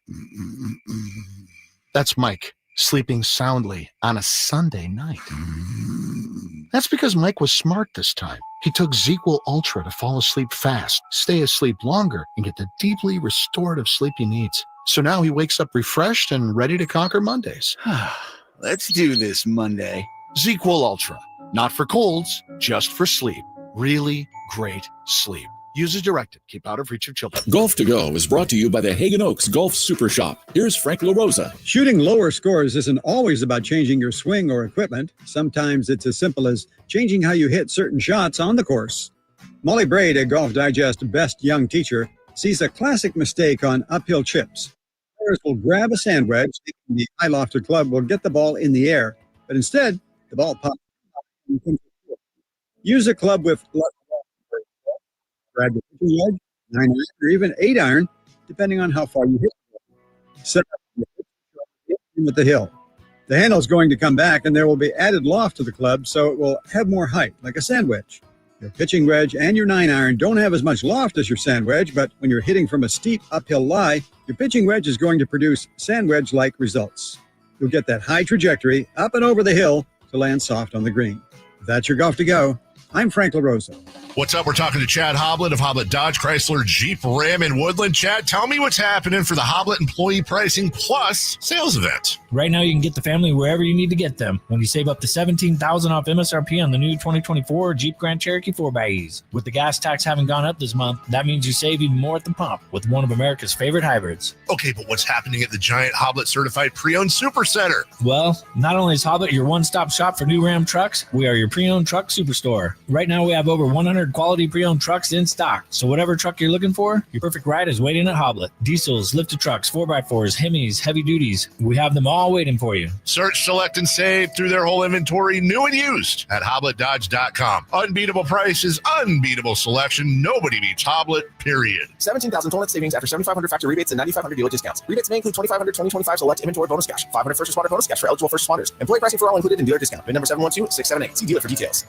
That's Mike sleeping soundly on a Sunday night. That's because Mike was smart this time. He took ZQL Ultra to fall asleep fast, stay asleep longer, and get the deeply restorative sleep he needs. So now he wakes up refreshed and ready to conquer Mondays. Let's do this Monday. ZQL Ultra. Not for colds, just for sleep. Really great sleep. Use as directed. Keep out of reach of children. Golf to Go is brought to you by the Hagen Oaks Golf Super Shop. Here's Frank LaRosa. Shooting lower scores isn't always about changing your swing or equipment. Sometimes it's as simple as changing how you hit certain shots on the course. Molly Braid, a Golf Digest Best Young Teacher, sees a classic mistake on uphill chips. Players will grab a sand wedge, thinking the high-lofted club will get the ball in the air, but instead, the ball pops up. Use a club with grab the pitching wedge, 9-iron, or even 8-iron, depending on how far you hit it. Set up with the hill. The handle is going to come back, and there will be added loft to the club, so it will have more height, like a sand wedge. Your pitching wedge and your 9-iron don't have as much loft as your sand wedge, but when you're hitting from a steep uphill lie, your pitching wedge is going to produce sand wedge-like results. You'll get that high trajectory up and over the hill to land soft on the green. If that's your Golf to Go, I'm Frank LaRosa. What's up? We're talking to Chad Hoblet of Hoblet Dodge Chrysler Jeep Ram in Woodland. Chad, tell me what's happening for the Hoblet Employee Pricing Plus sales event. Right now, you can get the family wherever you need to get them. When you save up to $17,000 off MSRP on the new 2024 Jeep Grand Cherokee 4xEs. With the gas tax having gone up this month, that means you save even more at the pump with one of America's favorite hybrids. Okay, but what's happening at the giant Hoblet Certified Pre-Owned Super Center? Well, not only is Hoblet your one-stop shop for new Ram trucks, we are your pre-owned truck superstore. Right now, we have over 100 quality pre-owned trucks in stock. So whatever truck you're looking for, your perfect ride is waiting at Hoblet. Diesels, lifted trucks, 4x4s, Hemis, heavy duties. We have them all waiting for you. Search, select, and save through their whole inventory, new and used, at HobletDodge.com. Unbeatable prices, unbeatable selection. Nobody beats Hoblet, period. 17,000 total net savings after 7,500 factory rebates and 9,500 dealer discounts. Rebates may include 2,500 2025 select inventory bonus cash, 500 first responder bonus cash for eligible first responders. Employee pricing for all included in dealer discount. VIN number 712-678. See dealer for details.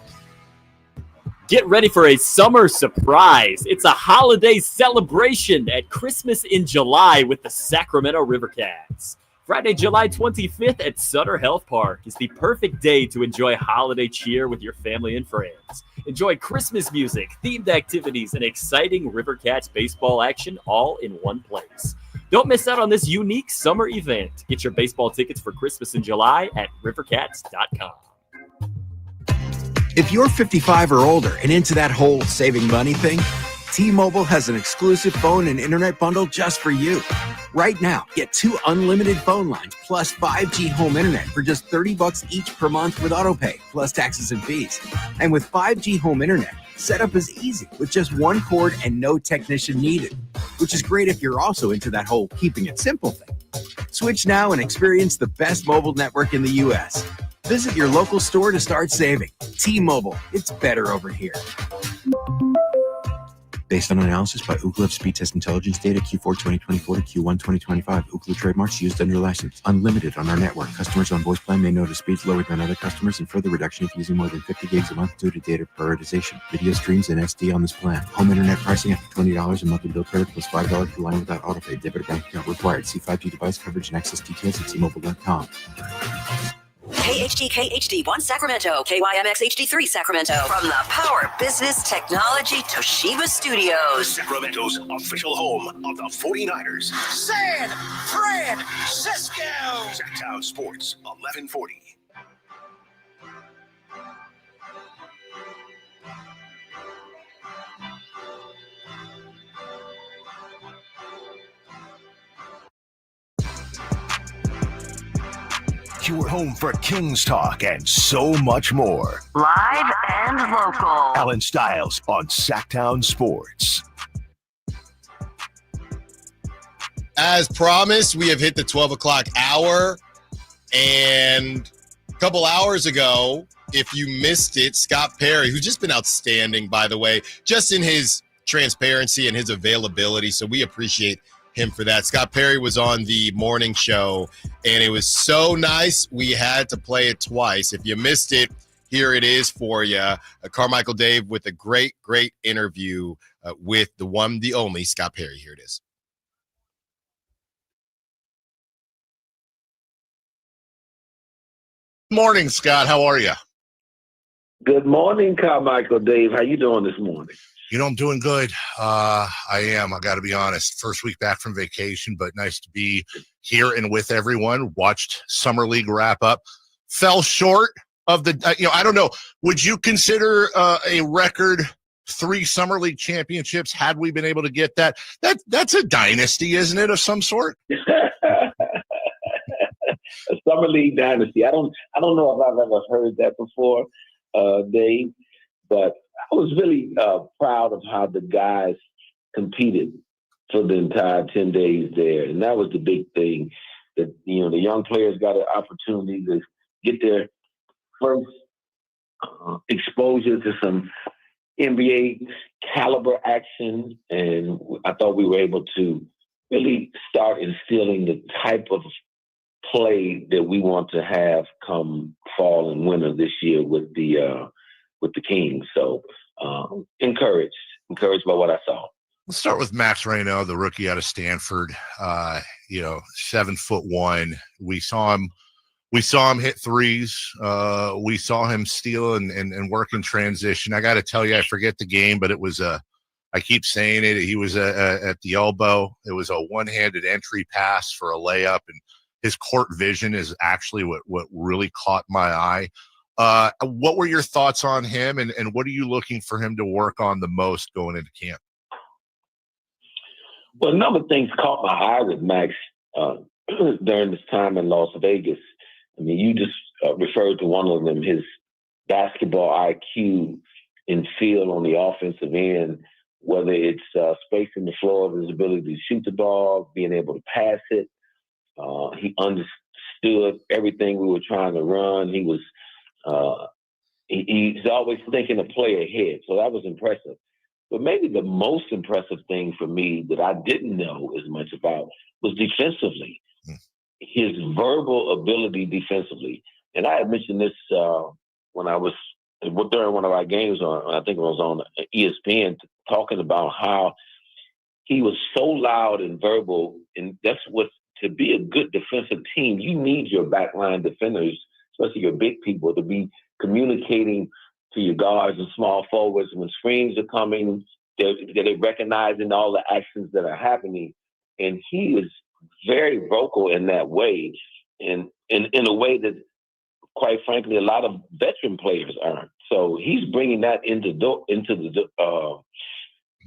Get ready for a summer surprise. It's a holiday celebration at Christmas in July with the Sacramento River Cats. Friday, July 25th at Sutter Health Park is the perfect day to enjoy holiday cheer with your family and friends. Enjoy Christmas music, themed activities, and exciting River Cats baseball action all in one place. Don't miss out on this unique summer event. Get your baseball tickets for Christmas in July at rivercats.com. If you're 55 or older and into that whole saving money thing, T-Mobile has an exclusive phone and internet bundle just for you. Right now, get 2 unlimited phone lines plus 5G home internet for just $30 each per month with autopay, plus taxes and fees. And with 5G home internet, setup is easy with just one cord and no technician needed, which is great if you're also into that whole keeping it simple thing. Switch now and experience the best mobile network in the U.S. Visit your local store to start saving. T-Mobile, it's better over here. Based on analysis by Ookla of Speed Test Intelligence data Q4 2024 to Q1 2025. Ookla trademarks used under license. Unlimited on our network. Customers on voice plan may notice speeds lower than other customers and further reduction if using more than 50 gigs a month due to data prioritization. Video streams and SD on this plan. Home internet pricing after $20 and monthly bill credit plus $5 per line without autopay. Debit or bank account required. See 5G device coverage and access details at T-Mobile.com. KHD1 Sacramento, KYMX HD3 Sacramento. From the Power Business Technology Toshiba Studios. Sacramento's official home of the 49ers. San Francisco. Sacktown Sports, 1140. Your home for Kings talk and so much more. Live and local. Allen Stiles on Sacktown Sports. As promised, we have hit the 12 o'clock hour. And a couple hours ago, if you missed it, Scott Perry, who's just been outstanding, by the way, just in his transparency and his availability. So we appreciate him for that. Scott Perry was on the morning show, and it was so nice we had to play it twice. If you missed it, here it is for you. Carmichael Dave with a great interview with the one, the only Scott Perry. Here it is. Morning, Scott. How are you? Good morning, Carmichael Dave. How you doing this morning? You know, I'm doing good. I am. I got to be honest. First week back from vacation, but nice to be here and with everyone. Watched Summer League wrap up. Fell short of the, I don't know. Would you consider a record 3 Summer League championships had we been able to get that? That's a dynasty, isn't it, of some sort? A Summer League dynasty. I don't know if I've ever heard that before, Dave, but I was really proud of how the guys competed for the entire 10 days there. And that was the big thing, that, the young players got an opportunity to get their first exposure to some NBA caliber action. And I thought we were able to really start instilling the type of play that we want to have come fall and winter this year with the Kings. So encouraged by what I saw. Let's start with Max Reynaud, the rookie out of Stanford. 7'1". We saw him hit threes. We saw him steal and work in transition. I got to tell you, I forget the game, but it was I keep saying it. He was at the elbow. It was a one-handed entry pass for a layup, and his court vision is actually what really caught my eye. What were your thoughts on him, and what are you looking for him to work on the most going into camp? Well, a number of things caught my eye with Max during this time in Las Vegas. I mean, you just referred to one of them, his basketball IQ and feel on the offensive end, whether it's spacing the floor, his ability to shoot the ball, being able to pass it. He understood everything we were trying to run. He was he's always thinking a play ahead, so that was impressive. But maybe the most impressive thing for me that I didn't know as much about was defensively, his verbal ability defensively. And I had mentioned this when I was during one of our games on, I think it was on ESPN, talking about how he was so loud and verbal, and that's what to be a good defensive team, you need your backline defenders, especially your big people, to be communicating to your guards and small forwards when screens are coming. They're recognizing all the actions that are happening, and he is very vocal in that way, and in a way that, quite frankly, a lot of veteran players aren't. So he's bringing that into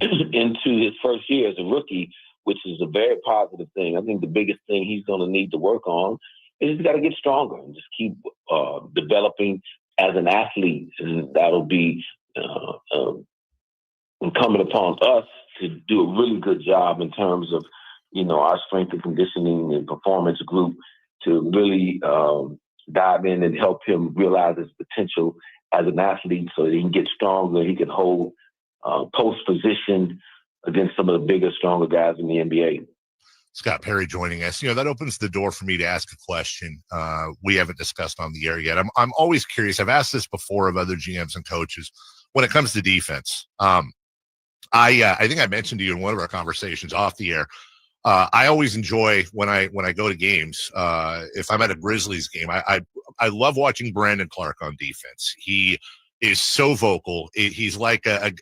his first year as a rookie, which is a very positive thing. I think the biggest thing he's going to need to work on is he's got to get stronger and just keep developing as an athlete, and that'll be incumbent upon us to do a really good job in terms of, our strength and conditioning and performance group to really dive in and help him realize his potential as an athlete so that he can get stronger, he can hold post position against some of the bigger, stronger guys in the NBA. Scott Perry joining us. That opens the door for me to ask a question we haven't discussed on the air yet. I'm always curious. I've asked this before of other GMs and coaches when it comes to defense. I think I mentioned to you in one of our conversations off the air. I always enjoy when I go to games. If I'm at a Grizzlies game, I love watching Brandon Clark on defense. He is so vocal. He's like a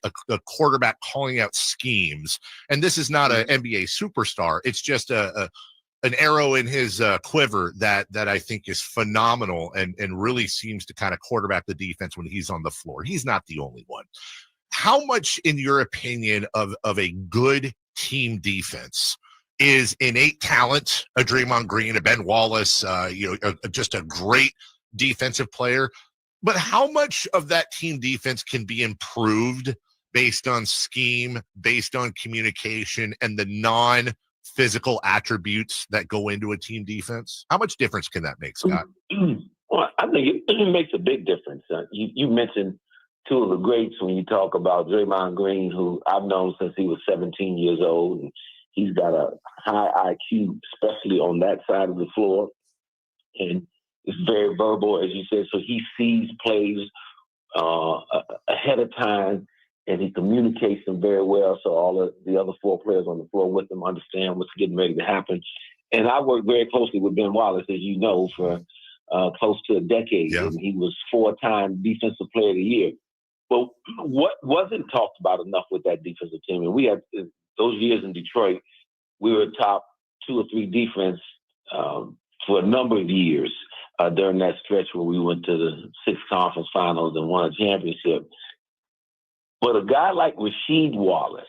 quarterback calling out schemes. And this is not an NBA superstar. It's just an arrow in his quiver that I think is phenomenal and really seems to kind of quarterback the defense when he's on the floor. He's not the only one. How much, in your opinion, of a good team defense is innate talent, a Draymond Green, a Ben Wallace, just a great defensive player? But how much of that team defense can be improved based on scheme, based on communication, and the non-physical attributes that go into a team defense? How much difference can that make, Scott? Well, I think it makes a big difference. You mentioned two of the greats when you talk about Draymond Green, who I've known since he was 17 years old. And he's got a high IQ, especially on that side of the floor. And it's very verbal, as you said, so he sees plays ahead of time, and he communicates them very well, so all of the other four players on the floor with him understand what's getting ready to happen. And I worked very closely with Ben Wallace, as you know, for close to a decade, and he was 4-time Defensive Player of the Year. But what wasn't talked about enough with that defensive team, and we had those years in Detroit, we were top 2 or 3 defense for a number of years. During that stretch where we went to the 6 conference finals and won a championship. But a guy like Rasheed Wallace,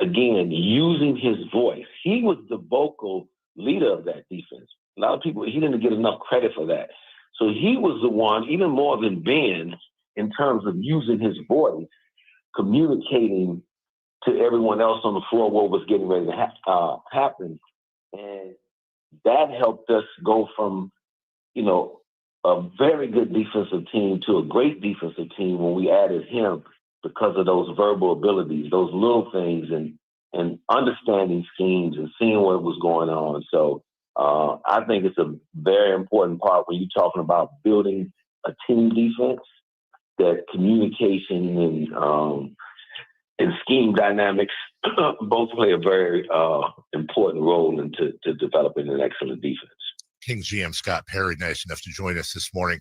again, using his voice, he was the vocal leader of that defense. A lot of people, he didn't get enough credit for that. So he was the one, even more than Ben, in terms of using his voice, communicating to everyone else on the floor what was getting ready to happen. And that helped us go from a very good defensive team to a great defensive team when we added him because of those verbal abilities, those little things, and understanding schemes and seeing what was going on. So I think it's a very important part when you're talking about building a team defense, that communication and scheme dynamics both play a very important role into developing an excellent defense. Kings GM Scott Perry, nice enough to join us this morning.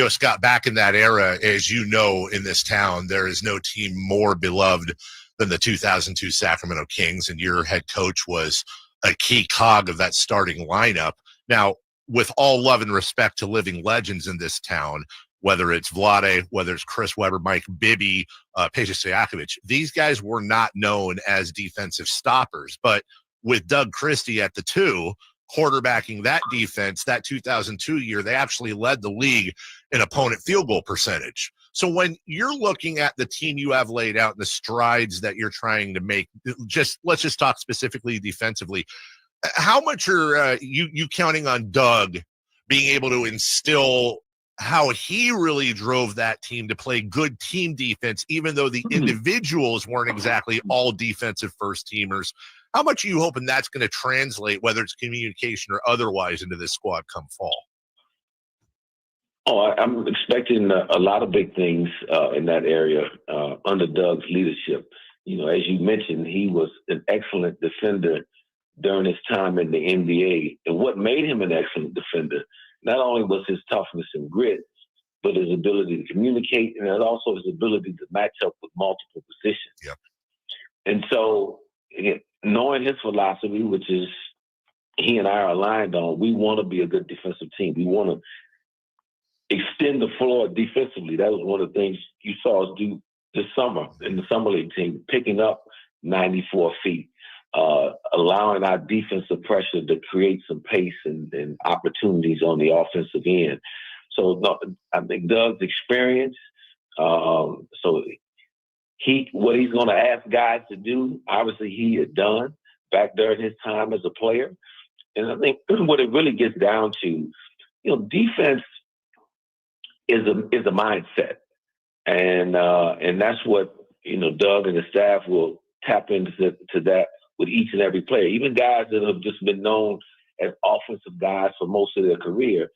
Scott, back in that era, as you know, in this town, there is no team more beloved than the 2002 Sacramento Kings, and your head coach was a key cog of that starting lineup. Now, with all love and respect to living legends in this town, whether it's Vlade, whether it's Chris Webber, Mike Bibby, Peja Stojakovic, these guys were not known as defensive stoppers. But with Doug Christie at the 2, quarterbacking that defense, that 2002 year, they actually led the league in opponent field goal percentage. So when you're looking at the team you have laid out and the strides that you're trying to make, let's just talk specifically defensively. How much are you counting on Doug being able to instill how he really drove that team to play good team defense, even though the individuals weren't exactly all defensive first teamers? How much are you hoping that's going to translate, whether it's communication or otherwise, into this squad come fall? Oh, I'm expecting a lot of big things in that area under Doug's leadership. As you mentioned, he was an excellent defender during his time in the NBA. And what made him an excellent defender, not only was his toughness and grit, but his ability to communicate, and also his ability to match up with multiple positions. Yep. And so, again, knowing his philosophy, which is he and I are aligned on, we want to be a good defensive team. We want to extend the floor defensively. That was one of the things you saw us do this summer in the Summer League team, picking up 94 feet, allowing our defensive pressure to create some pace and opportunities on the offensive end. So I think Doug's experience, what he's going to ask guys to do, obviously he had done back during his time as a player. And I think what it really gets down to, defense is a mindset. And that's what, Doug and the staff will tap into that with each and every player. Even guys that have just been known as offensive guys for most of their career,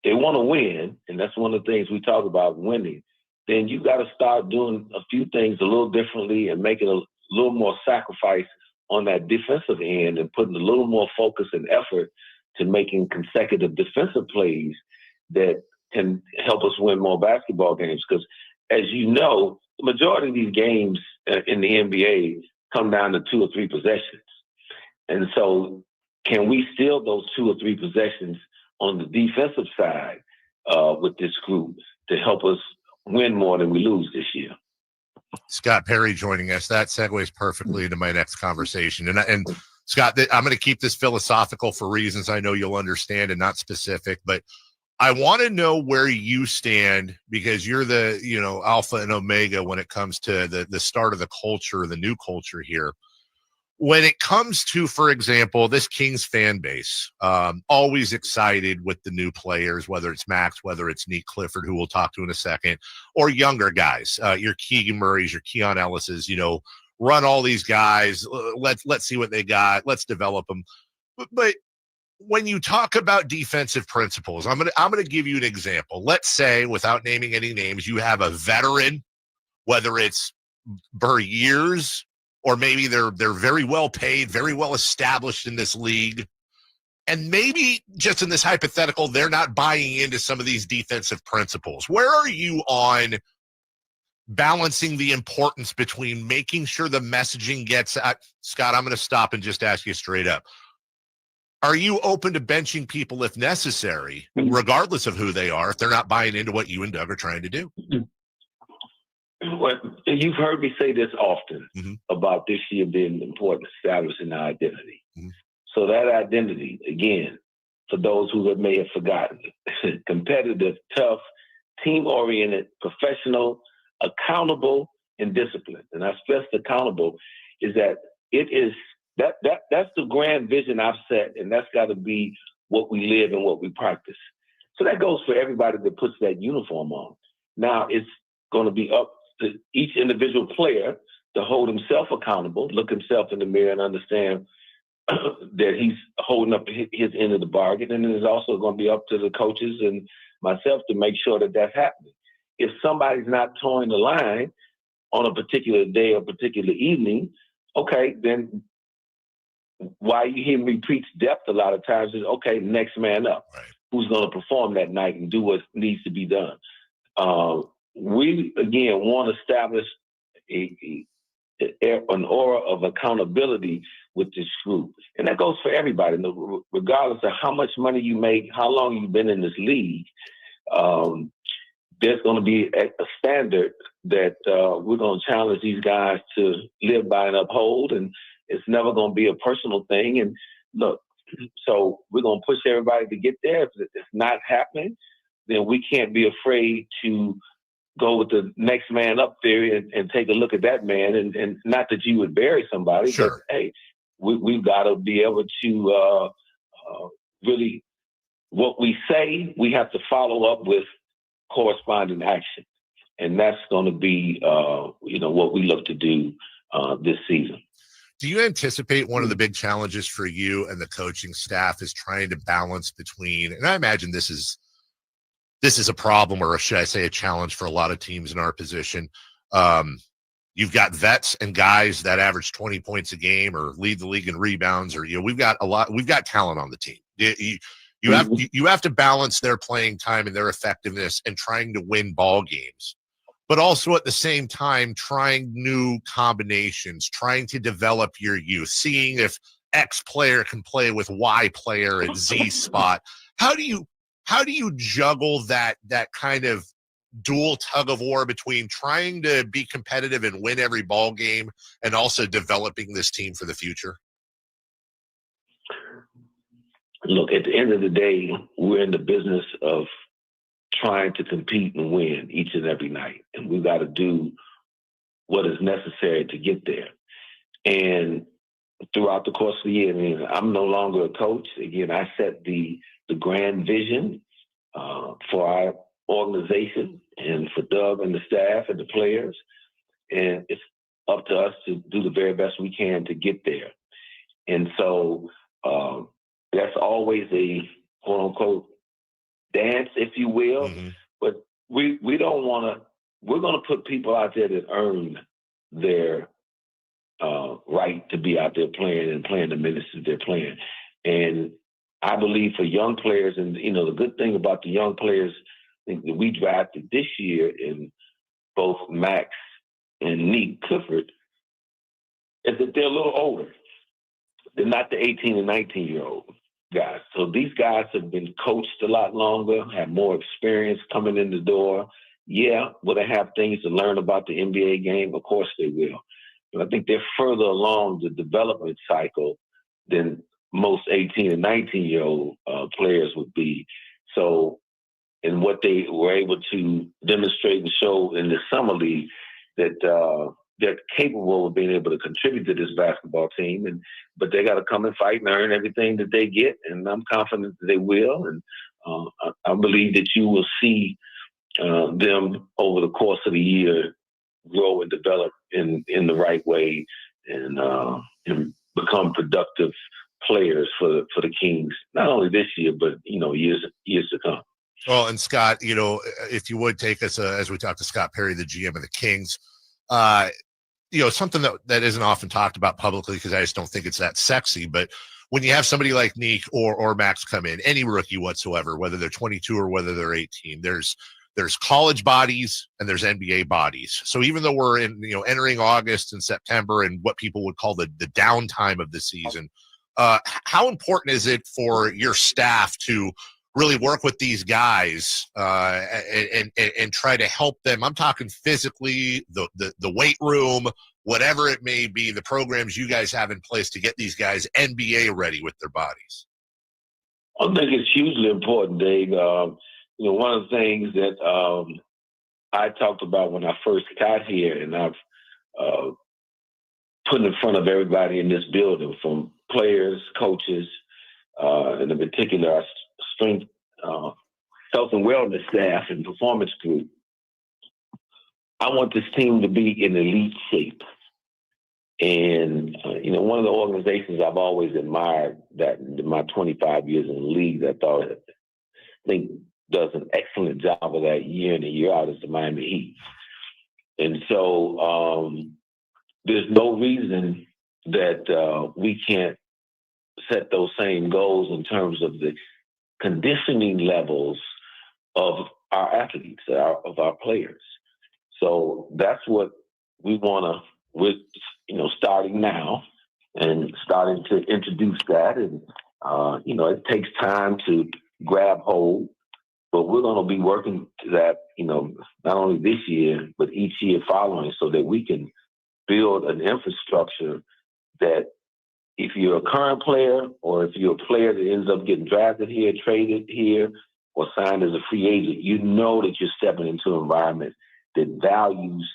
they want to win, and that's one of the things we talk about, winning. Then you got to start doing a few things a little differently and making a little more sacrifice on that defensive end and putting a little more focus and effort to making consecutive defensive plays that can help us win more basketball games. Because, as you know, the majority of these games in the NBA come down to 2 or 3 possessions. And so can we steal those 2 or 3 possessions on the defensive side with this group to help us win more than we lose this year? Scott Perry joining us. That segues perfectly into my next conversation. And Scott, I'm going to keep this philosophical for reasons I know you'll understand and not specific, but I want to know where you stand, because you're the, alpha and omega when it comes to the start of the culture, the new culture here. When it comes to, for example, this Kings fan base, always excited with the new players, whether it's Max, whether it's Nick Clifford, who we'll talk to in a second, or younger guys, your Keegan Murrays, your Keon Ellis's, run all these guys. Let's see what they got. Let's develop them. But when you talk about defensive principles, I'm gonna give you an example. Let's say, without naming any names, you have a veteran, whether it's for years, or maybe they're very well paid, very well established in this league. And maybe just in this hypothetical, they're not buying into some of these defensive principles. Where are you on balancing the importance between making sure the messaging gets out? Scott, I'm going to stop and just ask you straight up. Are you open to benching people if necessary, regardless of who they are, if they're not buying into what you and Doug are trying to do? Well, you've heard me say this often about this year being important, establishing our identity. So that identity, again, for those who may have forgotten, competitive, tough, team-oriented, professional, accountable, and disciplined. And I stress accountable is that it is that's the grand vision I've set, and that's got to be what we live and what we practice. So that goes for everybody that puts that uniform on. Now it's going to be up to each individual player to hold himself accountable, look himself in the mirror and understand that he's holding up his end of the bargain. And then it's also going to be up to the coaches and myself to make sure that that's happening. If somebody's not towing the line on a particular day or particular evening, okay, then why you hear me preach depth a lot of times is, okay, next man up. Right. Who's going to perform that night and do what needs to be done? We, again, want to establish an aura of accountability with this group. And that goes for everybody, regardless of how much money you make, how long you've been in this league. There's going to be a standard that we're going to challenge these guys to live by and uphold, and it's never going to be a personal thing. And look, so we're going to push everybody to get there. If it's not happening, then we can't be afraid to go with the next man up theory and take a look at that man. And not that you would bury somebody, sure, but hey, we've got to be able to really, what we say, we have to follow up with corresponding action. And that's going to be, what we look to do this season. Do you anticipate one of the big challenges for you and the coaching staff is trying to balance between, and I imagine this is a problem, or should I say a challenge for a lot of teams in our position, You've got vets and guys that average 20 points a game or lead the league in rebounds, or we've got talent on the team. You have to balance their playing time and their effectiveness and trying to win ball games, but also at the same time trying new combinations, trying to develop your youth, seeing if X player can play with Y player at Z spot. How do you juggle that kind of dual tug of war between trying to be competitive and win every ball game and also developing this team for the future? Look, at the end of the day, we're in the business of trying to compete and win each and every night. And we've got to do what is necessary to get there. And throughout the course of the year, I mean, I'm no longer a coach. Again, I set the grand vision for our organization and for Doug and the staff and the players. And it's up to us to do the very best we can to get there. And so that's always a quote-unquote dance, if you will. Mm-hmm. But we don't want to – we're going to put people out there that earn their right to be out there playing and playing the minutes that they're playing. And I believe for young players, and, the good thing about the young players that we drafted this year in both Max and Nick Clifford is that they're a little older. They're not the 18 and 19-year-old guys. So these guys have been coached a lot longer, have more experience coming in the door. Yeah, will they have things to learn about the NBA game? Of course they will. But I think they're further along the development cycle than most 18 and 19-year-old players would be. So, and what they were able to demonstrate and show in the summer league, that they're capable of being able to contribute to this basketball team. But they got to come and fight and earn everything that they get, and I'm confident that they will. And I believe that you will see them over the course of the year grow and develop in the right way and become productive players for the Kings, not only this year, but years to come. Well, and Scott, if you would take us as we talk to Scott Perry, the GM of the Kings, something that isn't often talked about publicly because I just don't think it's that sexy. But when you have somebody like Nick or Max come in, any rookie whatsoever, whether they're 22 or whether they're 18, there's college bodies and there's NBA bodies. So even though we're entering August and September and what people would call the downtime of the season, how important is it for your staff to really work with these guys and try to help them? I'm talking physically, the weight room, whatever it may be, the programs you guys have in place to get these guys NBA ready with their bodies. I think it's hugely important, Dave. One of the things that I talked about when I first got here, and I've put in front of everybody in this building, from players, coaches, and in particular our strength, health and wellness staff and performance group. I want this team to be in elite shape. And, one of the organizations I've always admired that in my 25 years in the league, I think does an excellent job of that year in and year out, is the Miami Heat. And so there's no reason that we can't set those same goals in terms of the conditioning levels of our athletes, of our players. So that's what we want to, starting now and starting to introduce that. And, it takes time to grab hold, but we're going to be working to that, not only this year, but each year following, so that we can build an infrastructure that if you're a current player or if you're a player that ends up getting drafted here, traded here, or signed as a free agent, that you're stepping into an environment that values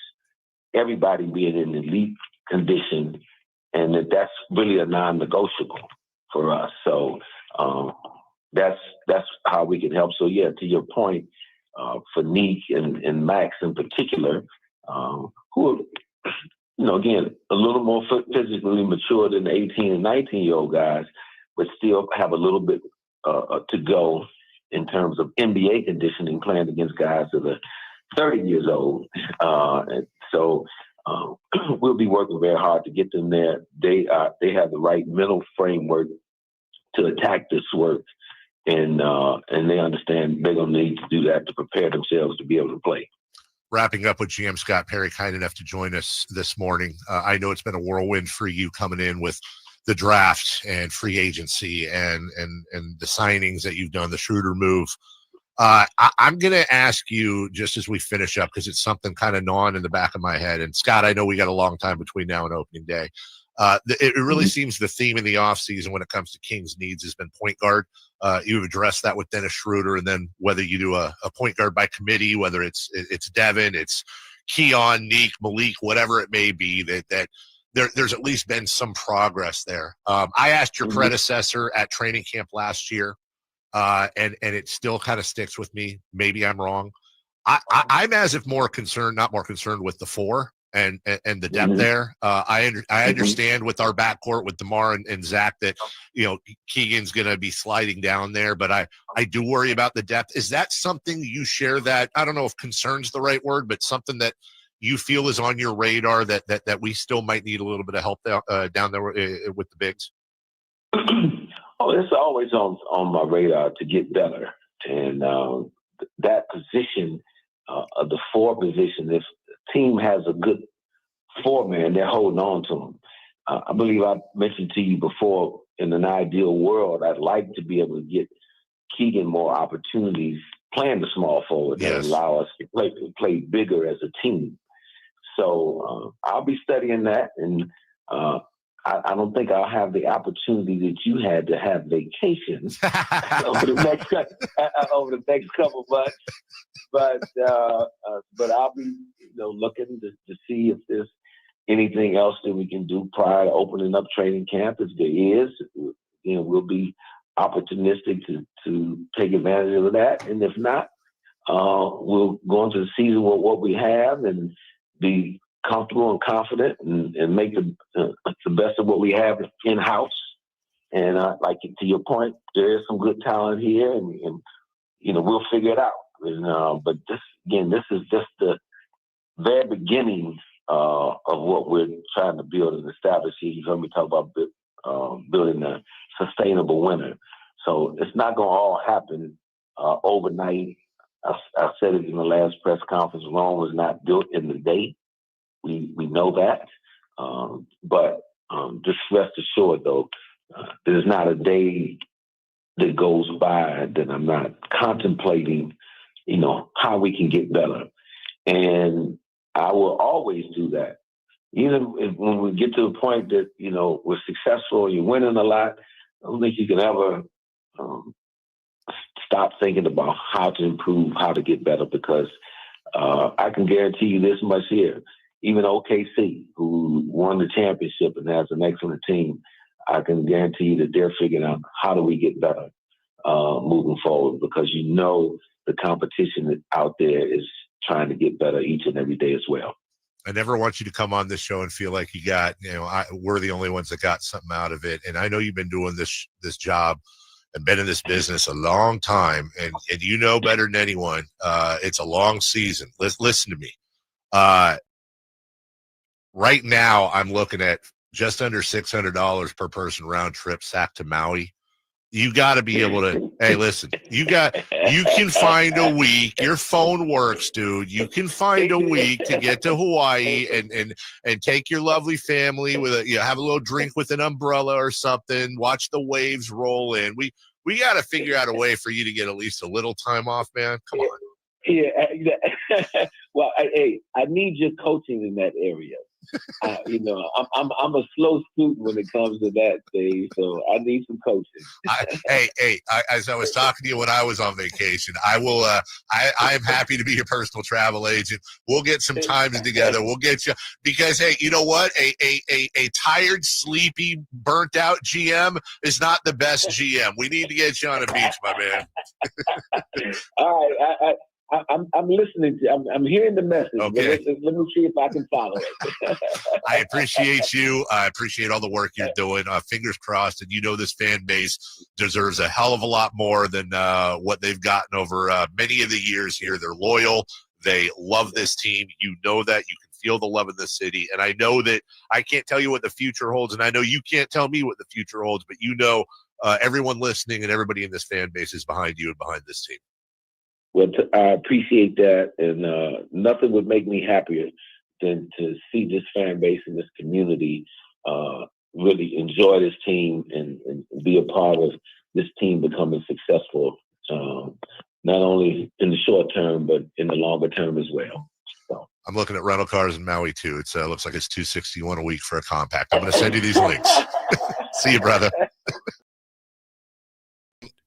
everybody being in elite condition, and that's really a non-negotiable for us. So that's how we can help. So, yeah, to your point, for Nick and Max in particular, who are, again, a little more physically mature than the 18 and 19-year-old guys, but still have a little bit to go in terms of NBA conditioning, playing against guys that are 30 years old. And so we'll be working very hard to get them there. They have the right mental framework to attack this work, and they understand they're going to need to do that to prepare themselves to be able to play. Wrapping up with GM Scott Perry, kind enough to join us this morning. I know it's been a whirlwind for you coming in with the draft and free agency and the signings that you've done, the Schroeder move. I'm going to ask you just as we finish up, because it's something kind of gnawing in the back of my head. And Scott, I know we got a long time between now and opening day. It really seems the theme in the offseason when it comes to Kings needs has been point guard. You've addressed that with Dennis Schroeder, and then whether you do a point guard by committee, whether it's Devin, it's Keon, Neek, Malik, whatever it may be, that there's at least been some progress there. I asked your predecessor at training camp last year, and it still kind of sticks with me. Maybe I'm wrong. I'm as if not more concerned with the four and the depth there. I understand with our backcourt with DeMar and Zach that, Keegan's going to be sliding down there, but I do worry about the depth. Is that something you share that, I don't know if concern's the right word, but something that you feel is on your radar that we still might need a little bit of help down there with the bigs? Oh, it's always on my radar to get better. And that position, the four position, if the team has a good four-man, they're holding on to them. I believe I mentioned to you before, in an ideal world, I'd like to be able to get Keegan more opportunities playing the small forward that allow us to play bigger as a team. So I'll be studying that, and I don't think I'll have the opportunity that you had to have vacations over the next couple months. But I'll be looking to see if there's anything else that we can do prior to opening up training camp. If there is, we'll be opportunistic to take advantage of that. And if not, we'll go into the season with what we have and be comfortable and confident and make the best of what we have in-house. And like to your point, there is some good talent here, and we'll figure it out. And, but this is just the very beginning of what we're trying to build and establish here. You heard me talk about building a sustainable winner. So it's not going to all happen overnight. I said it in the last press conference. Rome was not built in the day. We know that. But just rest assured, though, there's not a day that goes by that I'm not contemplating, how we can get better. And I will always do that. Even when we get to the point that, we're successful and you're winning a lot, I don't think you can ever stop thinking about how to improve, how to get better, because I can guarantee you this much here. Even OKC, who won the championship and has an excellent team, I can guarantee you that they're figuring out how do we get better moving forward, because the competition out there is trying to get better each and every day as well. I never want you to come on this show and feel like you got, we're the only ones that got something out of it. And I know you've been doing this job and been in this business a long time, and you know better than anyone. It's a long season. Listen to me. Right now, I'm looking at just under $600 per person round trip Sac to Maui. You got to be able to, hey, listen, you can find a week. Your phone works, dude. You can find a week to get to Hawaii and take your lovely family with have a little drink with an umbrella or something, watch the waves roll in. We got to figure out a way for you to get at least a little time off, man. Come on. Yeah. Well, I need your coaching in that area. I'm a slow student when it comes to that, Dave. So I need some coaching. As I was talking to you when I was on vacation, I will. I am happy to be your personal travel agent. We'll get some time together. We'll get you because hey, you know what? A tired, sleepy, burnt out GM is not the best GM. We need to get you on a beach, my man. All right. I'm listening to. I'm hearing the message. Okay. Let me see if I can follow it. I appreciate you. I appreciate all the work you're doing. Fingers crossed, and this fan base deserves a hell of a lot more than what they've gotten over many of the years here. They're loyal. They love this team. You know that. You can feel the love in the city. And I know that I can't tell you what the future holds, and I know you can't tell me what the future holds, but everyone listening and everybody in this fan base is behind you and behind this team. Well, I appreciate that, and nothing would make me happier than to see this fan base and this community really enjoy this team and be a part of this team becoming successful, not only in the short term, but in the longer term as well. So. I'm looking at rental cars in Maui, too. It looks like it's $261 a week for a compact. I'm going to send you these links. See you, brother.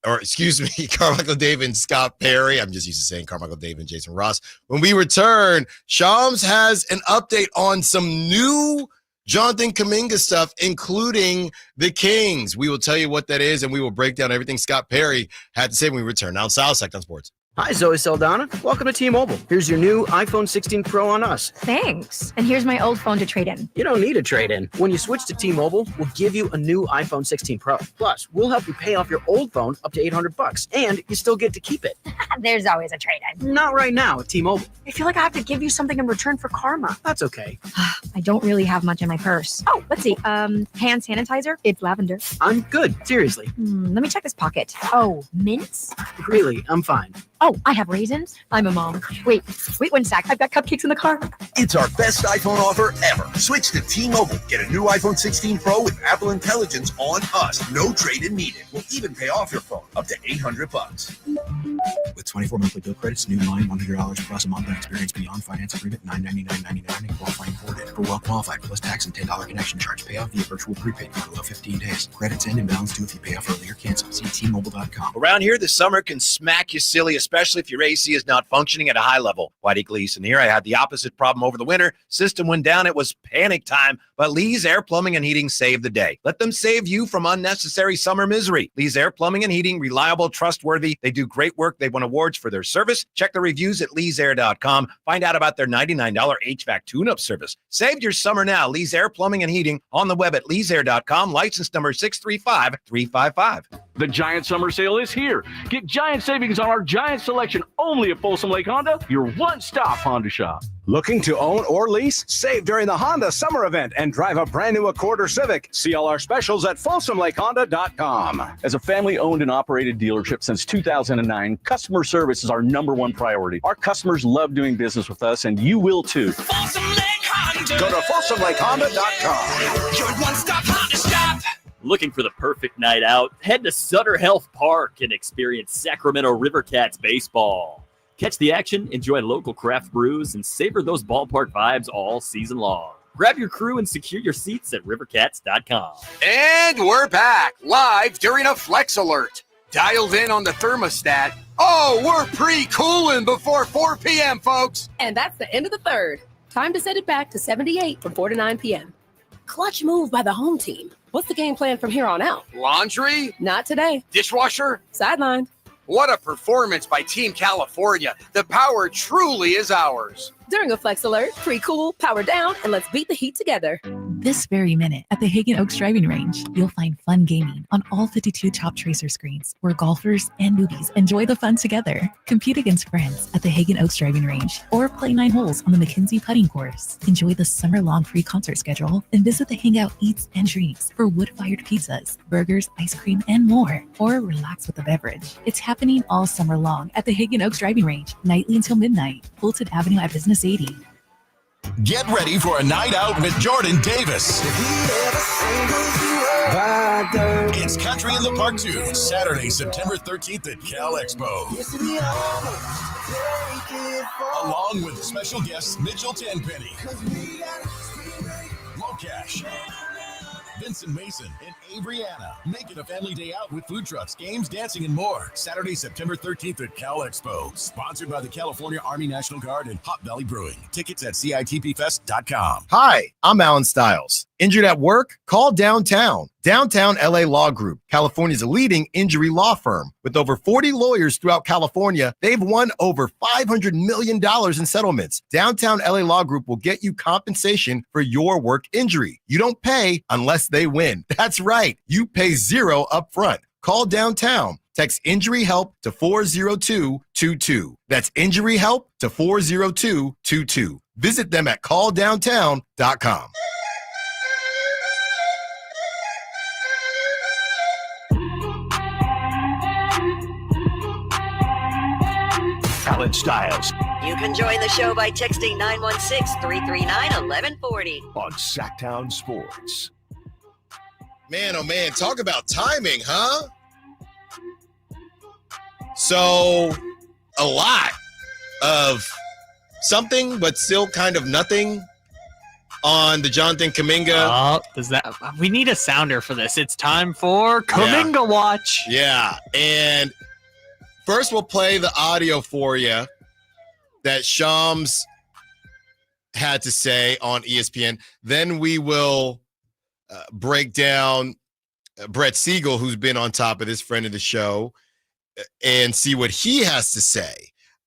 Or excuse me, Carmichael Dave and Scott Perry. I'm just used to saying Carmichael Dave and Jason Ross. When we return, Shams has an update on some new Jonathan Kaminga stuff, including the Kings. We will tell you what that is, and we will break down everything Scott Perry had to say when we return. Now, Sal, Sacktown Sports. Hi, Zoe Saldana. Welcome to T-Mobile. Here's your new iPhone 16 Pro on us. Thanks. And here's my old phone to trade in. You don't need a trade-in. When you switch to T-Mobile, we'll give you a new iPhone 16 Pro. Plus, we'll help you pay off your old phone up to $800, and you still get to keep it. There's always a trade-in. Not right now at T-Mobile. I feel like I have to give you something in return for karma. That's okay. I don't really have much in my purse. Oh, let's see. Hand sanitizer. It's lavender. I'm good. Seriously. Let me check this pocket. Oh, mints? Really, I'm fine. Oh, I have raisins. I'm a mom. Wait 1 sec. I've got cupcakes in the car. It's our best iPhone offer ever. Switch to T-Mobile. Get a new iPhone 16 Pro with Apple Intelligence on us. No trade-in needed. We'll even pay off your phone up to $800. With 24 monthly bill credits, new line, $100 plus a month and experience beyond finance agreement, $999.99 and qualifying ported. For well qualified plus tax and $10 connection charge. Pay off via virtual prepaid card below 15 days. Credits end and balance due if you pay off early or cancel. See T-Mobile.com. Around here, the summer can smack you silly, especially if your AC is not functioning at a high level. Whitey Gleason here. I had the opposite problem over the winter. System went down. It was panic time, but Lee's Air Plumbing and Heating saved the day. Let them save you from unnecessary summer misery. Lee's Air Plumbing and Heating, reliable, trustworthy. They do great work. They've won awards for their service. Check the reviews at leesair.com. Find out about their $99 HVAC tune-up service. Save your summer now. Lee's Air Plumbing and Heating on the web at leesair.com. License number 635355. The Giant Summer Sale is here. Get giant savings on our giant selection only at Folsom Lake Honda, your one-stop Honda shop. Looking to own or lease? Save during the Honda Summer Event and drive a brand new Accord or Civic. See all our specials at FolsomLakeHonda.com. As a family-owned and operated dealership since 2009, customer service is our #1 priority. Our customers love doing business with us, and you will too. Folsom Lake Honda. Go to FolsomLakeHonda.com. Your one-stop Honda shop. Looking for the perfect night out? Head to Sutter Health Park and experience Sacramento River Cats baseball. Catch the action, enjoy local craft brews, and savor those ballpark vibes all season long. Grab your crew and secure your seats at rivercats.com. And we're back, live during a Flex Alert. Dialed in on the thermostat. Oh, we're pre-cooling before 4 p.m., folks. And that's the end of the third. Time to set it back to 78 from 4 to 9 p.m. Clutch move by the home team. What's the game plan from here on out? Laundry? Not today. Dishwasher? Sidelined. What a performance by Team California. The power truly is ours. During a Flex Alert, pre-cool, power down, and let's beat the heat together. This very minute at the Hagen Oaks Driving Range, you'll find fun gaming on all 52 Top Tracer screens where golfers and newbies enjoy the fun together. Compete against friends at the Hagen Oaks Driving Range or play 9 holes on the McKenzie putting course. Enjoy the summer-long free concert schedule and visit the Hangout Eats and Drinks for wood-fired pizzas, burgers, ice cream, and more. Or relax with a beverage. It's happening all summer long at the Hagen Oaks Driving Range, nightly until midnight. Fulton Avenue at Business 80. Get ready for a night out with Jordan Davis. It's Country in the Park 2, Saturday, September 13th at Cal Expo. Along with special guests Mitchell Tenpenny, Locash, Vincent Mason, and Averyana. Make it a family day out with food trucks, games, dancing, and more. Saturday, September 13th at Cal Expo. Sponsored by the California Army National Guard and Hop Valley Brewing. Tickets at CITPFest.com. Hi, I'm Allen Stiles. Injured at work? Call Downtown. Downtown LA Law Group, California's leading injury law firm. With over 40 lawyers throughout California, they've won over $500 million in settlements. Downtown LA Law Group will get you compensation for your work injury. You don't pay unless they win. That's right. You pay zero up front. Call Downtown. Text Injury Help to 40222. That's Injury Help to 40222. Visit them at calldowntown.com. Allen Stiles You can join the show by texting 916-339-1140. on Sacktown Sports. Man, oh man, talk about timing, huh? So, a lot of something, but still kind of nothing on the Jonathan Kaminga. We need a sounder for this. It's time for Kaminga Watch. Yeah, and first we'll play the audio for you that Shams had to say on ESPN. Then we will break down Brett Siegel, who's been on top of this, friend of the show, and see what he has to say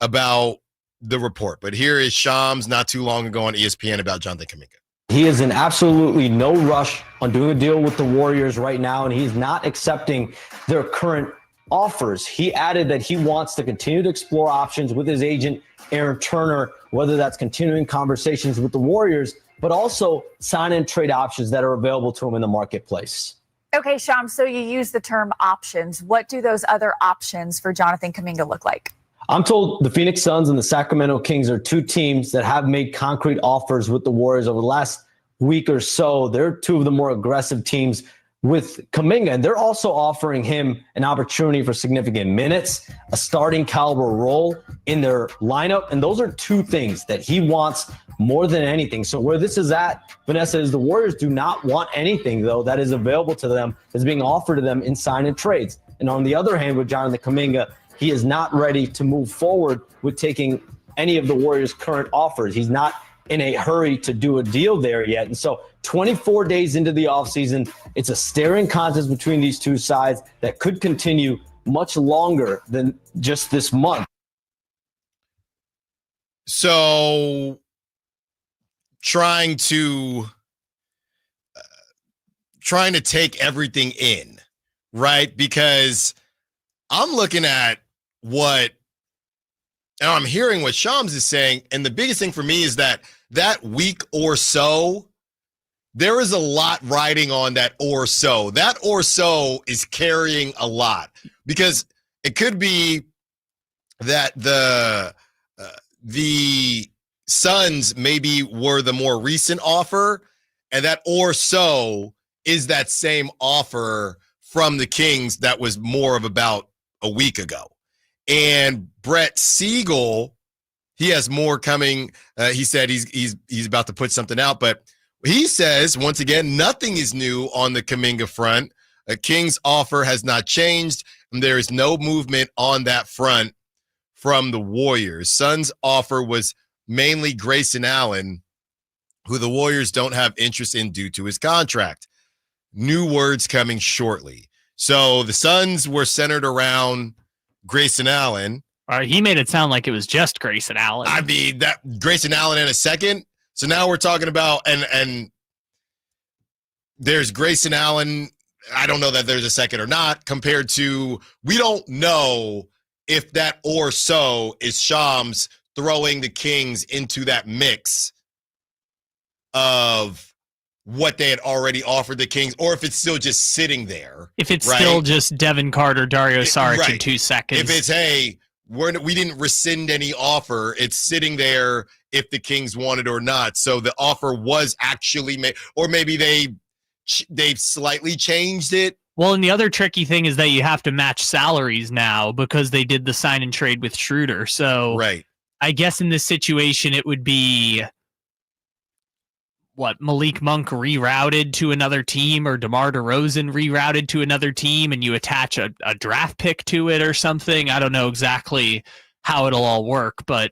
about the report. But here is Shams not too long ago on ESPN about Jonathan Kaminga. He is in absolutely no rush on doing a deal with the Warriors right now, and he's not accepting their current offers. He added that he wants to continue to explore options with his agent, Aaron Turner, whether that's continuing conversations with the Warriors, but also sign and trade options that are available to him in the marketplace. Okay, Sham, so you use the term options. What do those other options for Jonathan Kaminga look like? I'm told the Phoenix Suns and the Sacramento Kings are two teams that have made concrete offers with the Warriors over the last week or so. They're two of the more aggressive teams with Kaminga, and they're also offering him an opportunity for significant minutes, a starting caliber role in their lineup, and those are two things that he wants more than anything. So where this is at, Vanessa, is the Warriors do not want anything, though, that is available to them, is being offered to them in sign and trades. And on the other hand, with Jonathan Kaminga, he is not ready to move forward with taking any of the Warriors' current offers. He's not in a hurry to do a deal there yet. And so 24 days into the offseason, it's a staring contest between these two sides that could continue much longer than just this month. So trying to take everything in, right? Because I'm looking at and I'm hearing what Shams is saying, and the biggest thing for me is that week or so, there is a lot riding on that or so. That or so is carrying a lot because it could be that the Suns maybe were the more recent offer, and that or so is that same offer from the Kings that was more of about a week ago. And Brett Siegel, he has more coming. He said he's about to put something out, but he says, once again, nothing is new on the Kaminga front. A Kings offer has not changed, and there is no movement on that front from the Warriors. Suns' offer was mainly Grayson Allen, who the Warriors don't have interest in due to his contract. New words coming shortly. So the Suns were centered around Grayson Allen. He made it sound like it was just Grayson Allen. I mean, that Grayson Allen in a second. So now we're talking about, and there's Grayson Allen. I don't know that there's a second or not compared to, we don't know if that or so is Shams throwing the Kings into that mix of what they had already offered the Kings, or if it's still just sitting there. If it's still just Devin Carter, Dario Saric in 2 seconds. If it's, hey, we didn't rescind any offer, it's sitting there if the Kings want it or not. So the offer was actually made, or maybe they've slightly changed it. Well, and the other tricky thing is that you have to match salaries now because they did the sign and trade with Schroeder. So right. I guess in this situation, it would be Malik Monk rerouted to another team, or DeMar DeRozan rerouted to another team, and you attach a draft pick to it or something. I don't know exactly how it'll all work, but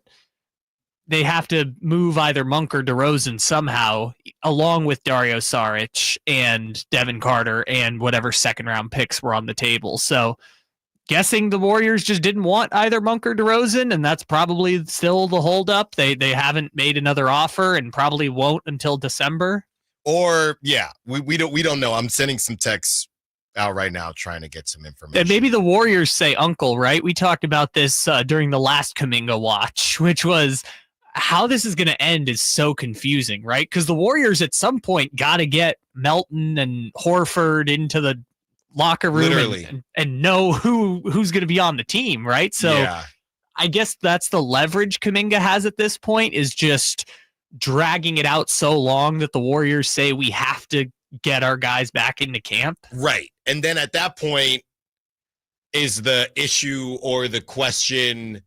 they have to move either Monk or DeRozan somehow, along with Dario Saric and Devin Carter and whatever second-round picks were on the table. So guessing the Warriors just didn't want either Monk or DeRozan, and that's probably still the holdup. They haven't made another offer and probably won't until December. Or we don't know. I'm sending some texts out right now trying to get some information. And maybe the Warriors say uncle, right? We talked about this during the last Kaminga watch, which was how this is going to end is so confusing, right? Because the Warriors at some point got to get Melton and Horford into the locker room and know who's going to be on the team, right? So I guess that's the leverage Kaminga has at this point, is just dragging it out so long that the Warriors say we have to get our guys back into camp. Right. And then at that point is the issue or the question,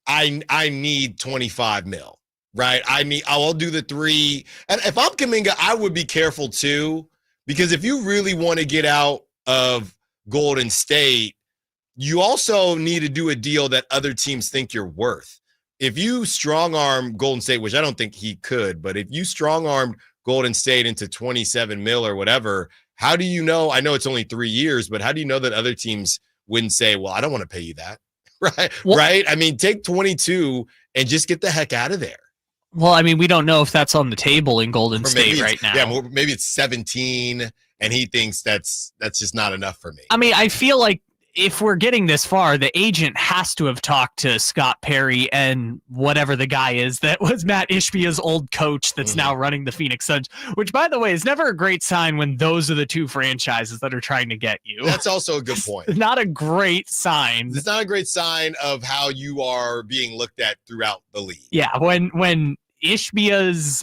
I need 25 mil, right? I'll do the 3. And if I'm Kaminga, I would be careful too, because if you really want to get out of Golden State, you also need to do a deal that other teams think you're worth. If you strong-arm Golden State, which I don't think he could, but if you strong-armed Golden State into 27 mil or whatever, how do you know? I know it's only 3 years, but how do you know that other teams wouldn't say, well, I don't want to pay you that? Right. Well, right. I mean, take 22 and just get the heck out of there. Well, I mean, we don't know if that's on the table in Golden State right now. Yeah, maybe it's 17 and he thinks that's just not enough for me. I mean, I feel like if we're getting this far, the agent has to have talked to Scott Perry and whatever the guy is that was Matt Ishbia's old coach that's now running the Phoenix Suns, which, by the way, is never a great sign when those are the two franchises that are trying to get you. That's also a good point. It's not a great sign. It's not a great sign of how you are being looked at throughout the league. Yeah, when Ishbia's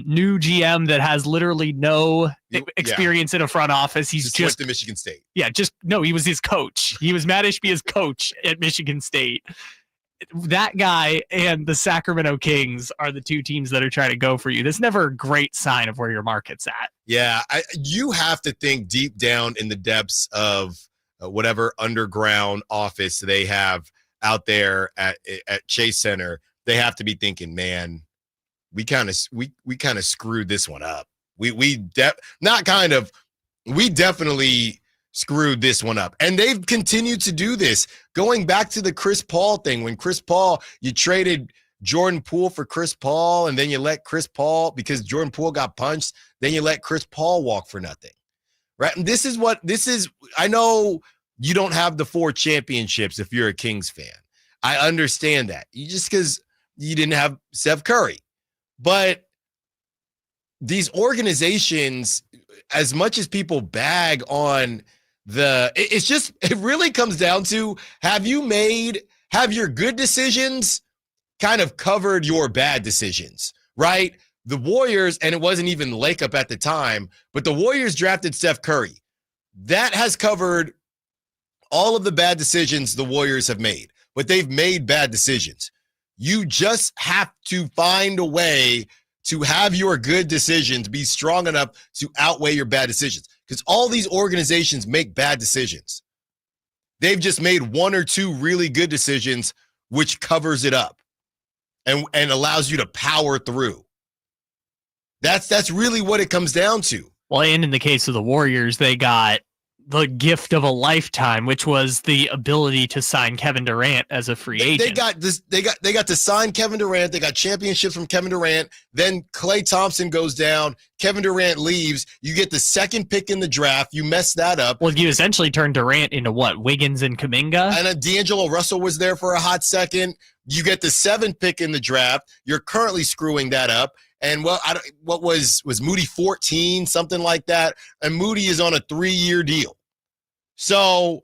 new GM that has literally no experience in a front office. He's just went to Michigan State. Yeah, he was his coach. He was Matt Ishbia's coach at Michigan State. That guy and the Sacramento Kings are the two teams that are trying to go for you. That's never a great sign of where your market's at. Yeah, you have to think deep down in the depths of whatever underground office they have out there at Chase Center. They have to be thinking, man, we kind of screwed this one up. We definitely screwed this one up. And they've continued to do this. Going back to the Chris Paul thing, when Chris Paul, you traded Jordan Poole for Chris Paul, and then you let Chris Paul, because Jordan Poole got punched, then you let Chris Paul walk for nothing. Right? And this is, I know you don't have the 4 championships if you're a Kings fan. I understand that. Because you didn't have Steph Curry. But these organizations, as much as people bag on it really comes down to, have your good decisions kind of covered your bad decisions, right? The Warriors, and it wasn't even Lake Up at the time, but the Warriors drafted Steph Curry. That has covered all of the bad decisions the Warriors have made, but they've made bad decisions. You just have to find a way to have your good decisions be strong enough to outweigh your bad decisions, because all these organizations make bad decisions. They've just made 1 or 2 really good decisions, which covers it up and allows you to power through. That's really what it comes down to. Well, and in the case of the Warriors, they got the gift of a lifetime, which was the ability to sign Kevin Durant as a free agent. They got to sign Kevin Durant. They got championships from Kevin Durant. Then Klay Thompson goes down. Kevin Durant leaves. You get the 2nd pick in the draft. You mess that up. Well, you essentially turned Durant into what? Wiggins and Kaminga? And D'Angelo Russell was there for a hot second. You get the 7th pick in the draft. You're currently screwing that up. And what was Moody 14, something like that? And Moody is on a 3-year deal. So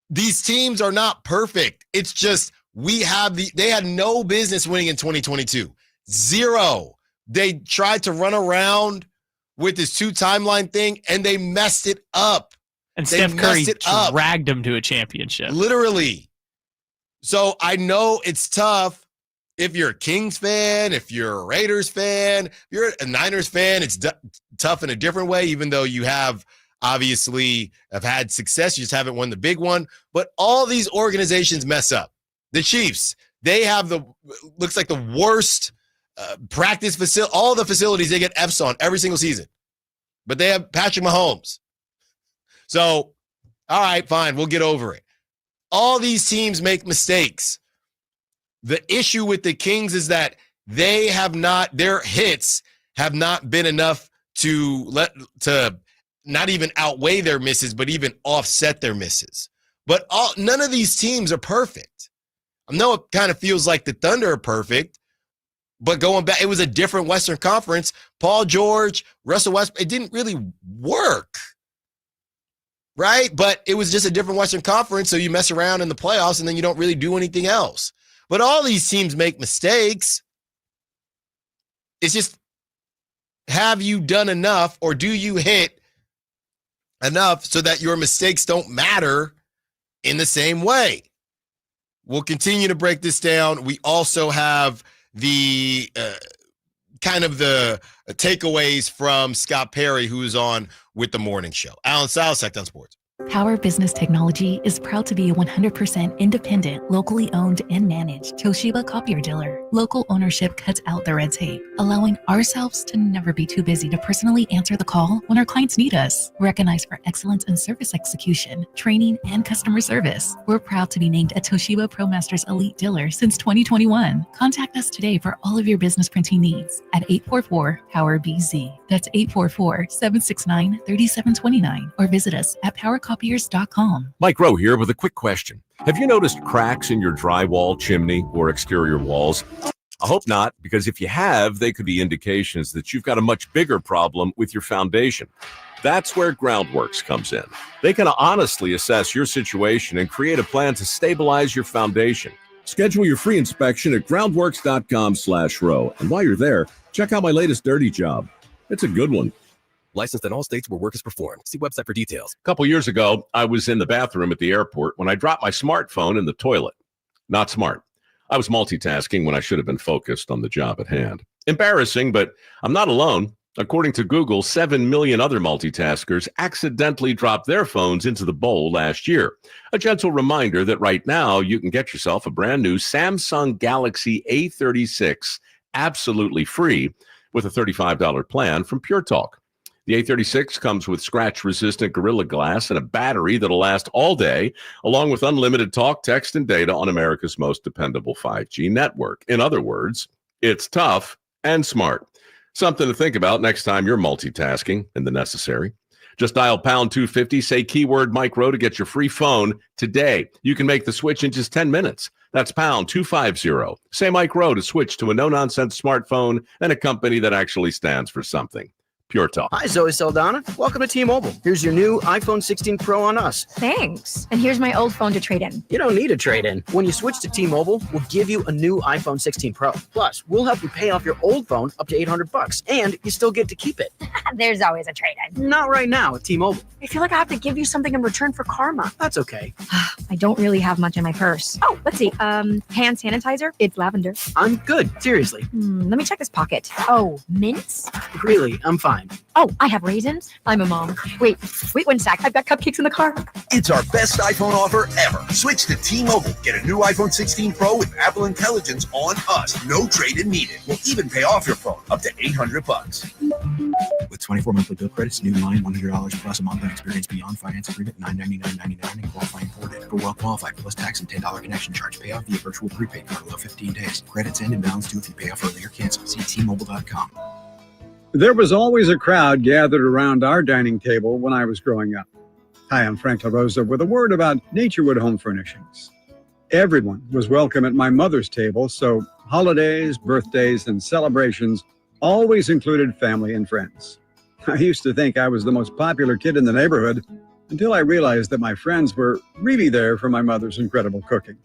these teams are not perfect. It's just they had no business winning in 2022. 0. They tried to run around with this 2 timeline thing, and they messed it up. And Steph Curry dragged them to a championship. Literally. So I know it's tough. If you're a Kings fan, if you're a Raiders fan, if you're a Niners fan, it's tough in a different way, even though you have obviously have had success. You just haven't won the big one. But all these organizations mess up. The Chiefs, they have looks like the worst practice facility. All the facilities, they get Fs on every single season. But they have Patrick Mahomes. So, all right, fine, we'll get over it. All these teams make mistakes. The issue with the Kings is that their hits have not been enough to not even outweigh their misses, but even offset their misses. But none of these teams are perfect. I know it kind of feels like the Thunder are perfect, but going back, it was a different Western Conference. Paul George, Russell Westbrook, it didn't really work, right? But it was just a different Western Conference, so you mess around in the playoffs, and then you don't really do anything else. But all these teams make mistakes. It's just, have you done enough, or do you hit enough so that your mistakes don't matter in the same way? We'll continue to break this down. We also have the kind of the takeaways from Scott Perry, who's on with the morning show. Allen Stiles, Saga Sports. Power Business Technology is proud to be a 100% independent, locally owned and managed Toshiba copier dealer. Local ownership cuts out the red tape, allowing ourselves to never be too busy to personally answer the call when our clients need us. Recognized for excellence in service execution, training, and customer service, we're proud to be named a Toshiba ProMasters Elite Dealer since 2021. Contact us today for all of your business printing needs at 844-POWER-BZ. That's 844-769-3729. Or visit us at powercopiers.com. Mike Rowe here with a quick question. Have you noticed cracks in your drywall, chimney, or exterior walls? I hope not, because if you have, they could be indications that you've got a much bigger problem with your foundation. That's where Groundworks comes in. They can honestly assess your situation and create a plan to stabilize your foundation. Schedule your free inspection at groundworks.com/row. And while you're there, check out my latest dirty job. It's a good one. Licensed in all states where work is performed. See website for details. A couple years ago, I was in the bathroom at the airport when I dropped my smartphone in the toilet. Not smart. I was multitasking when I should have been focused on the job at hand. Embarrassing, but I'm not alone. According to Google, 7 million other multitaskers accidentally dropped their phones into the bowl last year. A gentle reminder that right now you can get yourself a brand new Samsung Galaxy A36 absolutely free with a $35 plan from Pure Talk. The A36 comes with scratch-resistant Gorilla Glass and a battery that'll last all day, along with unlimited talk, text, and data on America's most dependable 5G network. In other words, it's tough and smart. Something to think about next time you're multitasking in the necessary. Just dial pound 250, say keyword Mike Rowe to get your free phone today. You can make the switch in just 10 minutes. That's pound 250. Say Mike Rowe to switch to a no-nonsense smartphone and a company that actually stands for something. Pure Talk. Hi, Zoe Saldana. Welcome to T-Mobile. Here's your new iPhone 16 Pro on us. Thanks. And here's my old phone to trade in. You don't need a trade-in. When you switch to T-Mobile, we'll give you a new iPhone 16 Pro. Plus, we'll help you pay off your old phone up to $800, and you still get to keep it. There's always a trade-in. Not right now at T-Mobile. I feel like I have to give you something in return for karma. That's okay. I don't really have much in my purse. Oh, let's see. Hand sanitizer. It's lavender. I'm good. Seriously. Let me check this pocket. Oh, mints? Really, I'm fine. Oh, I have raisins. I'm a mom. Wait 1 sec. I've got cupcakes in the car. It's our best iPhone offer ever. Switch to T-Mobile. Get a new iPhone 16 Pro with Apple Intelligence on us. No trade-in needed. We'll even pay off your phone up to $800. With 24 monthly bill credits, new line, $100 plus a month and experience beyond finance agreement, $999.99 and qualifying ported. For well qualified plus tax and $10 connection charge. Payoff via virtual prepaid card below 15 days. Credits end and balance due if you pay off early or cancel. See T-Mobile.com. There was always a crowd gathered around our dining table when I was growing up. Hi, I'm Frank LaRosa with a word about Naturewood Home Furnishings. Everyone was welcome at my mother's table, so holidays, birthdays, and celebrations always included family and friends. I used to think I was the most popular kid in the neighborhood until I realized that my friends were really there for my mother's incredible cooking.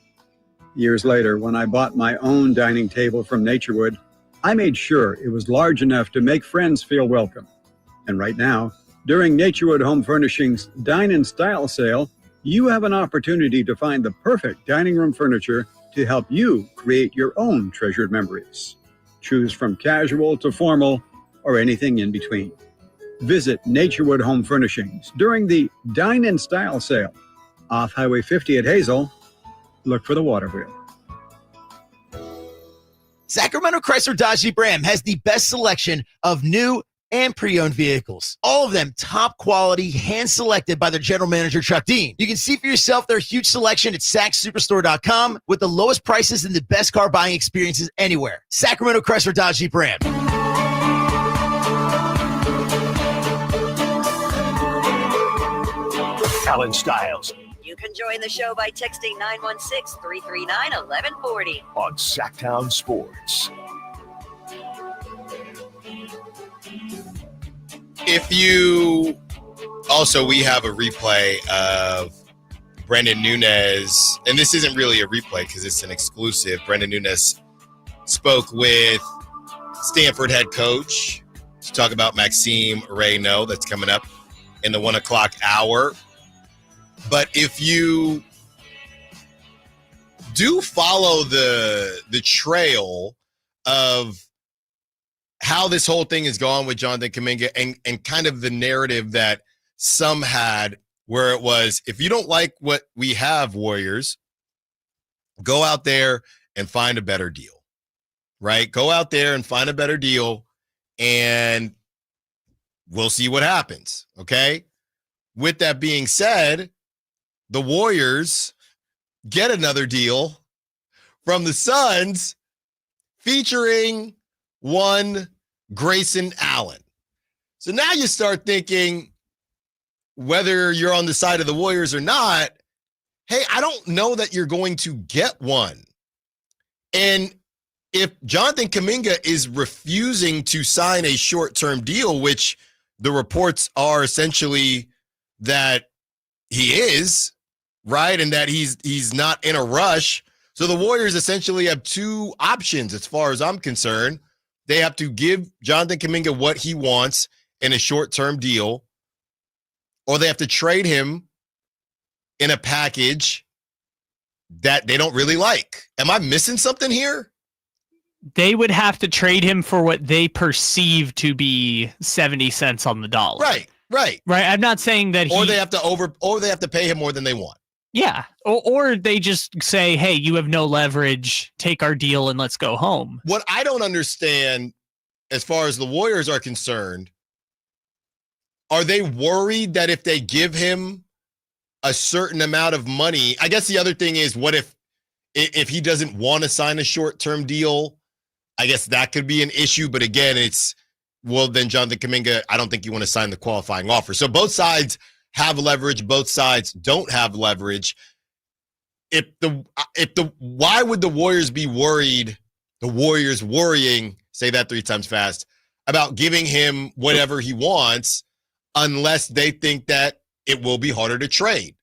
Years later, when I bought my own dining table from Naturewood, I made sure it was large enough to make friends feel welcome. And right now, during Naturewood Home Furnishings' Dine in Style sale, you have an opportunity to find the perfect dining room furniture to help you create your own treasured memories. Choose from casual to formal or anything in between. Visit Naturewood Home Furnishings during the Dine in Style sale off Highway 50 at Hazel. Look for the water wheel. Sacramento Chrysler Dodge Jeep Ram has the best selection of new and pre-owned vehicles. All of them top quality, hand-selected by their general manager, Chuck Dean. You can see for yourself their huge selection at SacSuperstore.com with the lowest prices and the best car buying experiences anywhere. Sacramento Chrysler Dodge Jeep Ram. Allen Stiles, You can join the show by texting 916-339-1140. On Sacktown Sports. If you also, we have a replay of Brendan Nunes, and this isn't really a replay because it's an exclusive. Brendan Nunes spoke with Stanford head coach to talk about Maxime Reynaud. That's coming up in the 1 o'clock hour. But if you do follow the trail of how this whole thing has gone with Jonathan Kaminga and kind of the narrative that some had, where it was, if you don't like what we have, Warriors, go out there and find a better deal, right? Go out there and find a better deal, and we'll see what happens, okay? With that being said, the Warriors get another deal from the Suns featuring one Grayson Allen. So now you start thinking, whether you're on the side of the Warriors or not, hey, I don't know that you're going to get one. And if Jonathan Kaminga is refusing to sign a short-term deal, which the reports are essentially that he is, right, and that he's not in a rush. So the Warriors essentially have two options as far as I'm concerned. They have to give Jonathan Kaminga what he wants in a short-term deal, or they have to trade him in a package that they don't really like. Am I missing something here? They would have to trade him for what they perceive to be 70 cents on the dollar. Right. I'm not saying that or they have to pay him more than they want. Yeah. Or they just say, hey, you have no leverage, take our deal and let's go home. What I don't understand, as far as the Warriors are concerned, are they worried that if they give him a certain amount of money, I guess the other thing is, what if he doesn't want to sign a short-term deal? I guess that could be an issue. But again, then Jonathan Kaminga, I don't think you want to sign the qualifying offer. So both sides have leverage. Both sides don't have leverage. Why would the Warriors be worried? The Warriors worrying, say that 3 times fast, about giving him whatever he wants, unless they think that it will be harder to trade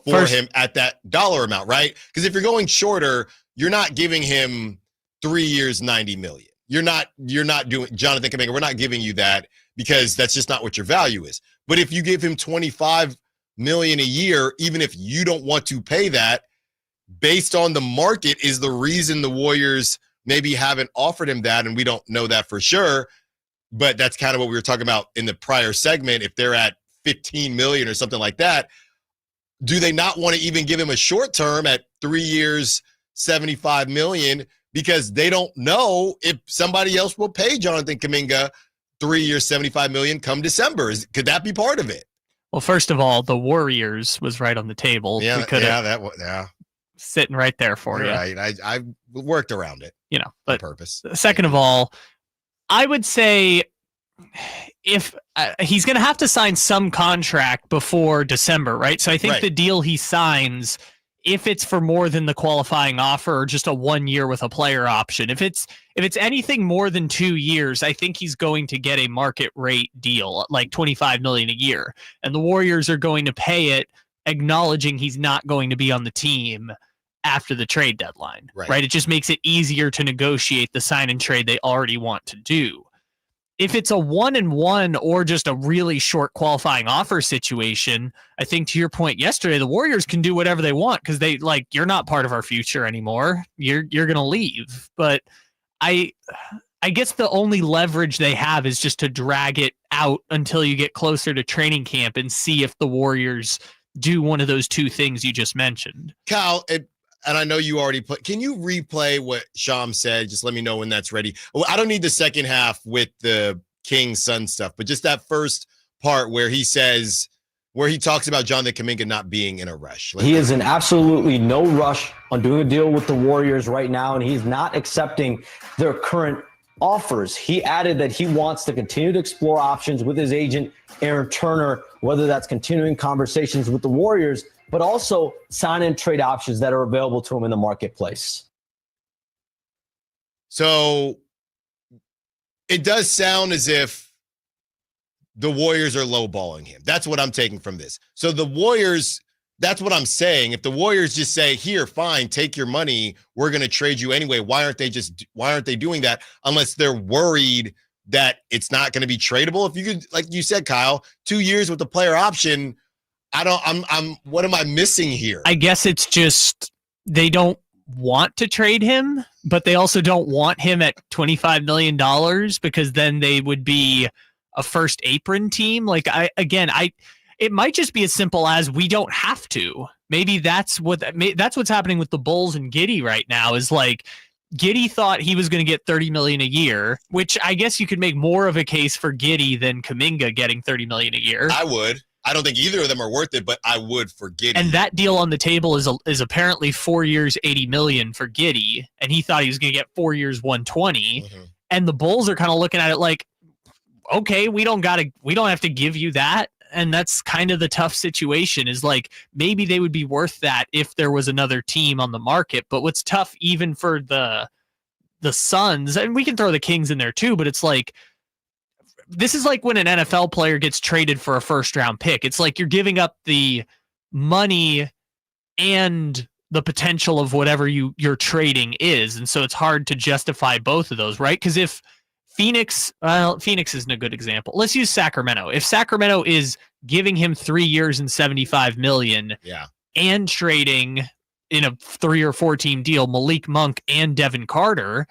for him at that dollar amount, right? Because if you're going shorter, you're not giving him 3 years, $90 million. You're not doing Jonathan Kaminga. We're not giving you that because that's just not what your value is. But if you give him $25 million a year, even if you don't want to pay that, based on the market, is the reason the Warriors maybe haven't offered him that, and we don't know that for sure. But that's kind of what we were talking about in the prior segment. If they're at $15 million or something like that, do they not want to even give him a short term at 3 years, $75 million, because they don't know if somebody else will pay Jonathan Kaminga 3 years, $75 million come December? Could that be part of it? Well, first of all, the Warriors was right on the table. Yeah, sitting right there for you. Right, I worked around it, but on purpose. Second of all, I would say if he's going to have to sign some contract before December, right? So I think the deal he signs, if it's for more than the qualifying offer or just a 1 year with a player option, if it's anything more than 2 years, I think he's going to get a market rate deal, like $25 million a year. And the Warriors are going to pay it, acknowledging he's not going to be on the team after the trade deadline, right? It just makes it easier to negotiate the sign and trade they already want to do. If it's a 1-and-1 or just a really short qualifying offer situation, I think to your point yesterday, the Warriors can do whatever they want because you're not part of our future anymore. You're going to leave. But I guess the only leverage they have is just to drag it out until you get closer to training camp and see if the Warriors do one of those two things you just mentioned. Kyle, and I know you already played. Can you replay what Sham said? Just let me know when that's ready. Well, I don't need the second half with the Kings Sun stuff, but just that first part where he talks about Jonathan Kaminga not being in a rush. He is in absolutely no rush on doing a deal with the Warriors right now, and he's not accepting their current offers. He added that he wants to continue to explore options with his agent, Aaron Turner, whether that's continuing conversations with the Warriors but also sign and trade options that are available to him in the marketplace. So it does sound as if the Warriors are lowballing him. That's what I'm taking from this. So the Warriors, that's what I'm saying. If the Warriors just say, here, fine, take your money, we're going to trade you anyway. Why aren't they doing that unless they're worried that it's not going to be tradable? If you could, like you said, Kyle, 2 years with the player option, what am I missing here? I guess it's just they don't want to trade him, but they also don't want him at $25 million because then they would be a first apron team. It might just be as simple as we don't have to. Maybe that's what's happening with the Bulls and Giddey right now is like Giddey thought he was going to get $30 million a year, which I guess you could make more of a case for Giddey than Kaminga getting $30 million a year. I would. I don't think either of them are worth it, but I would for Giddey. And that deal on the table is apparently 4 years, $80 million for Giddey, and he thought he was going to get 4 years, $120. Mm-hmm. And the Bulls are kind of looking at it like, okay, we don't have to give you that. And that's kind of the tough situation is like maybe they would be worth that if there was another team on the market. But what's tough even for the Suns, and we can throw the Kings in there too, but it's like this is like when an NFL player gets traded for a first round pick. It's like you're giving up the money and the potential of whatever your trading is. And so it's hard to justify both of those, right? Because if Phoenix isn't a good example. Let's use Sacramento. If Sacramento is giving him 3 years and $75 million and trading in a 3 or 4 team deal, Malik Monk and Devin Carter,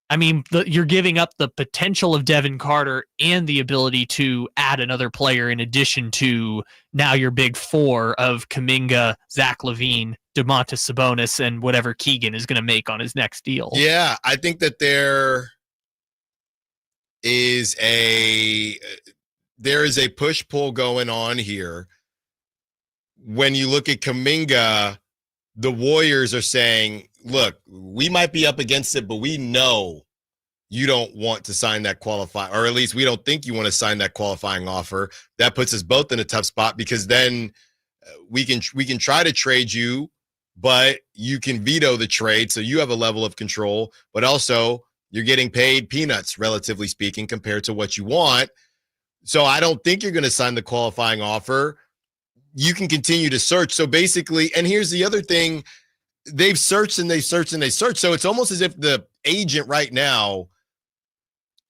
I mean, you're giving up the potential of Devin Carter and the ability to add another player in addition to now your big four of Kaminga, Zach LaVine, Domantas Sabonis, and whatever Keegan is going to make on his next deal. Yeah, I think that there is a push-pull going on here. When you look at Kaminga, the Warriors are saying, look, we might be up against it, but we know you don't want to sign that qualifying, or at least we don't think you want to sign that qualifying offer. That puts us both in a tough spot because then we can try to trade you, but you can veto the trade, so you have a level of control, but also you're getting paid peanuts, relatively speaking, compared to what you want. So I don't think you're going to sign the qualifying offer. You can continue to search. So basically, and here's the other thing, they've searched and they've searched and they searched. So it's almost as if the agent right now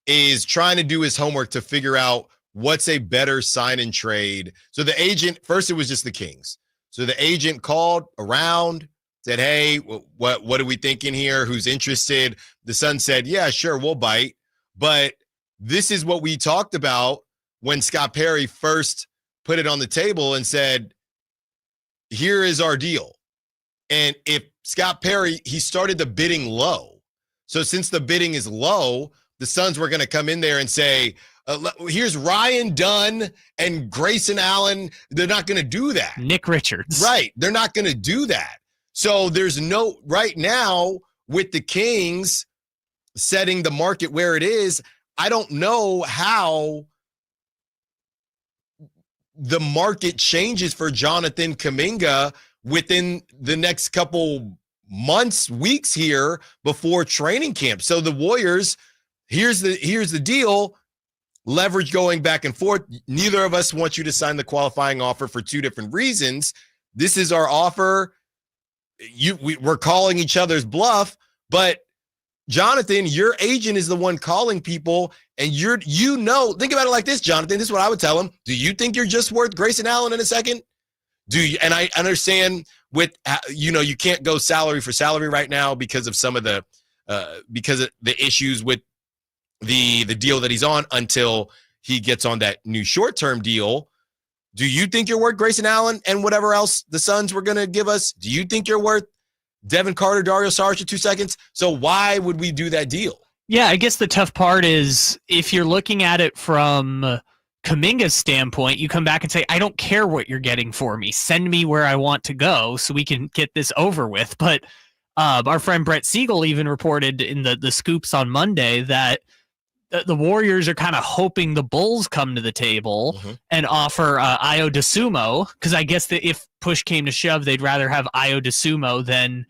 is trying to do his homework to figure out what's a better sign and trade. So the agent, first it was just the Kings. So the agent called around, said, hey, what are we thinking here? Who's interested? The Suns said, yeah, sure, we'll bite. But this is what we talked about when Scott Perry first put it on the table and said, here is our deal. And if Scott Perry, he started the bidding low. So since the bidding is low, the Suns were going to come in there and say, here's Ryan Dunn and Grayson Allen. They're not going to do that. Nick Richards. Right. They're not going to do that. So there's right now with the Kings setting the market where it is, I don't know how the market changes for Jonathan Kaminga within the next couple months, weeks here before training camp. So the Warriors, here's the deal, leverage going back and forth. Neither of us want you to sign the qualifying offer for two different reasons. This is our offer. We're calling each other's bluff, but Jonathan, your agent is the one calling people, and think about it like this, Jonathan. This is what I would tell him. Do you think you're just worth Grayson Allen in a second? Do you? And I understand you can't go salary for salary right now because of some of the issues with the deal that he's on until he gets on that new short-term deal. Do you think you're worth Grayson Allen and whatever else the Suns were going to give us? Do you think you're worth Devin Carter, Dario Saric for 2 seconds? So why would we do that deal? Yeah, I guess the tough part is if you're looking at it from Kaminga's standpoint, you come back and say, I don't care what you're getting for me. Send me where I want to go so we can get this over with. But our friend Brett Siegel even reported in the scoops on Monday that the Warriors are kind of hoping the Bulls come to the table and offer Io DeSumo, because I guess that if push came to shove, they'd rather have Io DeSumo than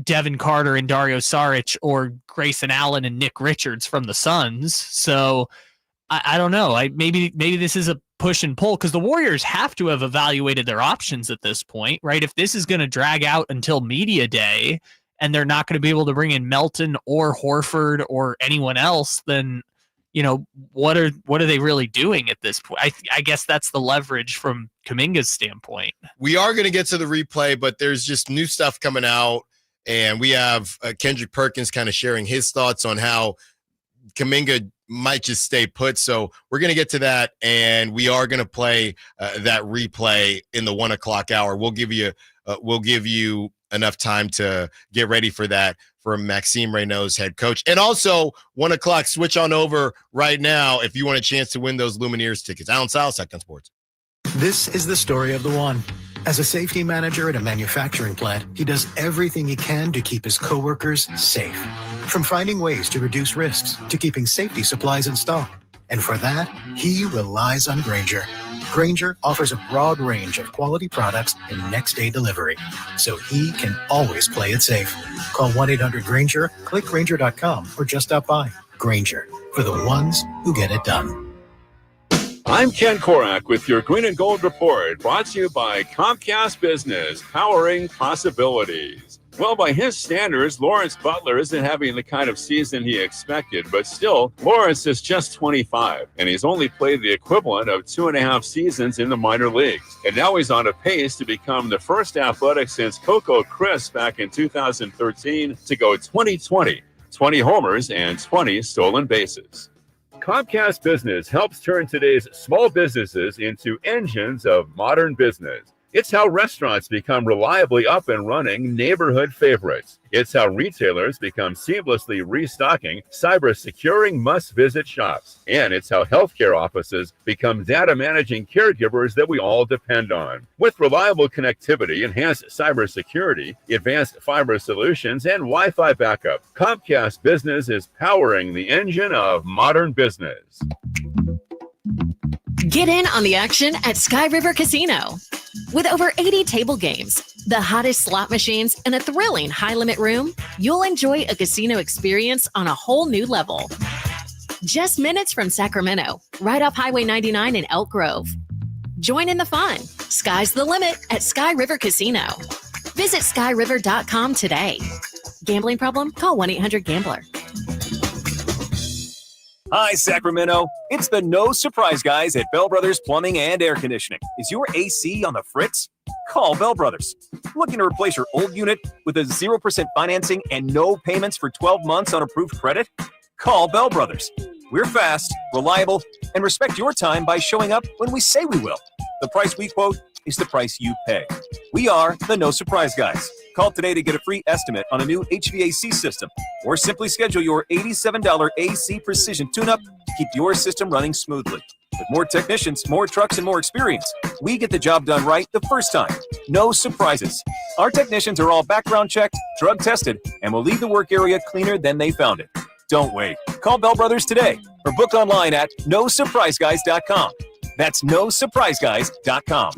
Devin Carter and Dario Saric or Grayson Allen and Nick Richards from the Suns. So I don't know. Maybe this is a push and pull, because the Warriors have to have evaluated their options at this point, right? If this is going to drag out until media day and they're not going to be able to bring in Melton or Horford or anyone else, then, what are they really doing at this point? I guess that's the leverage from Kaminga's standpoint. We are going to get to the replay, but there's just new stuff coming out, and we have Kendrick Perkins kind of sharing his thoughts on how Kaminga might just stay put. So we're going to get to that, and we are going to play that replay in the 1:00 hour. We'll give you enough time to get ready for that from Maxime Reynaud's head coach. And also 1:00, switch on over right now if you want a chance to win those Lumineers tickets. Allen Stiles, Saga Sports. This is the story of the one. As a safety manager at a manufacturing plant, he does everything he can to keep his coworkers safe. From finding ways to reduce risks to keeping safety supplies in stock. And for that, he relies on Grainger. Grainger offers a broad range of quality products and next-day delivery, so he can always play it safe. Call 1-800-GRAINGER, click Grainger.com, or just stop by. Grainger, for the ones who get it done. I'm Ken Korak with your Green and Gold Report, brought to you by Comcast Business, powering possibilities. Well, by his standards, Lawrence Butler isn't having the kind of season he expected, but still, Lawrence is just 25, and he's only played the equivalent of 2.5 seasons in the minor leagues. And now he's on a pace to become the first athletic since Coco Crisp back in 2013 to go 20-20, 20 homers and 20 stolen bases. Comcast Business helps turn today's small businesses into engines of modern business. It's how restaurants become reliably up and running neighborhood favorites. It's how retailers become seamlessly restocking, cyber-securing must-visit shops. And it's how healthcare offices become data-managing caregivers that we all depend on. With reliable connectivity, enhanced cybersecurity, advanced fiber solutions, and Wi-Fi backup, Comcast Business is powering the engine of modern business. Get in on the action at Sky River Casino. With over 80 table games, the hottest slot machines, and a thrilling high-limit room, you'll enjoy a casino experience on a whole new level. Just minutes from Sacramento, right off Highway 99 in Elk Grove. Join in the fun. Sky's the limit at Sky River Casino. Visit skyriver.com today. Gambling problem? Call 1-800-GAMBLER. Hi, Sacramento. It's the No Surprise Guys at Bell Brothers Plumbing and Air Conditioning. Is your AC on the fritz? Call Bell Brothers. Looking to replace your old unit with a 0% financing and no payments for 12 months on approved credit? Call Bell Brothers. We're fast, reliable, and respect your time by showing up when we say we will. The price we quote is the price you pay. We are the No Surprise Guys. Call today to get a free estimate on a new HVAC system, or simply schedule your $87 AC Precision tune-up to keep your system running smoothly. With more technicians, more trucks, and more experience, we get the job done right the first time. No surprises. Our technicians are all background checked, drug tested, and will leave the work area cleaner than they found it. Don't wait. Call Bell Brothers today or book online at nosurpriseguys.com. That's nosurpriseguys.com.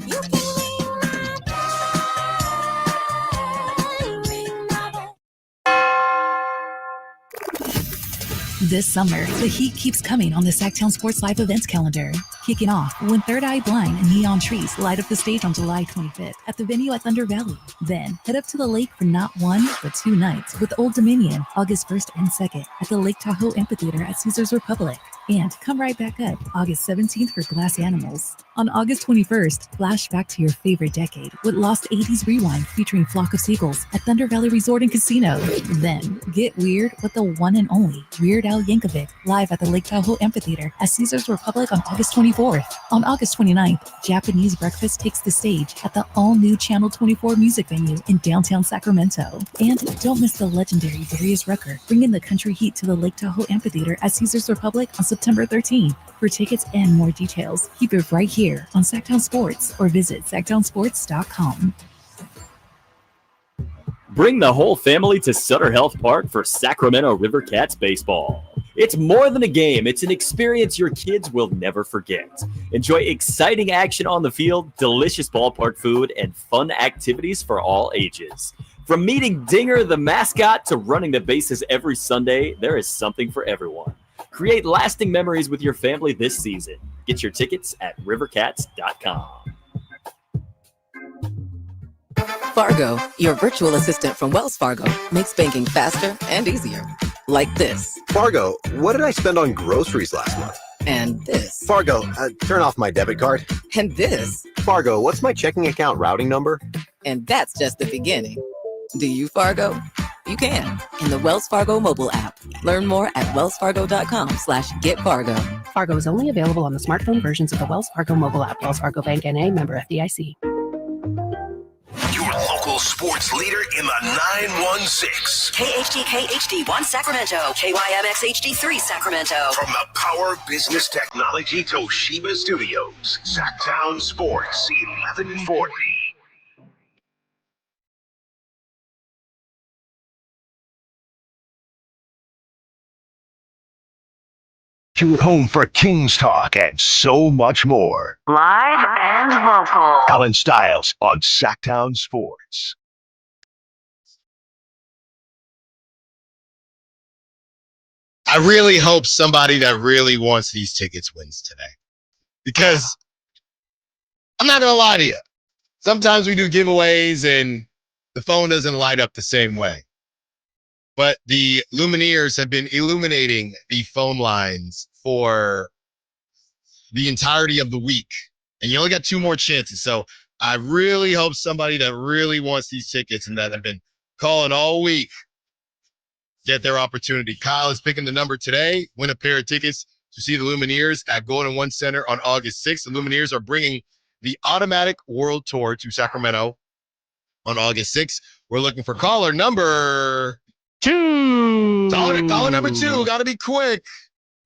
This summer, the heat keeps coming on the Sacktown Sports Live events calendar. Kicking off when Third Eye Blind and Neon Trees light up the stage on July 25th at the venue at Thunder Valley. Then head up to the lake for not one, but 2 nights with Old Dominion, August 1st and 2nd at the Lake Tahoe Amphitheater at Caesars Republic. And come right back up August 17th for Glass Animals. On August 21st, flash back to your favorite decade with Lost 80s Rewind featuring Flock of Seagulls at Thunder Valley Resort and Casino. Then get weird with the one and only Weird Al Yankovic live at the Lake Tahoe Amphitheater at Caesars Republic on August 24th. On August 29th, Japanese Breakfast takes the stage at the all-new Channel 24 music venue in downtown Sacramento. And don't miss the legendary Darius Rucker bringing the country heat to the Lake Tahoe Amphitheater at Caesars Republic on September 13th. For tickets and more details, keep it right here on Sacktown Sports or visit sacktownsports.com. Bring the whole family to Sutter Health Park for Sacramento River Cats baseball. It's more than a game. It's an experience your kids will never forget. Enjoy exciting action on the field, delicious ballpark food, and fun activities for all ages. From meeting Dinger the mascot to running the bases every Sunday, there is something for everyone. Create lasting memories with your family this season. Get your tickets at rivercats.com. Fargo, your virtual assistant from Wells Fargo, makes banking faster and easier. Like this. Fargo, what did I spend on groceries last month? And this. Fargo, turn off my debit card. And this. Fargo, what's my checking account routing number? And that's just the beginning. Do you Fargo? You can in the Wells Fargo mobile app. Learn more at wellsfargo.com/getfargo. Fargo is only available on the smartphone versions of the Wells Fargo mobile app. Wells Fargo Bank N.A. member FDIC. Your local sports leader in the 916. KHTK HD1 Sacramento. KYMX HD3 Sacramento. From the Power Business Technology Toshiba Studios. Sacktown Sports 1140. You're home for Kings Talk and so much more. Live and local. Allen Stiles on Sacktown Sports. I really hope somebody that really wants these tickets wins today. Because I'm not going to lie to you. Sometimes we do giveaways and the phone doesn't light up the same way. But the Lumineers have been illuminating the phone lines for the entirety of the week. And you only got 2 more chances. So I really hope somebody that really wants these tickets and that have been calling all week get their opportunity. Kyle is picking the number today. Win a pair of tickets to see the Lumineers at Golden One Center on August 6th. The Lumineers are bringing the Automatic World Tour to Sacramento on August 6th. We're looking for caller number 2. Caller number 2. Got to be quick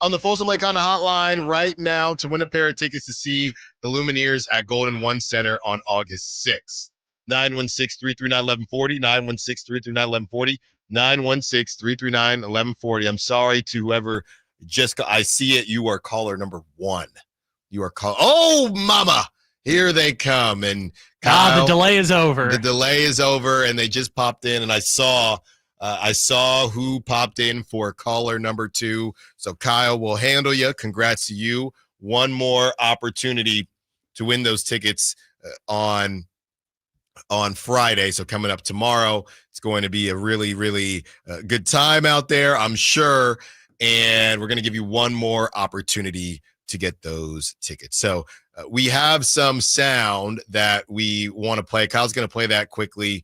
on the Folsom Lake Honda hotline right now to win a pair of tickets to see the Lumineers at Golden One Center on August 6th. 916-339-1140, 916-339-1140, 916-339-1140. I'm sorry to whoever just got, I see it. You are caller number 1. You are oh, mama, here they come. And Kyle, the delay is over. The delay is over, and they just popped in, and I saw who popped in for caller number 2. So Kyle will handle you. Congrats to you. One more opportunity to win those tickets on Friday. So coming up tomorrow, it's going to be a really, really good time out there, I'm sure. And we're going to give you one more opportunity to get those tickets. So we have some sound that we want to play. Kyle's going to play that quickly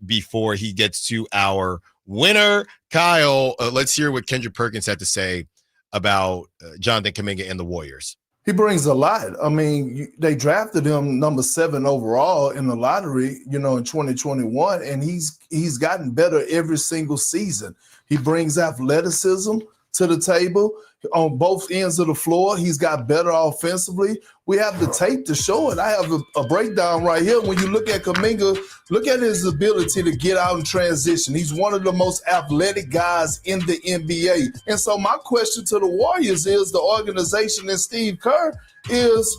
before he gets to our winner. Kyle, let's hear what Kendrick Perkins had to say about Jonathan Kaminga and the Warriors. He brings a lot. I mean, they drafted him number 7 overall in the lottery, in 2021, and he's gotten better every single season. He brings athleticism to the table on both ends of the floor. He's got better offensively. We have the tape to show it. I have a breakdown right here. When you look at Kaminga, look at his ability to get out and transition. He's one of the most athletic guys in the NBA. And so my question to the Warriors is, the organization and Steve Kerr is,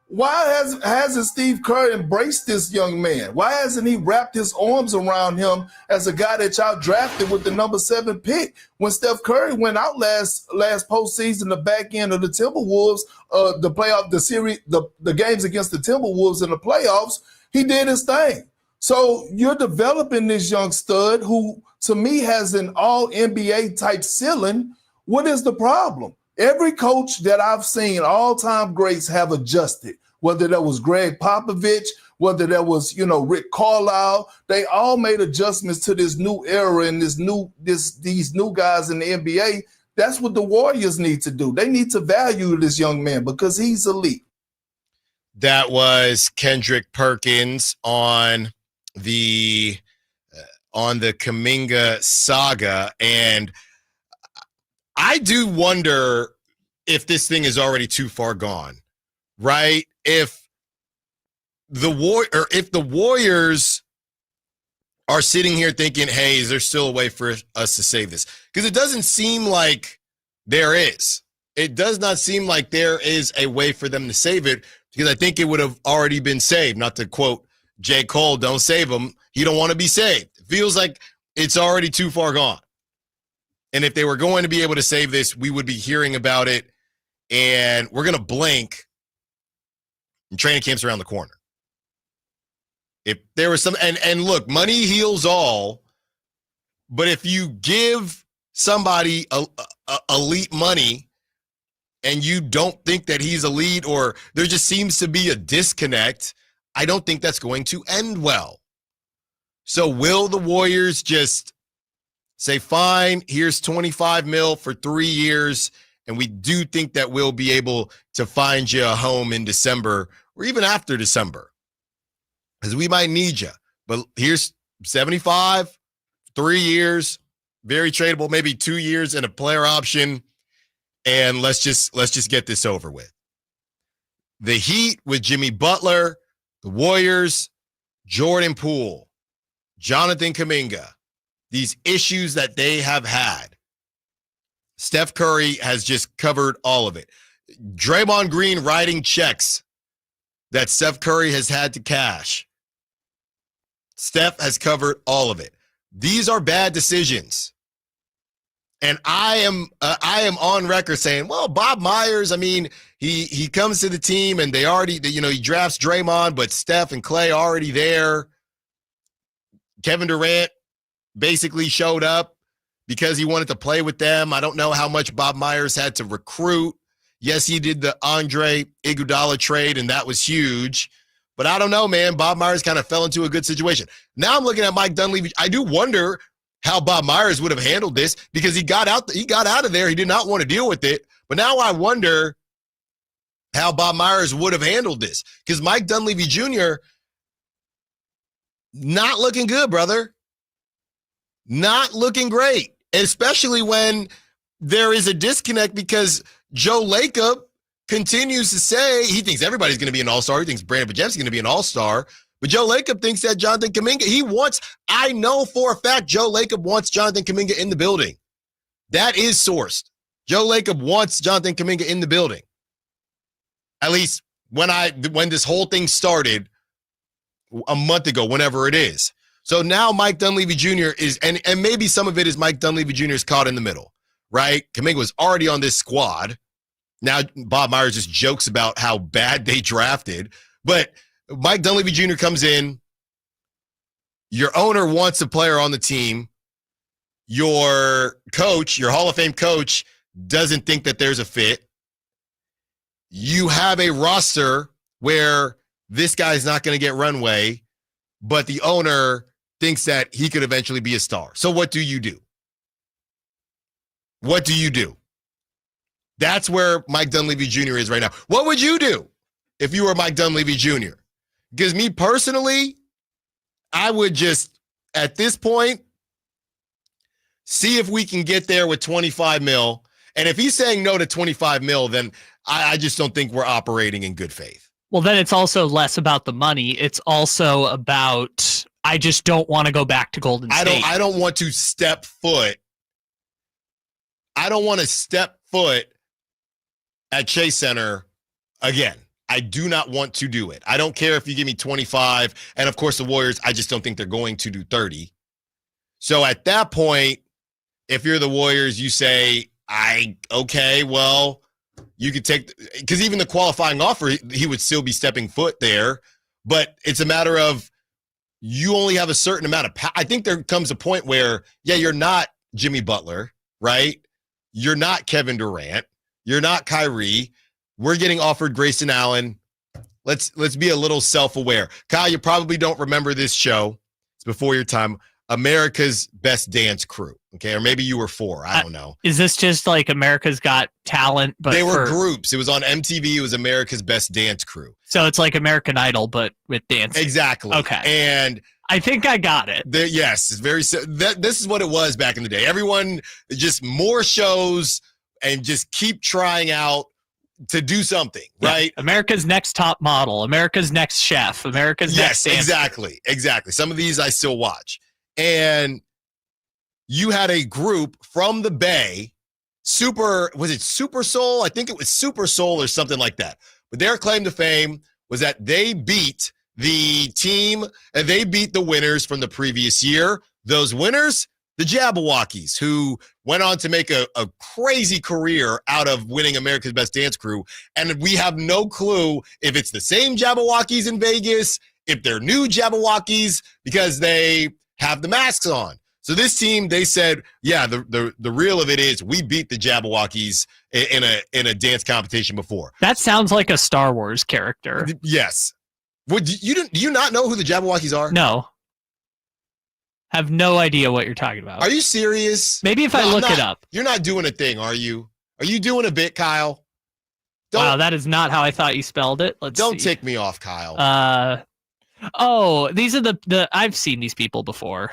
why hasn't Steve Kerr embraced this young man? Why hasn't he wrapped his arms around him as a guy that y'all drafted with the number 7 pick? When Steph Curry went out last postseason, the back end of the Timberwolves, the playoff, the series, the games against the Timberwolves in the playoffs, he did his thing. So you're developing this young stud who, to me, has an all NBA type ceiling. What is the problem? Every coach that I've seen, all-time greats, have adjusted, whether that was Greg Popovich, whether that was, Rick Carlisle. They all made adjustments to this new era and these new guys in the NBA. That's what the Warriors need to do. They need to value this young man because he's elite. That was Kendrick Perkins on the Kaminga saga, and I do wonder if this thing is already too far gone, right? If the Warriors are sitting here thinking, hey, is there still a way for us to save this? Because it doesn't seem like there is. It does not seem like there is a way for them to save it, because I think it would have already been saved. Not to quote J. Cole, don't save him. He don't want to be saved. It feels like it's already too far gone. And if they were going to be able to save this, we would be hearing about it, and we're going to blink, and training camp's around the corner. If there was some, and look, money heals all, but if you give somebody elite money and you don't think that he's elite, or there just seems to be a disconnect, I don't think that's going to end well. So will the Warriors just say, fine, here's $25 million for 3 years, and we do think that we'll be able to find you a home in December or even after December, because we might need you. But here's 75, 3 years, very tradable, maybe 2 years and a player option, and let's just get this over with. The Heat with Jimmy Butler, the Warriors, Jordan Poole, Jonathan Kaminga, these issues that they have had. Steph Curry has just covered all of it. Draymond Green writing checks that Steph Curry has had to cash. Steph has covered all of it. These are bad decisions. And I am on record saying, well, Bob Myers, I mean, he comes to the team and they already, he drafts Draymond, but Steph and Clay already there. Kevin Durant basically showed up because he wanted to play with them. I don't know how much Bob Myers had to recruit. Yes, he did the Andre Iguodala trade, and that was huge. But I don't know, man. Bob Myers kind of fell into a good situation. Now I'm looking at Mike Dunleavy. I do wonder how Bob Myers would have handled this, because he got out of there. He did not want to deal with it. But now I wonder how Bob Myers would have handled this, because Mike Dunleavy Jr., not looking good, brother. Not looking great, especially when there is a disconnect, because Joe Lacob continues to say he thinks everybody's going to be an all-star. He thinks Brandon Bajemski's going to be an all-star. But Joe Lacob thinks that Jonathan Kaminga, I know for a fact Joe Lacob wants Jonathan Kaminga in the building. That is sourced. Joe Lacob wants Jonathan Kaminga in the building. At least when this whole thing started a month ago, whenever it is. So now Mike Dunleavy Jr. is, and maybe some of it is Mike Dunleavy Jr. is caught in the middle, right? Kaminga was already on this squad. Now Bob Myers just jokes about how bad they drafted. But Mike Dunleavy Jr. comes in. Your owner wants a player on the team. Your coach, your Hall of Fame coach, doesn't think that there's a fit. You have a roster where this guy's not going to get runway, but the owner thinks that he could eventually be a star. So what do you do? What do you do? That's where Mike Dunleavy Jr. is right now. What would you do if you were Mike Dunleavy Jr.? Because me personally, I would just, at this point, see if we can get there with $25 million. And if he's saying no to $25 million, then I just don't think we're operating in good faith. Well, then it's also less about the money. It's also about, I just don't want to go back to Golden State. I don't want to step foot. I don't want to step foot at Chase Center again. I do not want to do it. I don't care if you give me 25. And of course, the Warriors, I just don't think they're going to do 30. So at that point, if you're the Warriors, you say, okay, well, you could take, because even the qualifying offer, he would still be stepping foot there. But it's a matter of, you only have a certain amount of I think there comes a point where, you're not Jimmy Butler, right? You're not Kevin Durant. You're not Kyrie. We're getting offered Grayson Allen. Let's be a little self-aware. Kyle, you probably don't remember this show. It's before your time. America's Best Dance Crew. Okay, or maybe you were 4. I don't know. Is this just like America's Got Talent? But they were groups. It was on MTV. It was America's Best Dance Crew. So it's like American Idol, but with dance. Exactly. Okay. And I think I got it. Yes, it's very. This is what it was back in the day. Everyone just more shows and just keep trying out to do something, right? America's Next Top Model, America's Next Chef, America's Next Dancer. Exactly. Some of these I still watch. And you had a group from the Bay was it Super Soul? I think it was Super Soul or something like that. But their claim to fame was that they beat the team, and they beat the winners from the previous year. Those winners, the Jabberwockies, who went on to make a crazy career out of winning America's Best Dance Crew. And we have no clue if it's the same Jabberwockies in Vegas, if they're new Jabberwockies, because they have the masks on. So this team, they said, yeah, the real of it is we beat the Jabberwockies in a dance competition before. That sounds like a Star Wars character. Yes. Do you not know who the Jabberwockies are? No. Have no idea what you're talking about. Are you serious? Maybe if I look it up. You're not doing a thing, are you? Are you doing a bit, Kyle? Wow, that is not how I thought you spelled it. Don't tick me off, Kyle. These are the I've seen these people before.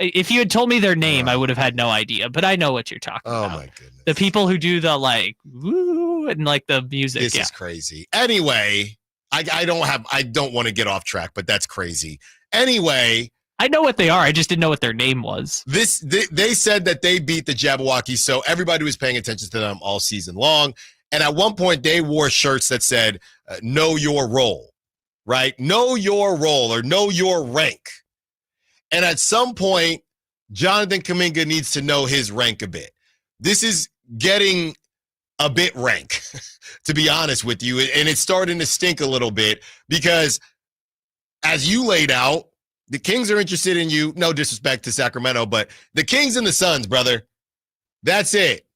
If you had told me their name, I would have had no idea, but I know what you're talking about. Oh my goodness. The people who do the like woo and like the music. This is crazy. Anyway, I don't want to get off track, but that's crazy. Anyway, I know what they are. I just didn't know what their name was. They said that they beat the Jabberwockies, so everybody was paying attention to them all season long. And at one point, they wore shirts that said, know your role, right? Know your role or know your rank. And at some point, Jonathan Kaminga needs to know his rank a bit. This is getting a bit rank, to be honest with you. And it's starting to stink a little bit because, as you laid out, the Kings are interested in you. No disrespect to Sacramento, but the Kings and the Suns, brother. That's it.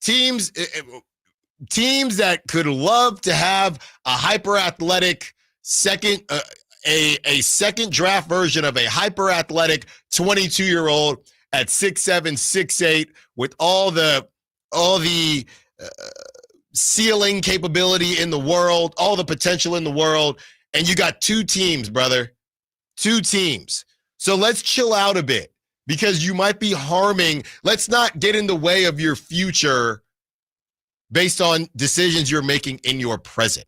Teams that could love to have a hyper-athletic second a second draft version of a hyper-athletic 22-year-old at 6'7", 6'8", with all the ceiling capability in the world, all the potential in the world, and you got two teams, brother. Two teams. So let's chill out a bit because you might be harming. Let's not get in the way of your future based on decisions you're making in your present.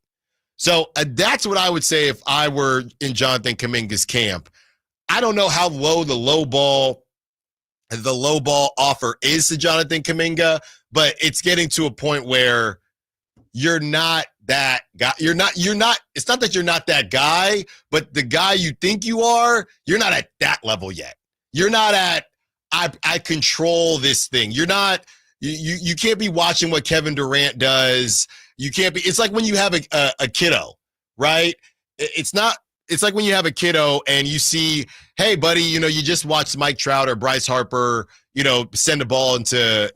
So that's what I would say if I were in Jonathan Kaminga's camp. I don't know how low the low ball offer is to Jonathan Kaminga, but it's getting to a point where you're not that guy. You're not, it's not that you're not that guy, but the guy you think you are, you're not at that level yet. You're not at, I control this thing. You're not, you can't be watching what Kevin Durant does. You can't be, it's like when you have a kiddo, right? It's like when you have a kiddo and you see, hey buddy, you just watched Mike Trout or Bryce Harper, send a ball into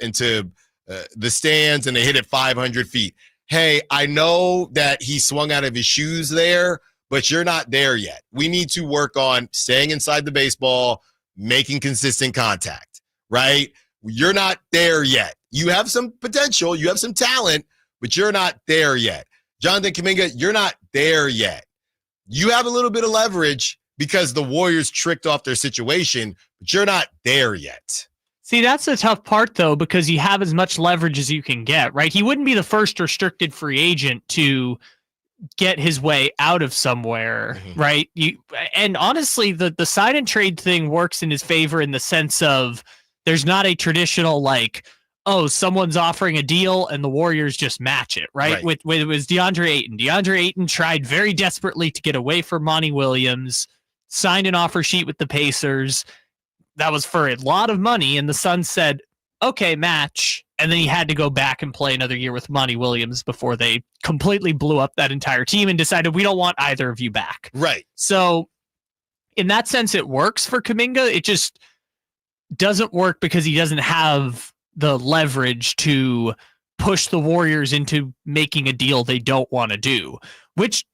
the stands and they hit it 500 feet. Hey, I know that he swung out of his shoes there, but you're not there yet. We need to work on staying inside the baseball, making consistent contact, right? You're not there yet. You have some potential, you have some talent, but you're not there yet. Jonathan Kaminga, you're not there yet. You have a little bit of leverage because the Warriors tricked off their situation, but you're not there yet. See, that's the tough part, though, because you have as much leverage as you can get, right? He wouldn't be the first restricted free agent to get his way out of somewhere, right? And honestly, the sign and trade thing works in his favor in the sense of there's not a traditional, like, oh, someone's offering a deal and the Warriors just match it, right? With it was DeAndre Ayton. DeAndre Ayton tried very desperately to get away from Monty Williams, signed an offer sheet with the Pacers. That was for a lot of money, and the Suns said, okay, match. And then he had to go back and play another year with Monty Williams before they completely blew up that entire team and decided we don't want either of you back. Right. So in that sense, it works for Kaminga. It just doesn't work because he doesn't have the leverage to push the Warriors into making a deal they don't want to do, which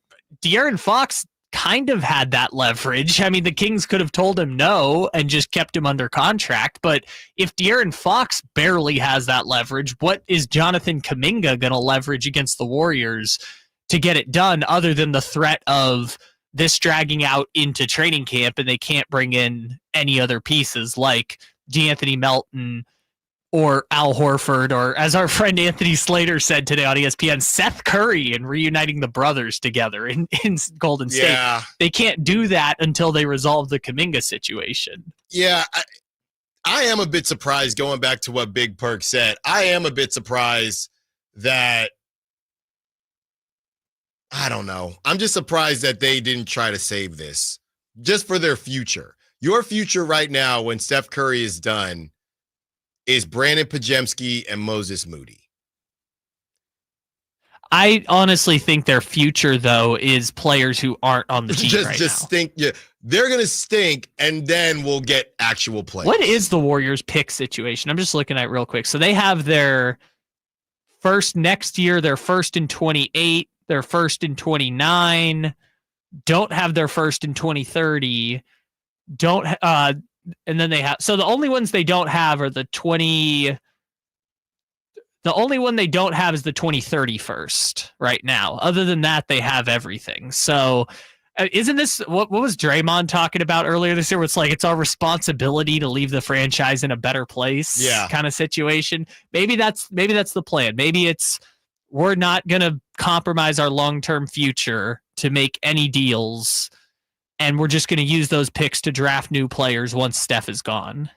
De'Aaron Fox kind of had that leverage. I mean, the Kings could have told him no and just kept him under contract. But if De'Aaron Fox barely has that leverage, what is Jonathan Kaminga going to leverage against the Warriors to get it done other than the threat of this dragging out into training camp and they can't bring in any other pieces like D'Anthony Melton or Al Horford, or as our friend Anthony Slater said today on ESPN, Seth Curry, and reuniting the brothers together in Golden State. Yeah. They can't do that until they resolve the Kaminga situation. Yeah, I am a bit surprised, going back to what Big Perk said. I am a bit surprised that, I don't know. I'm just surprised that they didn't try to save this just for their future. Your future right now, when Steph Curry is done, is Brandon Pajemski and Moses Moody. I honestly think their future, though, is players who aren't on the team right now. Stink. Yeah, they're going to stink, and then we'll get actual players. What is the Warriors' pick situation? I'm just looking at it real quick. So they have their first next year, their first in 28, their first in 29, don't have their first in 2030, and then they have. So the only ones they don't have are the 20. The only one they don't have is the 2030 first right now. Other than that, they have everything. So isn't this what was Draymond talking about earlier this year? Where it's like, it's our responsibility to leave the franchise in a better place kind of situation. Maybe that's the plan. Maybe it's, we're not going to compromise our long-term future to make any deals, and we're just going to use those picks to draft new players once Steph is gone.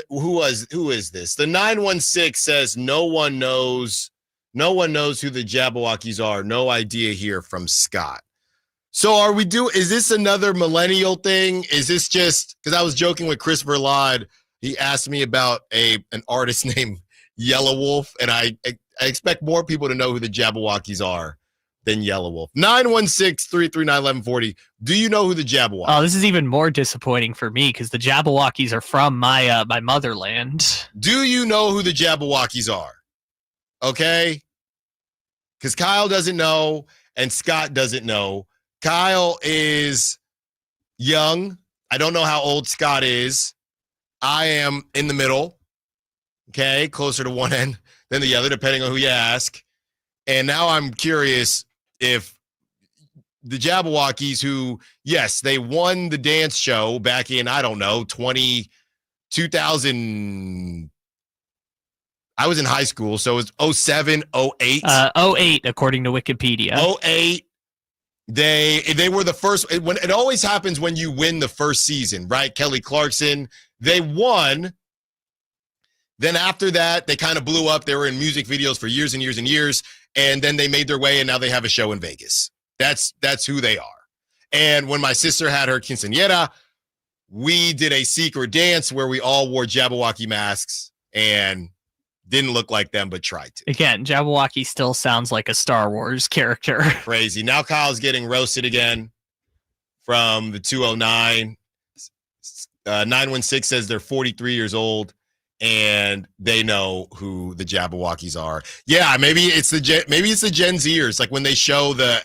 Who is this? The 916 says no one knows who the Jabberwockies are. No idea here from Scott. So is this another millennial thing? Is this just because I was joking with Chris Verlad? He asked me about an artist named Yellow Wolf, and I expect more people to know who the Jabberwockies are than Yellow Wolf. 916-339-1140. Do you know who the Jabberwockies are? Oh, this is even more disappointing for me because the Jabberwockies are from my motherland. Do you know who the Jabberwockies are? Okay? Because Kyle doesn't know and Scott doesn't know. Kyle is young. I don't know how old Scott is. I am in the middle. Okay? Closer to one end than the other, depending on who you ask. And now I'm curious if the Jabberwockies, who, yes, they won the dance show back in, I don't know, 2000. I was in high school, so it was 07, 08. 08, according to Wikipedia. 08. They were the first. When it always happens when you win the first season, right? Kelly Clarkson, they won. Then after that, they kind of blew up. They were in music videos for years and years and years. And then they made their way, and now they have a show in Vegas. That's who they are. And when my sister had her quinceañera, we did a secret dance where we all wore Jabberwocky masks and didn't look like them, but tried to. Again, Jabberwocky still sounds like a Star Wars character. Crazy. Now Kyle's getting roasted again from the 209. 916 says they're 43 years old. And they know who the Jabberwockies are. Yeah, maybe it's the Gen Zers, like when they show the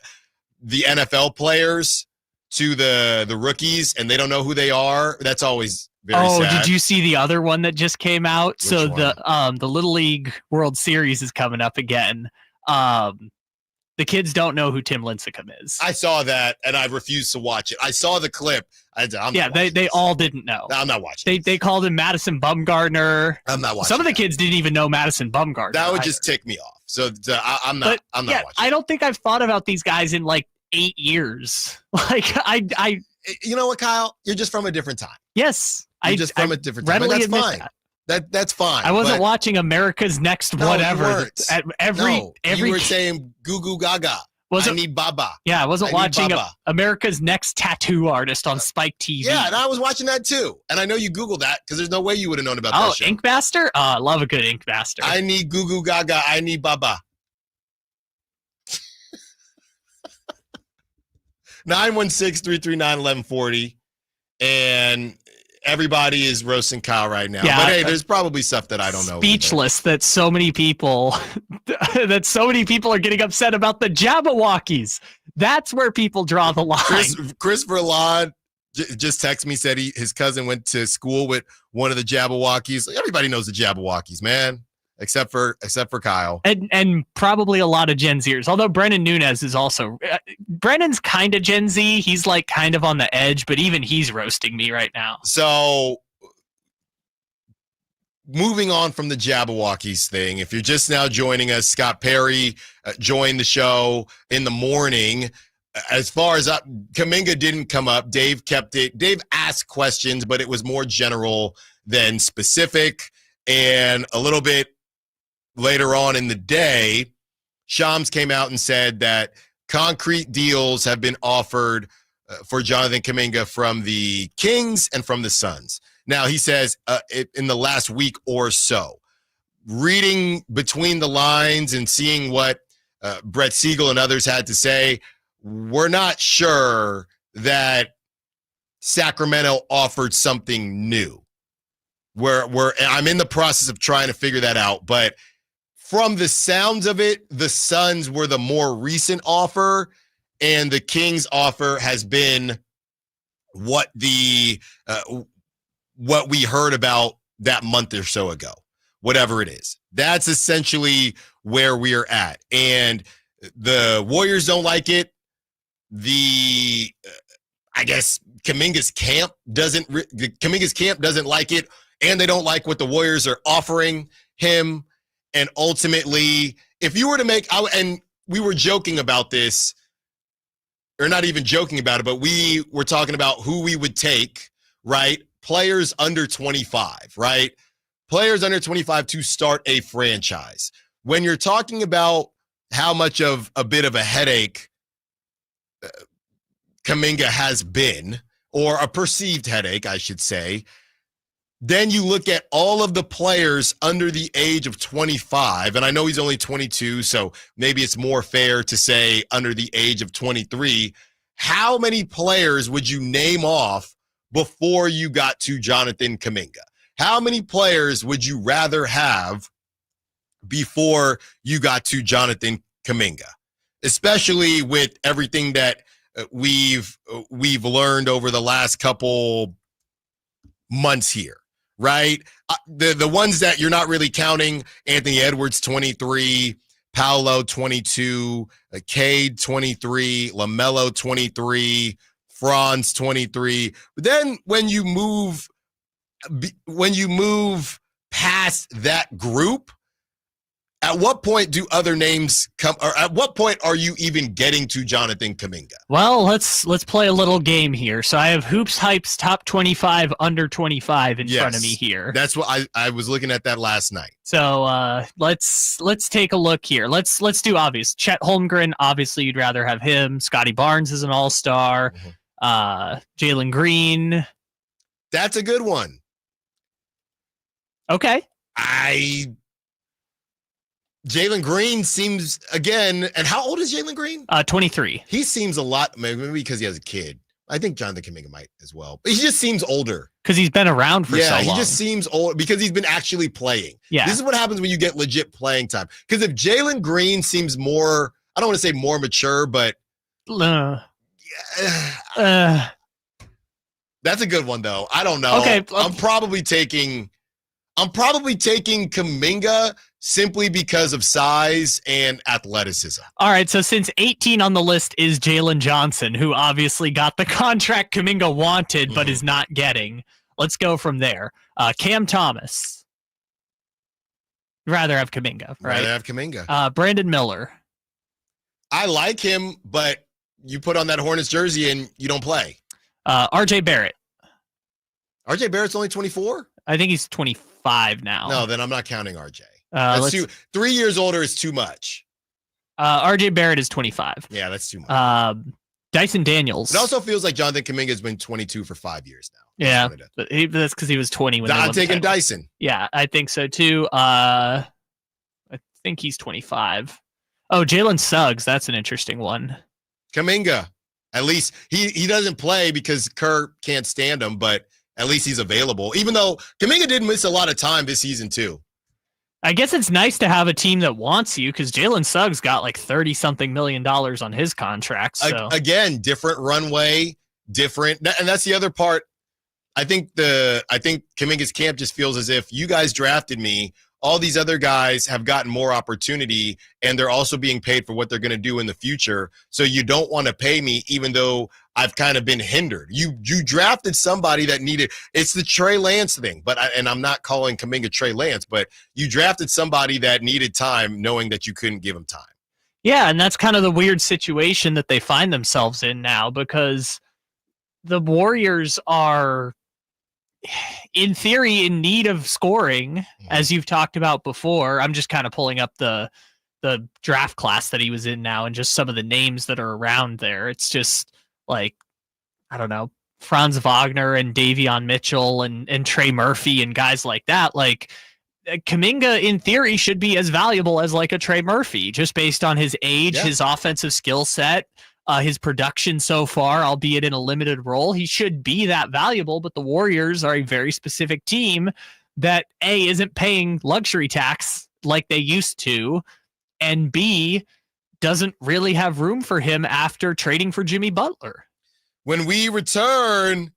NFL players to the rookies and they don't know who they are. That's always very sad. Did you see the other one that just came out? Which one? The Little League World Series is coming up again. The kids don't know who Tim Lincecum is. I saw that, and I refused to watch it. I saw the clip. They all didn't know. I'm not watching. They called him Madison Bumgarner. I'm not watching. Some of the kids didn't even know Madison Bumgarner. That would just tick me off. So I'm not watching. I don't think I've thought about these guys in like 8 years. Like I. You know what, Kyle? You're just from a different time. Yes, You're just from a different time. But that's fine. That's fine. I wasn't watching America's Next whatever. You were saying goo goo gaga. I need Baba. Yeah, I wasn't watching America's Next Tattoo Artist on Spike TV. Yeah, and I was watching that too. And I know you Googled that because there's no way you would have known about that show. Ink Master? I love a good Ink Master. I need goo goo gaga. I need Baba. 916-339-1140. And everybody is roasting Kyle right now. Yeah, but hey, there's probably stuff that I don't know. Speechless that so many people are getting upset about the Jabberwockies. That's where people draw the line. Chris Verlad just texted me, said his cousin went to school with one of the Jabberwockies. Everybody knows the Jabberwockies, man. Except for Kyle. And probably a lot of Gen Zers. Although Brennan Nunez is also Brennan's kind of Gen Z. He's like kind of on the edge, but even he's roasting me right now. So moving on from the Jabberwockies thing, if you're just now joining us, Scott Perry joined the show in the morning. as far as Kaminga didn't come up, Dave kept it. Dave asked questions, but it was more general than specific. And a little bit later on in the day, Shams came out and said that concrete deals have been offered for Jonathan Kaminga from the Kings and from the Suns. Now, he says in the last week or so, reading between the lines and seeing what Brett Siegel and others had to say, we're not sure that Sacramento offered something new. I'm in the process of trying to figure that out, but from the sounds of it, the Suns were the more recent offer, and the Kings offer has been what we heard about that month or so ago, whatever it is. That's essentially where we are at. And the Warriors don't like it. I guess Kaminga's camp doesn't like it, and they don't like what the Warriors are offering him. And ultimately, if you were to make, and we were joking about this, or not even joking about it, but we were talking about who we would take, right? Players under 25, right? Players under 25 to start a franchise. When you're talking about how much of a bit of a headache Kaminga has been, or a perceived headache, I should say, then you look at all of the players under the age of 25, and I know he's only 22, so maybe it's more fair to say under the age of 23. How many players would you name off before you got to Jonathan Kaminga? How many players would you rather have before you got to Jonathan Kaminga? Especially with everything that we've learned over the last couple months here, right? The ones that you're not really counting: Anthony Edwards, 23, Paolo, 22, Cade, 23, LaMelo, 23, Franz, 23. But then when you move past that group, at what point do other names come, or at what point are you even getting to Jonathan Kaminga? Well, let's play a little game here. So I have Hoops Hype's top 25 under 25 in front of me here. That's what I was looking at that last night. So let's take a look here. Let's do obvious. Chet Holmgren, obviously you'd rather have him. Scotty Barnes is an all-star. Jalen Green. That's a good one. Okay. Jalen Green seems, again, and how old is Jalen Green? 23. He seems a lot, maybe because he has a kid. I think Jonathan Kaminga might as well. But he just seems older. Because he's been around for so long. Yeah, he just seems old because he's been actually playing. Yeah. This is what happens when you get legit playing time. Because if Jalen Green seems more, I don't want to say more mature, but that's a good one, though. I don't know. Okay. I'm probably taking Kaminga simply because of size and athleticism. All right, so since 18 on the list is Jalen Johnson, who obviously got the contract Kaminga wanted but is not getting, let's go from there. Cam Thomas. Rather have Kaminga, right? Rather have Kaminga. Brandon Miller. I like him, but you put on that Hornets jersey and you don't play. RJ Barrett. RJ Barrett's only 24? I think he's 25 now. No, then I'm not counting RJ. That's 3 years older is too much. RJ Barrett is 25. Yeah, that's too much. Dyson Daniels. It also feels like Jonathan Kaminga has been 22 for 5 years now. Yeah, that's because he was 20 when I'm taking Dyson. Yeah, I think so too. I think he's 25. Oh, Jalen Suggs. That's an interesting one. Kaminga. At least he doesn't play because Kerr can't stand him, but at least he's available. Even though Kaminga did miss a lot of time this season too. I guess it's nice to have a team that wants you because Jalen Suggs got like $30-something million on his contract. So. Again, different runway, different. And that's the other part. I think Kaminga's camp just feels as if you guys drafted me. All these other guys have gotten more opportunity, and they're also being paid for what they're going to do in the future. So you don't want to pay me, even though I've kind of been hindered. You drafted somebody that needed. It's the Trey Lance thing, and I'm not calling Kaminga Trey Lance, but you drafted somebody that needed time, knowing that you couldn't give him time. Yeah, and that's kind of the weird situation that they find themselves in now, because the Warriors are, in theory, in need of scoring, as you've talked about before. I'm just kind of pulling up the draft class that he was in now and just some of the names that are around there. It's just like, I don't know, Franz Wagner and Davion Mitchell and Trey Murphy and guys like that. Like, Kaminga, in theory, should be as valuable as like a Trey Murphy, just based on his age, his offensive skill set, his production so far, albeit in a limited role. He should be that valuable, but the Warriors are a very specific team that A, isn't paying luxury tax like they used to, and B, doesn't really have room for him after trading for Jimmy Butler. When we return,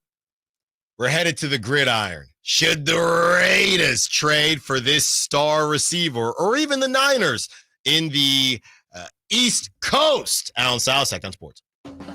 we're headed to the gridiron. Should the Raiders trade for this star receiver, or even the Niners in the East Coast? Allen Stiles, Saga Sports.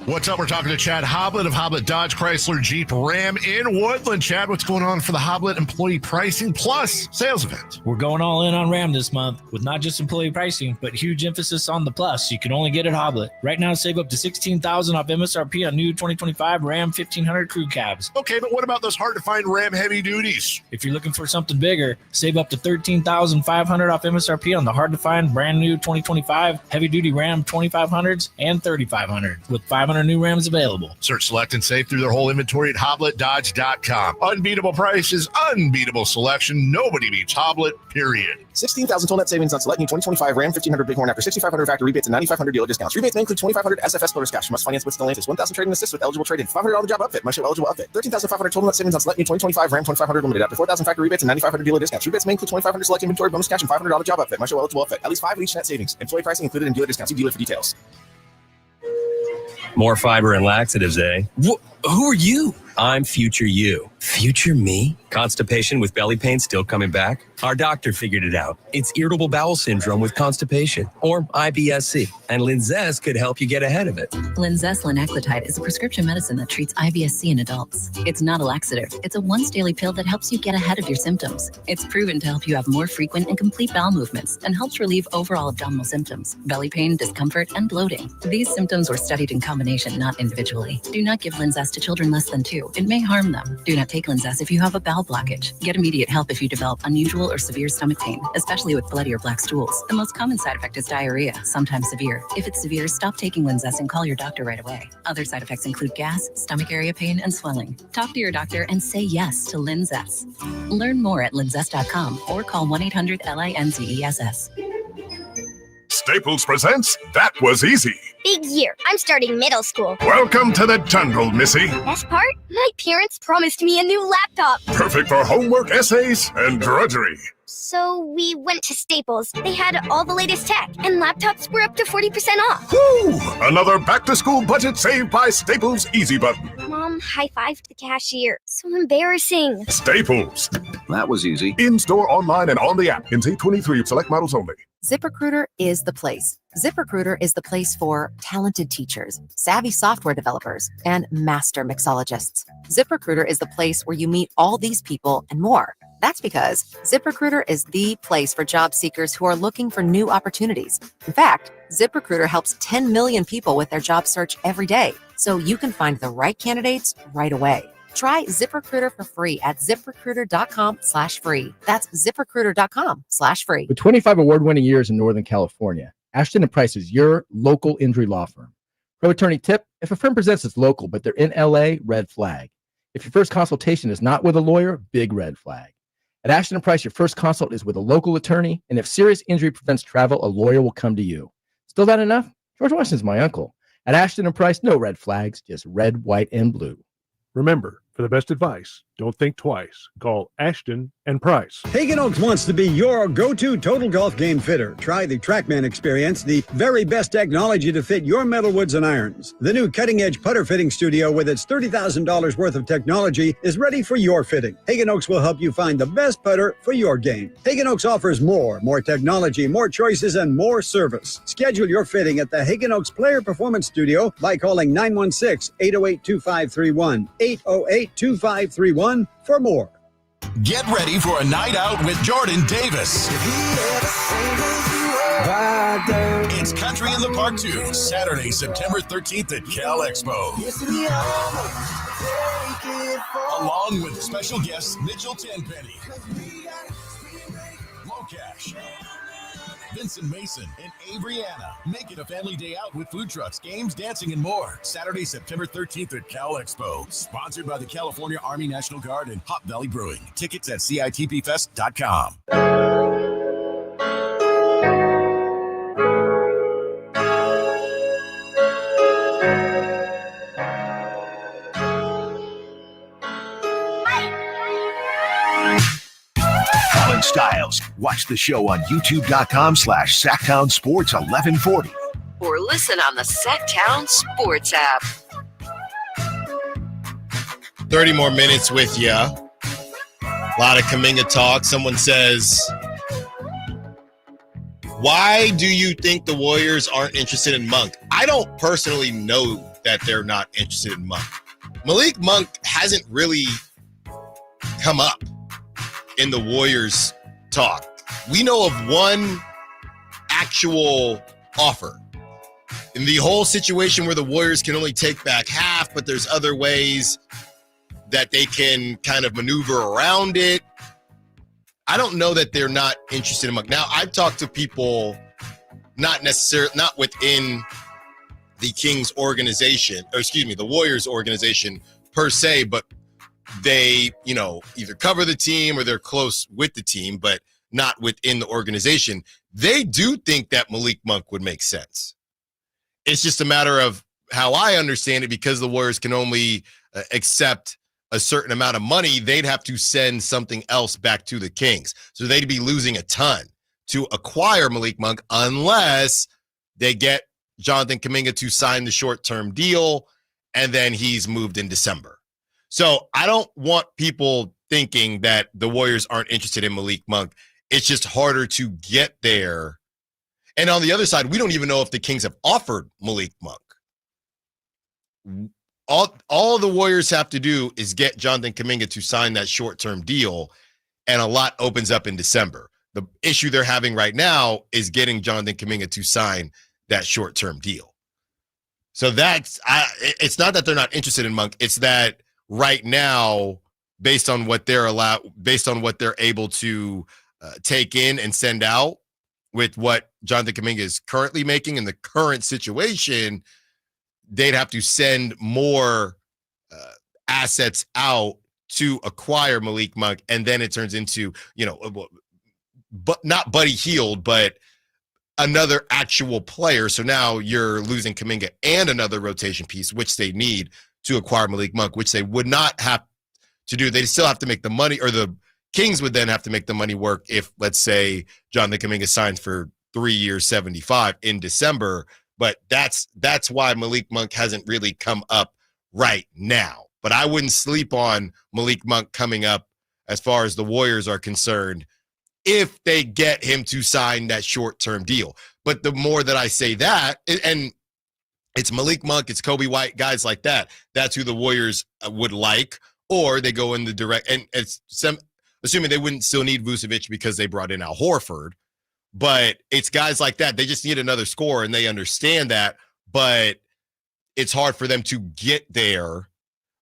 What's up? We're talking to Chad Hoblet of Hoblet Dodge Chrysler Jeep Ram in Woodland. Chad, what's going on for the Hoblet Employee Pricing Plus sales event? We're going all in on Ram this month with not just employee pricing, but huge emphasis on the plus. You can only get at Hoblet. Right now, save up to $16,000 off MSRP on new 2025 Ram 1500 crew cabs. Okay, but what about those hard-to-find Ram heavy duties? If you're looking for something bigger, save up to $13,500 off MSRP on the hard-to-find brand new 2025 heavy-duty Ram 2500s and 3500 with 500 new Rams available. Search, select, and save through their whole inventory at HobletDodge.com. Unbeatable prices, unbeatable selection. Nobody beats Hoblet, period. 16,000 total net savings on select new 2025 Ram 1500 Bighorn after 6,500 factory rebates and 9,500 dealer discounts. Rebates may include 2,500 SF Explorers cash. Must finance with Stellantis. 1,000 trade-in assist with eligible trade-in. $500 on the job upfit. Must show eligible upfit. 13,500 total net savings on select new 2025 Ram 2500 limited after 4,000 factory rebates and 9,500 dealer discounts. Rebates may include 2,500 select inventory bonus cash and $500 on the job upfit. Must show eligible upfit. At least 5 of each net savings. Employee pricing included in dealer discounts. See dealer for details. More fiber and laxatives, eh? Who are you? I'm future you. Future me? Constipation with belly pain still coming back? Our doctor figured it out. It's irritable bowel syndrome with constipation, or IBS-C, and Linzess could help you get ahead of it. Linzess linaclotide is a prescription medicine that treats IBS-C in adults. It's not a laxative. It's a once-daily pill that helps you get ahead of your symptoms. It's proven to help you have more frequent and complete bowel movements and helps relieve overall abdominal symptoms, belly pain, discomfort, and bloating. These symptoms were studied in combination, not individually. Do not give Linzess to children less than 2. It may harm them. Do not take Linzess if you have a bowel blockage. Get immediate help if you develop unusual or severe stomach pain, especially with bloody or black stools. The most common side effect is diarrhea, sometimes severe. If it's severe, stop taking Linzess and call your doctor right away. Other side effects include gas, stomach area pain, and swelling. Talk to your doctor and say yes to Linzess. Learn more at linzess.com or call 1-800-LINZESS. Staples presents That Was Easy. Big year. I'm starting middle school. Welcome to the jungle, Missy. Best part? My parents promised me a new laptop. Perfect for homework, essays, and drudgery. So we went to Staples. They had all the latest tech, and laptops were up to 40% off. Woo! Another back-to-school budget saved by Staples Easy Button. Mom high-fived the cashier. So embarrassing. Staples. That was easy. In-store, online, and on the app. In Z23 select models only. ZipRecruiter is the place. ZipRecruiter is the place for talented teachers, savvy software developers, and master mixologists. ZipRecruiter is the place where you meet all these people and more. That's because ZipRecruiter is the place for job seekers who are looking for new opportunities. In fact, ZipRecruiter helps 10 million people with their job search every day, so you can find the right candidates right away. Try ZipRecruiter for free at ZipRecruiter.com/free. That's ZipRecruiter.com/free. With 25 award-winning years in Northern California, Ashton & Price is your local injury law firm. Pro attorney tip: if a firm presents as local but they're in LA, red flag. If your first consultation is not with a lawyer, big red flag. At Ashton & Price, your first consult is with a local attorney, and if serious injury prevents travel, a lawyer will come to you. Still not enough? George Washington's my uncle. At Ashton & Price, no red flags, just red, white, and blue. Remember, for the best advice, don't think twice. Call Ashton & Price. Hagen Oaks wants to be your go-to total golf game fitter. Try the TrackMan experience, the very best technology to fit your metalwoods and irons. The new cutting-edge putter fitting studio with its $30,000 worth of technology is ready for your fitting. Hagen Oaks will help you find the best putter for your game. Hagen Oaks offers more technology, more choices, and more service. Schedule your fitting at the Hagen Oaks Player Performance Studio by calling 916-808-2531, 808-2531 for more. Get ready for a night out with Jordan Davis. It's Country in the Park 2, Saturday, September 13th at Cal Expo. Along with special guests Mitchell Tenpenny, Locash, Vincent Mason, and Averyana. Make it a family day out with food trucks, games, dancing, and more. Saturday, September 13th at Cal Expo. Sponsored by the California Army National Guard and Hop Valley Brewing. Tickets at CITPFest.com. Allen Stiles. Watch the show on youtube.com/Sacktown Sports 1140. Or listen on the Sacktown Sports app. 30 more minutes with you. A lot of Kaminga talk. Someone says, why do you think the Warriors aren't interested in Monk? I don't personally know that they're not interested in Monk. Malik Monk hasn't really come up in the Warriors talk. We know of one actual offer. In the whole situation where the Warriors can only take back half, but there's other ways that they can kind of maneuver around it. I don't know that they're not interested in Monk. Now, I've talked to people not within the Kings organization, or excuse me, the Warriors organization per se, but they, either cover the team or they're close with the team, but not within the organization. They do think that Malik Monk would make sense. It's just a matter of how I understand it, because the Warriors can only accept a certain amount of money. They'd have to send something else back to the Kings. So they'd be losing a ton to acquire Malik Monk unless they get Jonathan Kaminga to sign the short-term deal, and then he's moved in December. So I don't want people thinking that the Warriors aren't interested in Malik Monk. It's just harder to get there. And on the other side, we don't even know if the Kings have offered Malik Monk. All the Warriors have to do is get Jonathan Kaminga to sign that short-term deal, and a lot opens up in December. The issue they're having right now is getting Jonathan Kaminga to sign that short-term deal. So it's not that they're not interested in Monk. It's that right now, based on what they're able to take in and send out with what Jonathan Kaminga is currently making in the current situation, they'd have to send more assets out to acquire Malik Monk, and then it turns into, but not Buddy Hield, but another actual player. So now you're losing Kaminga and another rotation piece, which they need to acquire Malik Monk, which they would not have to do. They still have to make the money, or the Kings would then have to make the money work if, let's say, Jonathan Kaminga signs for 3 years, 75 in December. But that's why Malik Monk hasn't really come up right now. But I wouldn't sleep on Malik Monk coming up as far as the Warriors are concerned if they get him to sign that short-term deal. But the more that I say that, and it's Malik Monk, it's Kobe White, guys like that, that's who the Warriors would like, or they go in the direct, and it's assuming they wouldn't still need Vucevic because they brought in Al Horford. But it's guys like that. They just need another scorer, and they understand that. But it's hard for them to get there,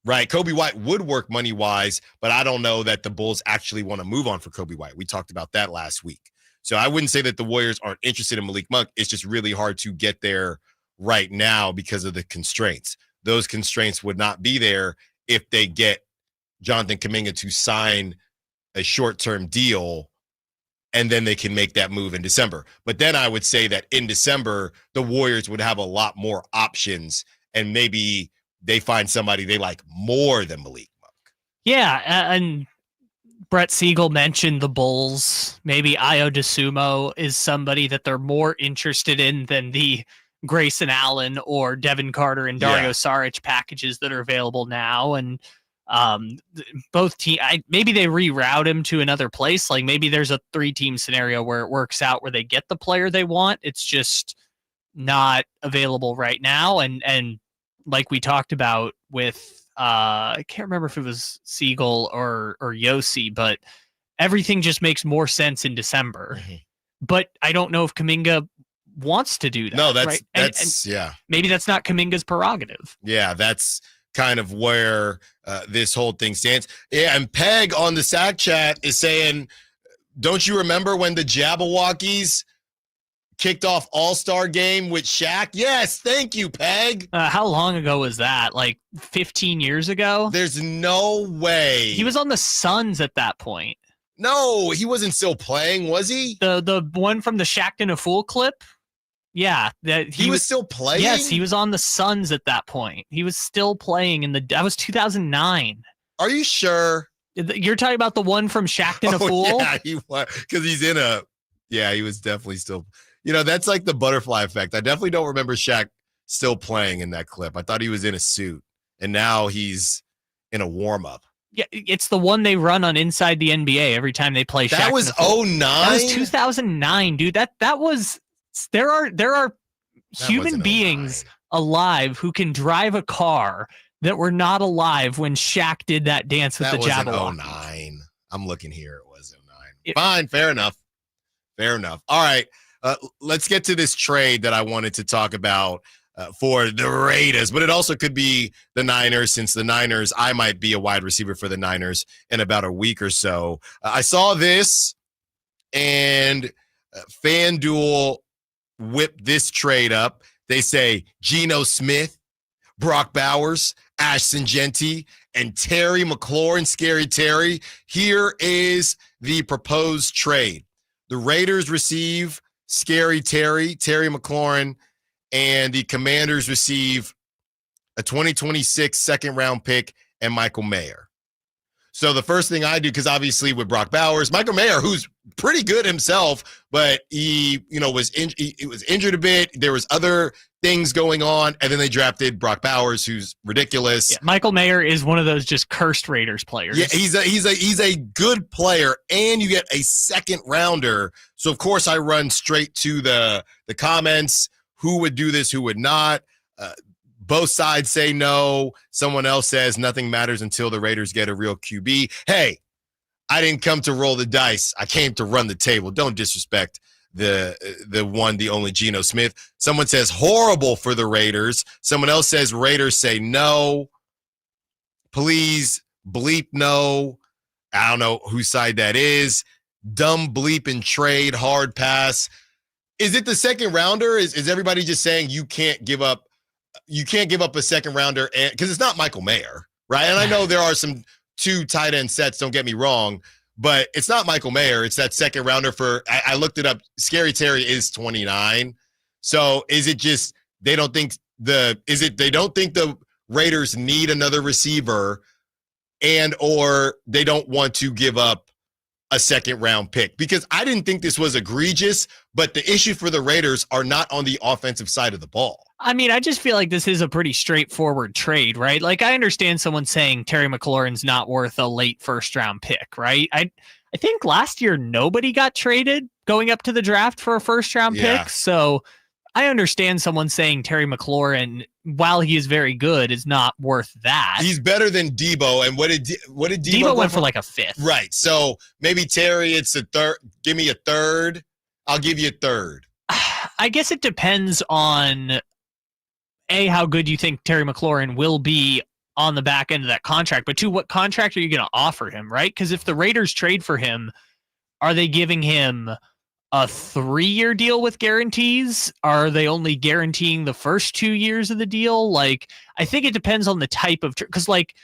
right? Kobe White would work money-wise, but I don't know that the Bulls actually want to move on for Kobe White. We talked about that last week. So I wouldn't say that the Warriors aren't interested in Malik Monk. It's just really hard to get there right now because of the constraints. Those constraints would not be there if they get Jonathan Kaminga to sign a short-term deal, and then they can make that move in December. But then I would say that in December, the Warriors would have a lot more options, and maybe they find somebody they like more than Malik Monk. Yeah, and Brett Siegel mentioned the Bulls. Maybe Ayo DeSumo is somebody that they're more interested in than the Grayson Allen or Devin Carter and Dario Saric packages that are available now. And both teams, maybe they reroute him to another place. Like maybe there's a 3-team scenario where it works out where they get the player they want. It's just not available right now. And like we talked about with, I can't remember if it was Siegel or Yossi, but everything just makes more sense in December. Mm-hmm. But I don't know if Kaminga wants to do that. No, that's right? that's yeah. Maybe that's not Kaminga's prerogative. Yeah, that's kind of where this whole thing stands. Yeah, and Peg on the Sack Chat is saying, don't you remember when the Jabberwockies kicked off All-Star game with Shaq? Yes, thank you, Peg. How long ago was that? Like 15 years ago? There's no way. He was on the Suns at that point. No, he wasn't still playing, was he? The one from the Shaqtin' a Fool clip? Yeah. He was still playing? Yes, he was on the Suns at that point. He was still playing that was 2009. Are you sure? You're talking about the one from Shaqtin' a Fool? Yeah, he was, because he's in a, yeah, he was definitely still, that's like the butterfly effect. I definitely don't remember Shaq still playing in that clip. I thought he was in a suit, and now he's in a warm-up. Yeah, it's the one they run on Inside the NBA every time they play Shaqtin' That was a Fool. 09? That was 2009, dude. That was, there are human beings alive who can drive a car that were not alive when Shaq did that dance with the Jabberwock. That was 09. I'm looking here. It was 09. Fine. Fair enough. All right. Let's get to this trade that I wanted to talk about for the Raiders, but it also could be the Niners, since the Niners, I might be a wide receiver for the Niners in about a week or so. I saw this, and FanDuel whipped this trade up. They say Geno Smith, Brock Bowers, Ashton Genty, and Terry McLaurin, Scary Terry. Here is the proposed trade. The Raiders receive Scary Terry, Terry McLaurin, and the Commanders receive a 2026 second-round pick and Michael Mayer. So the first thing I do, because obviously with Brock Bowers, Michael Mayer, who's pretty good himself, but he was injured a bit. There was other things going on, and then they drafted Brock Bowers, who's ridiculous. Yeah, Michael Mayer is one of those just cursed Raiders players. Yeah, he's a good player, and you get a second rounder. So of course I run straight to the comments. Who would do this? Who would not? Both sides say no. Someone else says nothing matters until the Raiders get a real QB. Hey, I didn't come to roll the dice. I came to run the table. Don't disrespect the one, the only Geno Smith. Someone says horrible for the Raiders. Someone else says Raiders say no. Please bleep no. I don't know whose side that is. Dumb bleep and trade, hard pass. Is it the second rounder? Is everybody just saying you can't give up a second rounder, because it's not Michael Mayer, right? And I know there are some 2 tight end sets, don't get me wrong, but it's not Michael Mayer. It's that second rounder for, I looked it up. Scary Terry is 29. So is it just they don't think the Raiders need another receiver, and or they don't want to give up a second round pick? Because I didn't think this was egregious, but the issue for the Raiders are not on the offensive side of the ball. I mean, I just feel like this is a pretty straightforward trade, right? Like, I understand someone saying Terry McLaurin's not worth a late first round pick, right? I think last year nobody got traded going up to the draft for a first round pick. So I understand someone saying Terry McLaurin, while he is very good, is not worth that. He's better than Debo. And what did Debo Debo went for like a 5th. Right. So maybe Terry, it's a third. Give me a third. I'll give you a third. I guess it depends on how good you think Terry McLaurin will be on the back end of that contract, but 2, what contract are you going to offer him, right? Because if the Raiders trade for him, are they giving him a 3-year deal with guarantees? Are they only guaranteeing the first 2 years of the deal? Like, I think it depends on the type of, because like,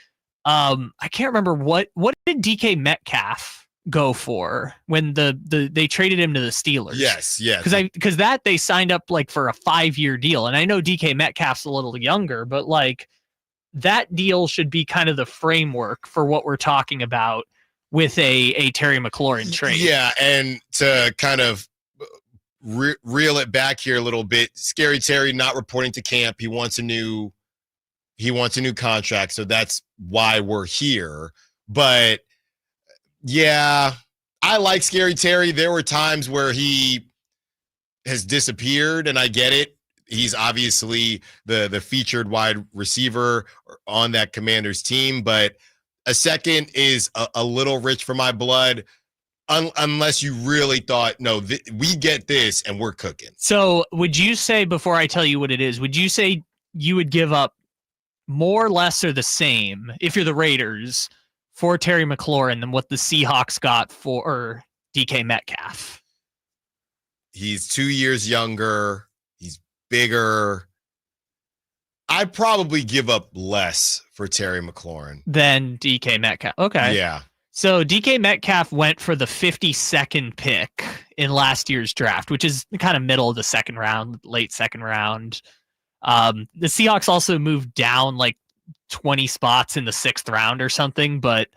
I can't remember what did DK Metcalf go for when they traded him to the Steelers. Yes. Because that they signed up like for a 5-year deal. And I know DK Metcalf's a little younger, but like that deal should be kind of the framework for what we're talking about with a Terry McLaurin trade. Yeah, and to kind of reel it back here a little bit, Scary Terry not reporting to camp. He wants a new contract, so that's why we're here. But yeah, I like Scary Terry. There were times where he has disappeared, and I get it. He's obviously the featured wide receiver on that Commanders team, but a second is a little rich for my blood. unless you really thought, no, we get this and we're cooking. So would you say, before I tell you what it is, would you say you would give up more, less, or the same if you're the Raiders for Terry McLaurin than what the Seahawks got for DK Metcalf? He's 2 years younger. He's bigger. I'd probably give up less for Terry McLaurin than DK Metcalf. Okay. Yeah. So DK Metcalf went for the 52nd pick in last year's draft, which is kind of middle of the second round, late second round. The Seahawks also moved down like 20 spots in the 6th round or something, but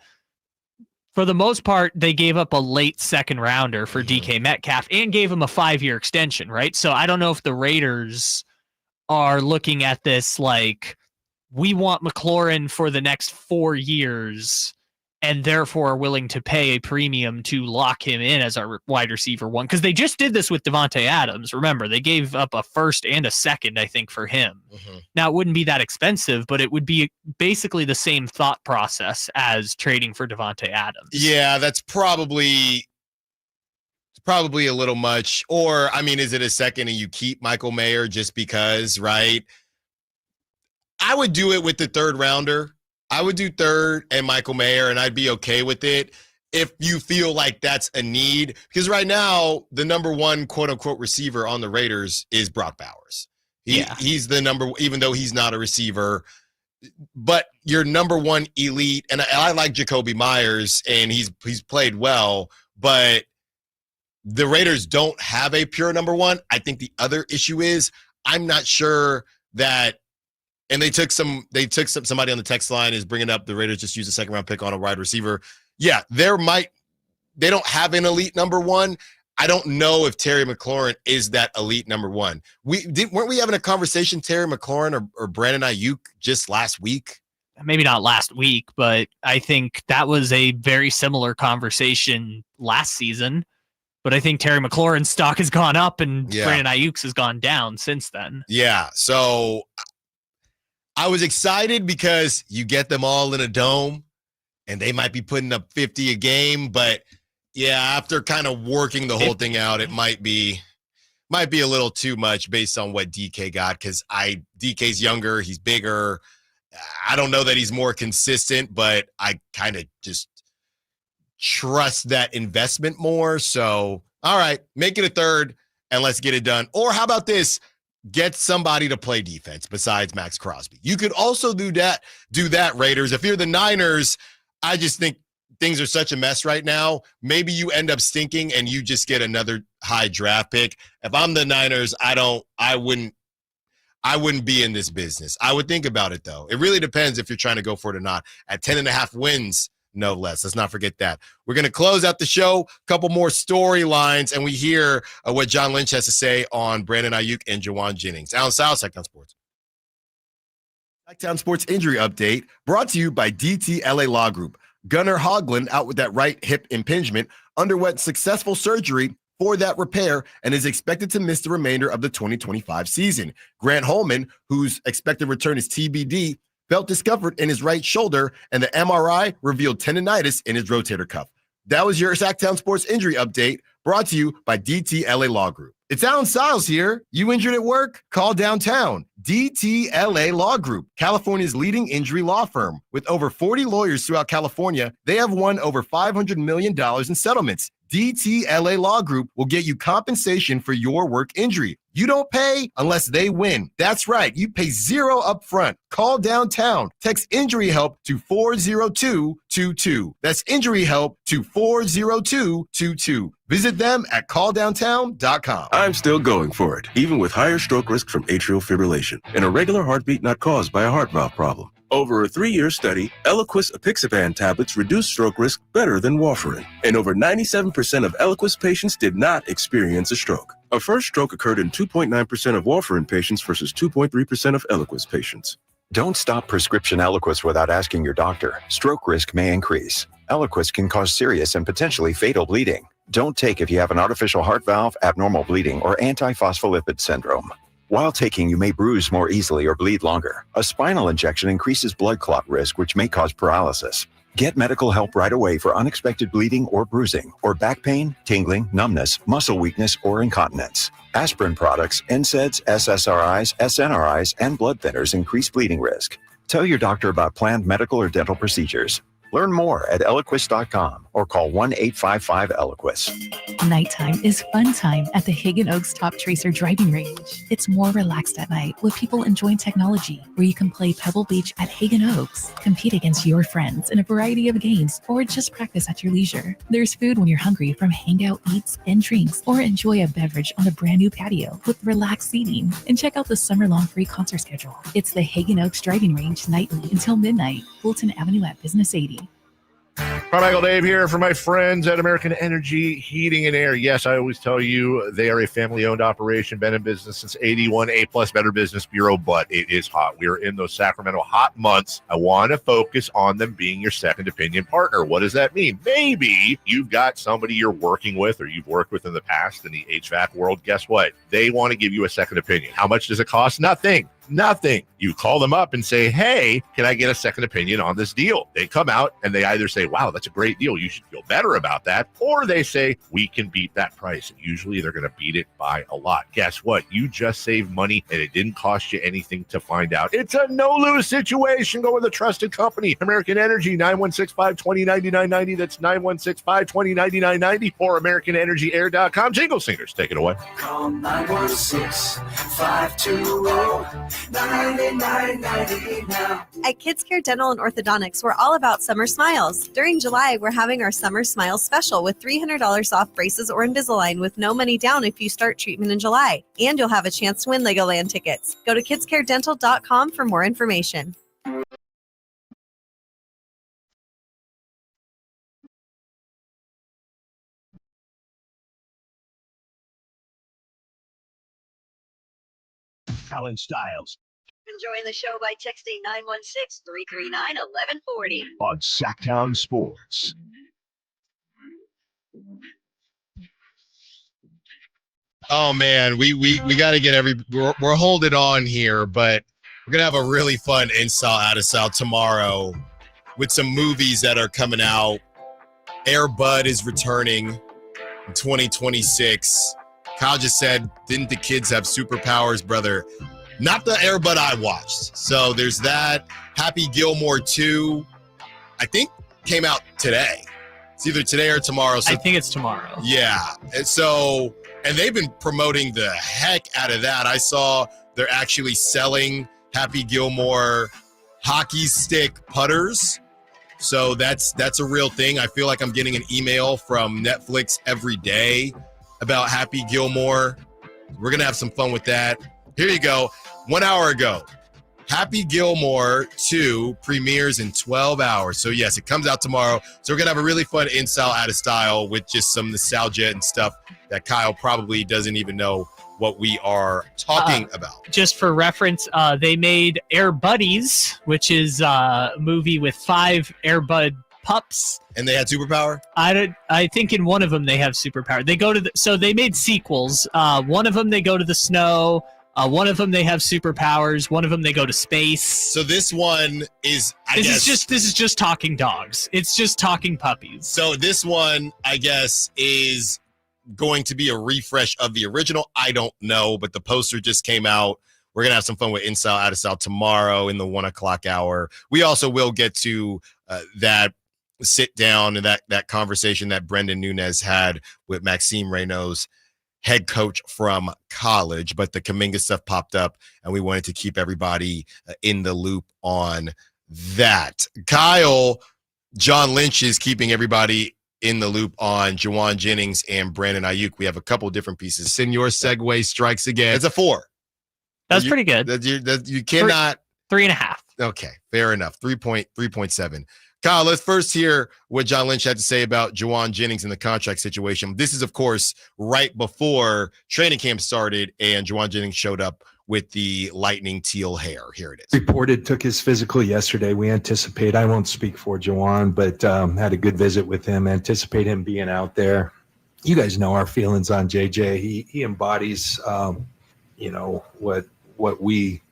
for the most part, they gave up a late second rounder for DK Metcalf and gave him a 5-year extension, right? So I don't know if the Raiders are looking at this like, we want McLaurin for the next 4 years and therefore are willing to pay a premium to lock him in as our wide receiver one. Because they just did this with Devontae Adams. Remember, they gave up a 1st and a 2nd, I think, for him. Now, it wouldn't be that expensive, but it would be basically the same thought process as trading for Devontae Adams. Yeah, that's probably a little much. Or, I mean, is it a 2nd and you keep Michael Mayer just because, right? I would do it with the 3rd rounder. I would do 3rd and Michael Mayer, and I'd be okay with it if you feel like that's a need. Because right now, the number one quote-unquote receiver on the Raiders is Brock Bowers. He's the number, even though he's not a receiver. But your number one elite, and I like Jacoby Myers, and he's played well, but the Raiders don't have a pure number one. I think the other issue is I'm not sure that. And they took somebody on the text line is bringing up the Raiders just used a 2nd round pick on a wide receiver. Yeah, they don't have an elite number one. I don't know if Terry McLaurin is that elite number one. Weren't we having a conversation, Terry McLaurin or Brandon Ayuk, just last week? Maybe not last week, but I think that was a very similar conversation last season. But I think Terry McLaurin's stock has gone up and Brandon Ayuk's has gone down since then. Yeah, so I was excited because you get them all in a dome and they might be putting up 50 a game. But yeah, after kind of working the whole thing out, it might be a little too much based on what DK got. Because DK's younger, he's bigger. I don't know that he's more consistent, but I kind of just trust that investment more. So, all right, make it a 3rd and let's get it done. Or how about this? Get somebody to play defense besides Max Crosby. You could also do that, Raiders. If you're the Niners, I just think things are such a mess right now. Maybe you end up stinking and you just get another high draft pick. If I'm the Niners, I wouldn't be in this business. I would think about it, though. It really depends if you're trying to go for it or not. At 10.5 wins, no less. Let's not forget that. We're going to close out the show. A couple more storylines, and we hear what John Lynch has to say on Brandon Ayuk and Jawan Jennings. Allen Stiles, Sacktown Sports. Sacktown Sports injury update brought to you by DTLA Law Group. Gunnar Hoagland out with that right hip impingement, underwent successful surgery for that repair and is expected to miss the remainder of the 2025 season. Grant Holman, whose expected return is TBD, felt discomfort in his right shoulder, and the MRI revealed tendonitis in his rotator cuff. That was your Sacktown Sports injury update, brought to you by DTLA Law Group. It's Allen Stiles here. You injured at work? Call downtown. DTLA Law Group, California's leading injury law firm. With over 40 lawyers throughout California, they have won over $500 million in settlements. DTLA Law Group will get you compensation for your work injury. You don't pay unless they win. That's right. You pay zero up front. Call downtown. Text injury help to 40222. That's injury help to 40222. Visit them at calldowntown.com. I'm still going for it, even with higher stroke risk from atrial fibrillation, an irregular heartbeat not caused by a heart valve problem. Over a 3-year study, Eliquis apixaban tablets reduced stroke risk better than warfarin, and over 97% of Eliquis patients did not experience a stroke. A first stroke occurred in 2.9% of warfarin patients versus 2.3% of Eliquis patients. Don't stop prescription Eliquis without asking your doctor. Stroke risk may increase. Eliquis can cause serious and potentially fatal bleeding. Don't take if you have an artificial heart valve, abnormal bleeding, or antiphospholipid syndrome. While taking, you may bruise more easily or bleed longer. A spinal injection increases blood clot risk, which may cause paralysis. Get medical help right away for unexpected bleeding or bruising, or back pain, tingling, numbness, muscle weakness, or incontinence. Aspirin products, NSAIDs, SSRIs, SNRIs, and blood thinners increase bleeding risk. Tell your doctor about planned medical or dental procedures. Learn more at Eliquis.com or call 1-855-ELIQUIS. Nighttime is fun time at the Hagen Oaks Top Tracer driving range. It's more relaxed at night with people enjoying technology, where you can play Pebble Beach at Hagen Oaks, compete against your friends in a variety of games, or just practice at your leisure. There's food when you're hungry from hangout eats and drinks, or enjoy a beverage on the brand new patio with relaxed seating. And check out the summer-long free concert schedule. It's the Hagen Oaks driving range nightly until midnight, Fulton Avenue at Business 80. Carmichael Dave here for my friends at American Energy Heating and Air. Yes, I always tell you they are a family-owned operation, been in business since 81, A+ Better Business Bureau, but it is hot. We are in those Sacramento hot months. I want to focus on them being your second opinion partner. What does that mean? Maybe you've got somebody you're working with or you've worked with in the past in the HVAC world. Guess what? They want to give you a second opinion. How much does it cost? Nothing. You call them up and say, hey, can I get a second opinion on this deal? They come out and they either say, wow, that's a great deal, you should feel better about that. Or they say, we can beat that price. And usually they're going to beat it by a lot. Guess what? You just saved money and it didn't cost you anything to find out. It's a no-lose situation. Go with a trusted company. American Energy, 916-520-9990. That's 916-520-9990 or AmericanEnergyAir.com. Jingle Singers, take it away. Call 916-520-9990 now. At Kids Care Dental and Orthodontics, we're all about summer smiles. During July, we're having our Summer Smiles special with $300 off braces or Invisalign with no money down if you start treatment in July. And you'll have a chance to win Legoland tickets. Go to kidscaredental.com for more information. Allen Stiles Enjoying the show by texting 916-339-1140. on Sacktown Sports. Oh man, we got to get we're holding on here, but we're gonna have a really fun Install Out of Style tomorrow with some movies that are coming out. Air Bud is returning in 2026. Kyle just said, didn't the kids have superpowers, brother? Not the Air Bud I watched. So there's that. Happy Gilmore 2, I think, came out today. It's either today or tomorrow. So, I think it's tomorrow. Yeah. And they've been promoting the heck out of that. I saw they're actually selling Happy Gilmore hockey stick putters. So that's a real thing. I feel like I'm getting an email from Netflix every day about Happy Gilmore. We're going to have some fun with that. Here you go. 1 hour ago, Happy Gilmore 2 premieres in 12 hours. So, yes, it comes out tomorrow. So, we're going to have a really fun In-Style, Out of Style with just some nostalgia and stuff that Kyle probably doesn't even know what we are talking about. Just for reference, they made Air Buddies, which is a movie with 5 Air Bud pups. And they had superpower? I think in one of them they have superpower. They go to so they made sequels. One of them they go to the snow. One of them they have superpowers. One of them they go to space. So this one is This is just talking dogs. It's just talking puppies. So this one, I guess, is going to be a refresh of the original. I don't know, but the poster just came out. We're gonna have some fun with In-Style, Out of Style tomorrow in the 1 o'clock hour. We also will get to that sit down and that conversation that Brendan Nunez had with Maxime Reynaud's head coach from college, but the Kaminga stuff popped up and we wanted to keep everybody in the loop on that. Kyle, John Lynch is keeping everybody in the loop on Juwan Jennings and Brandon Ayuk. We have a couple differp pieces. Senor Segue strikes again. It's a 4. That's pretty good. You cannot 3.5. Okay, fair enough. 3.7. Kyle, let's first hear what John Lynch had to say about Juwan Jennings and the contract situation. This is, of course, right before training camp started and Juwan Jennings showed up with the lightning teal hair. Here it is. Reported took his physical yesterday. We anticipate, I won't speak for Juwan, but had a good visit with him. Anticipate him being out there. You guys know our feelings on JJ. He embodies, what we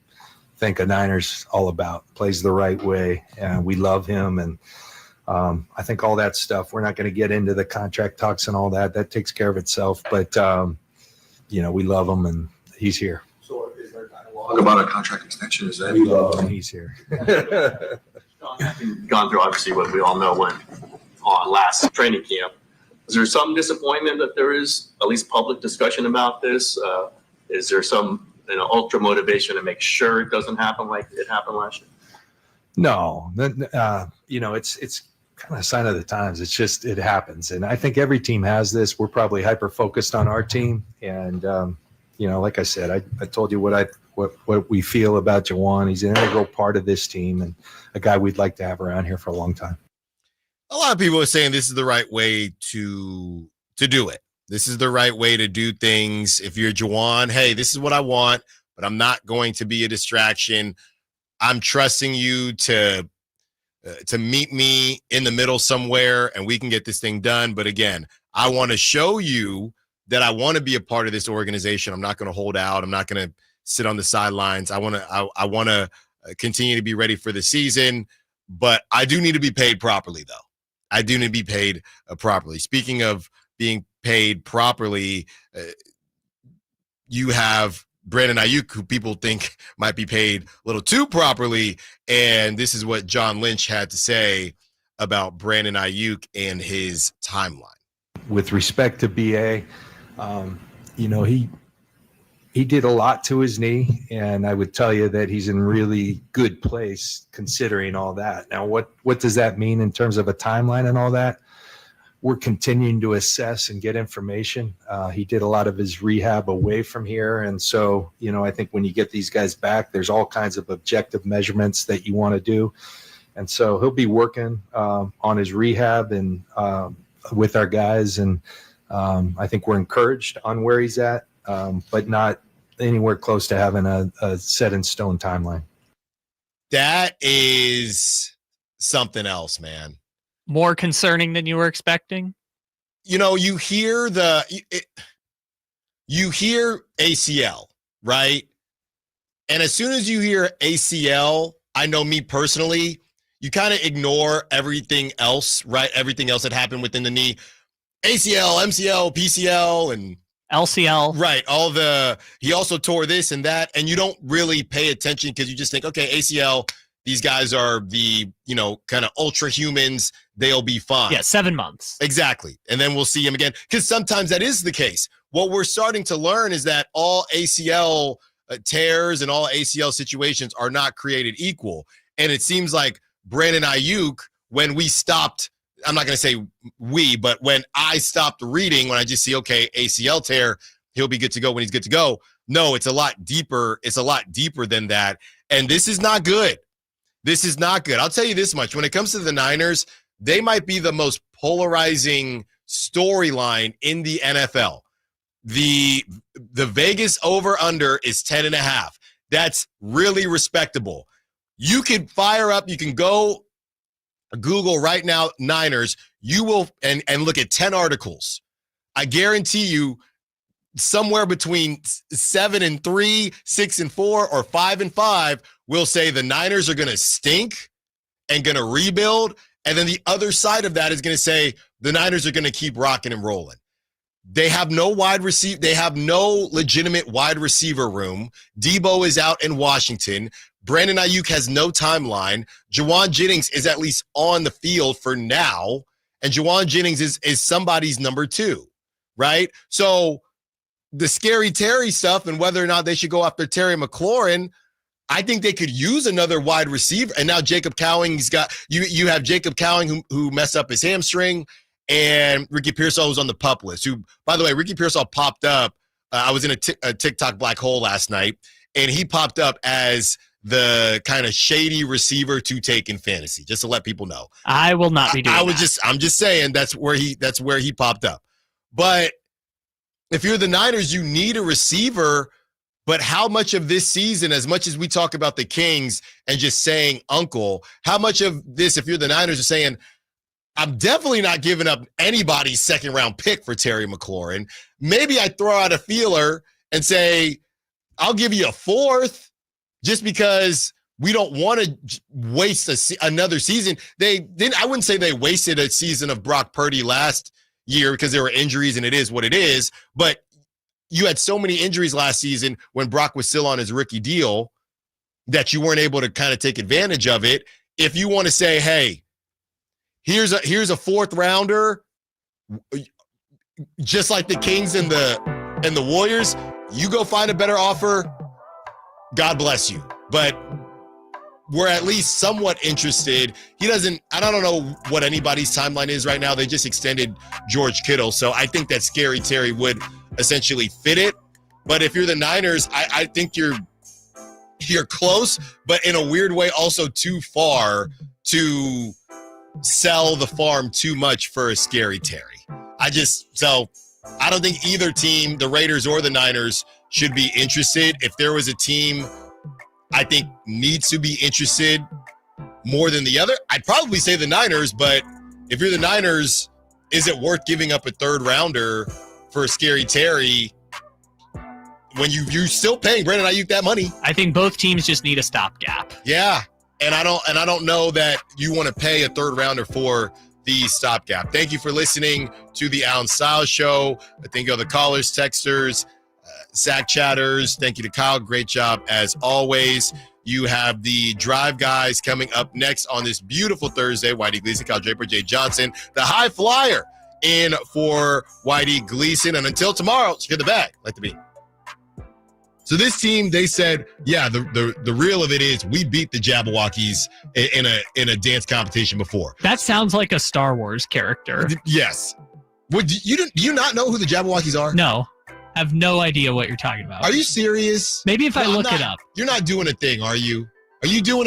think a Niners all about. Plays the right way, and we love him. And I think all that stuff, we're not going to get into the contract talks and all that. That takes care of itself. But, we love him, and he's here. So is there dialogue about a contract extension? Is that We love him, he's here. gone through obviously what we all know went on last training camp? Is there some disappointment that there is at least public discussion about this? Is there some ultra motivation to make sure it doesn't happen like it happened last year? No, it's kind of a sign of the times. It's just, it happens. And I think every team has this. We're probably hyper focused on our team. And, like I said, I told you what we feel about Juwan. He's an integral part of this team and a guy we'd like to have around here for a long time. A lot of people are saying this is the right way to do it. This is the right way to do things. If you're Juwan, hey, this is what I want, but I'm not going to be a distraction. I'm trusting you to meet me in the middle somewhere and we can get this thing done. But again, I want to show you that I want to be a part of this organization. I'm not going to hold out. I'm not going to sit on the sidelines. I want to continue to be ready for the season, but I do need to be paid properly though. I do need to be paid properly. Speaking of being paid properly, you have Brandon Ayuk, who people think might be paid a little too properly. And this is what John Lynch had to say about Brandon Ayuk and his timeline. With respect to BA, he did a lot to his knee, and I would tell you that he's in really good place considering all that. Now, what does that mean in terms of a timeline and all that? We're continuing to assess and get information. He did a lot of his rehab away from here. And so, I think when you get these guys back, there's all kinds of objective measurements that you want to do. And so he'll be working on his rehab and with our guys. And I think we're encouraged on where he's at, but not anywhere close to having a set in stone timeline. That is something else, man. More concerning than you were expecting? You hear you hear ACL, right? And as soon as you hear ACL, I know me personally, you kind of ignore everything else, right? Everything else that happened within the knee. ACL, MCL, PCL, and LCL. Right. He also tore this and that, and you don't really pay attention because you just think, okay, ACL, these guys are the, kind of ultra humans. They'll be fine. Yeah, 7 months. Exactly. And then we'll see him again. Because sometimes that is the case. What we're starting to learn is that all ACL tears and all ACL situations are not created equal. And it seems like Brandon Ayuk, when we stopped, I'm not going to say we, but when I stopped reading, when I just see, okay, ACL tear, he'll be good to go when he's good to go. No, it's a lot deeper. It's a lot deeper than that. And this is not good. This is not good. I'll tell you this much. When it comes to the Niners, they might be the most polarizing storyline in the NFL. The Vegas over-under is 10.5. That's really respectable. You can fire up. You can go Google right now, Niners. You will and look at 10 articles. I guarantee you somewhere between 7-3, 6-4, or 5-5 will say the Niners are going to stink and going to rebuild. And then the other side of that is going to say the Niners are going to keep rocking and rolling. They have no wide receiver. They have no legitimate wide receiver room. Debo is out in Washington. Brandon Ayuk has no timeline. Juwan Jennings is at least on the field for now. And Juwan Jennings is somebody's number 2, right? So the scary Terry stuff and whether or not they should go after Terry McLaurin, I think they could use another wide receiver. And now Jacob Cowing, you have Jacob Cowing who messed up his hamstring, and Ricky Pearsall was on the PUP list, who, by the way, Ricky Pearsall popped up. I was in a TikTok black hole last night, and he popped up as the kind of shady receiver to take in fantasy, just to let people know. I will not be doing that. I'm just saying that's where he popped up. But if you're the Niners, you need a receiver. But how much of this season, as much as we talk about the Kings and just saying uncle, how much of this, if you're the Niners, are saying, I'm definitely not giving up anybody's second-round pick for Terry McLaurin. Maybe I throw out a feeler and say, I'll give you a 4th just because we don't want to waste another season. I wouldn't say they wasted a season of Brock Purdy last year because there were injuries and it is what it is. But you had so many injuries last season when Brock was still on his rookie deal that you weren't able to kind of take advantage of it. If you want to say, hey, here's a fourth rounder, just like the Kings and the Warriors, you go find a better offer. God bless you. But we're at least somewhat interested. I don't know what anybody's timeline is right now. They just extended George Kittle. So I think that Scary Terry would essentially fit it. But if you're the Niners, I think you're close, but in a weird way also too far to sell the farm too much for a Scary Terry. So I don't think either team, the Raiders or the Niners, should be interested. If there was a team I think needs to be interested more than the other, I'd probably say the Niners. But if you're the Niners, is it worth giving up a third rounder for a Scary Terry when you're still paying Brandon Ayuk that money? I think both teams just need a stopgap. Yeah, and I don't know that you want to pay a third rounder for the stopgap. Thank you for listening to the Allen Stiles Show. Thank you to the callers, texters, Sack chatters. Thank you to Kyle. Great job as always. You have the Drive Guys coming up next on this beautiful Thursday. Whitey Gleason, Kyle Draper, Jay Johnson, the High Flyer in for Whitey Gleason. And until tomorrow, secure the bag like the beat. So this team, they said, yeah, the real of it is we beat the Jabberwockies in a dance competition before. That sounds like a Star Wars character. Yes. Do you not know who the Jabberwockies are? No. I have no idea what you're talking about. Are you serious? Maybe if I look it up. You're not doing a thing, are you? Are you doing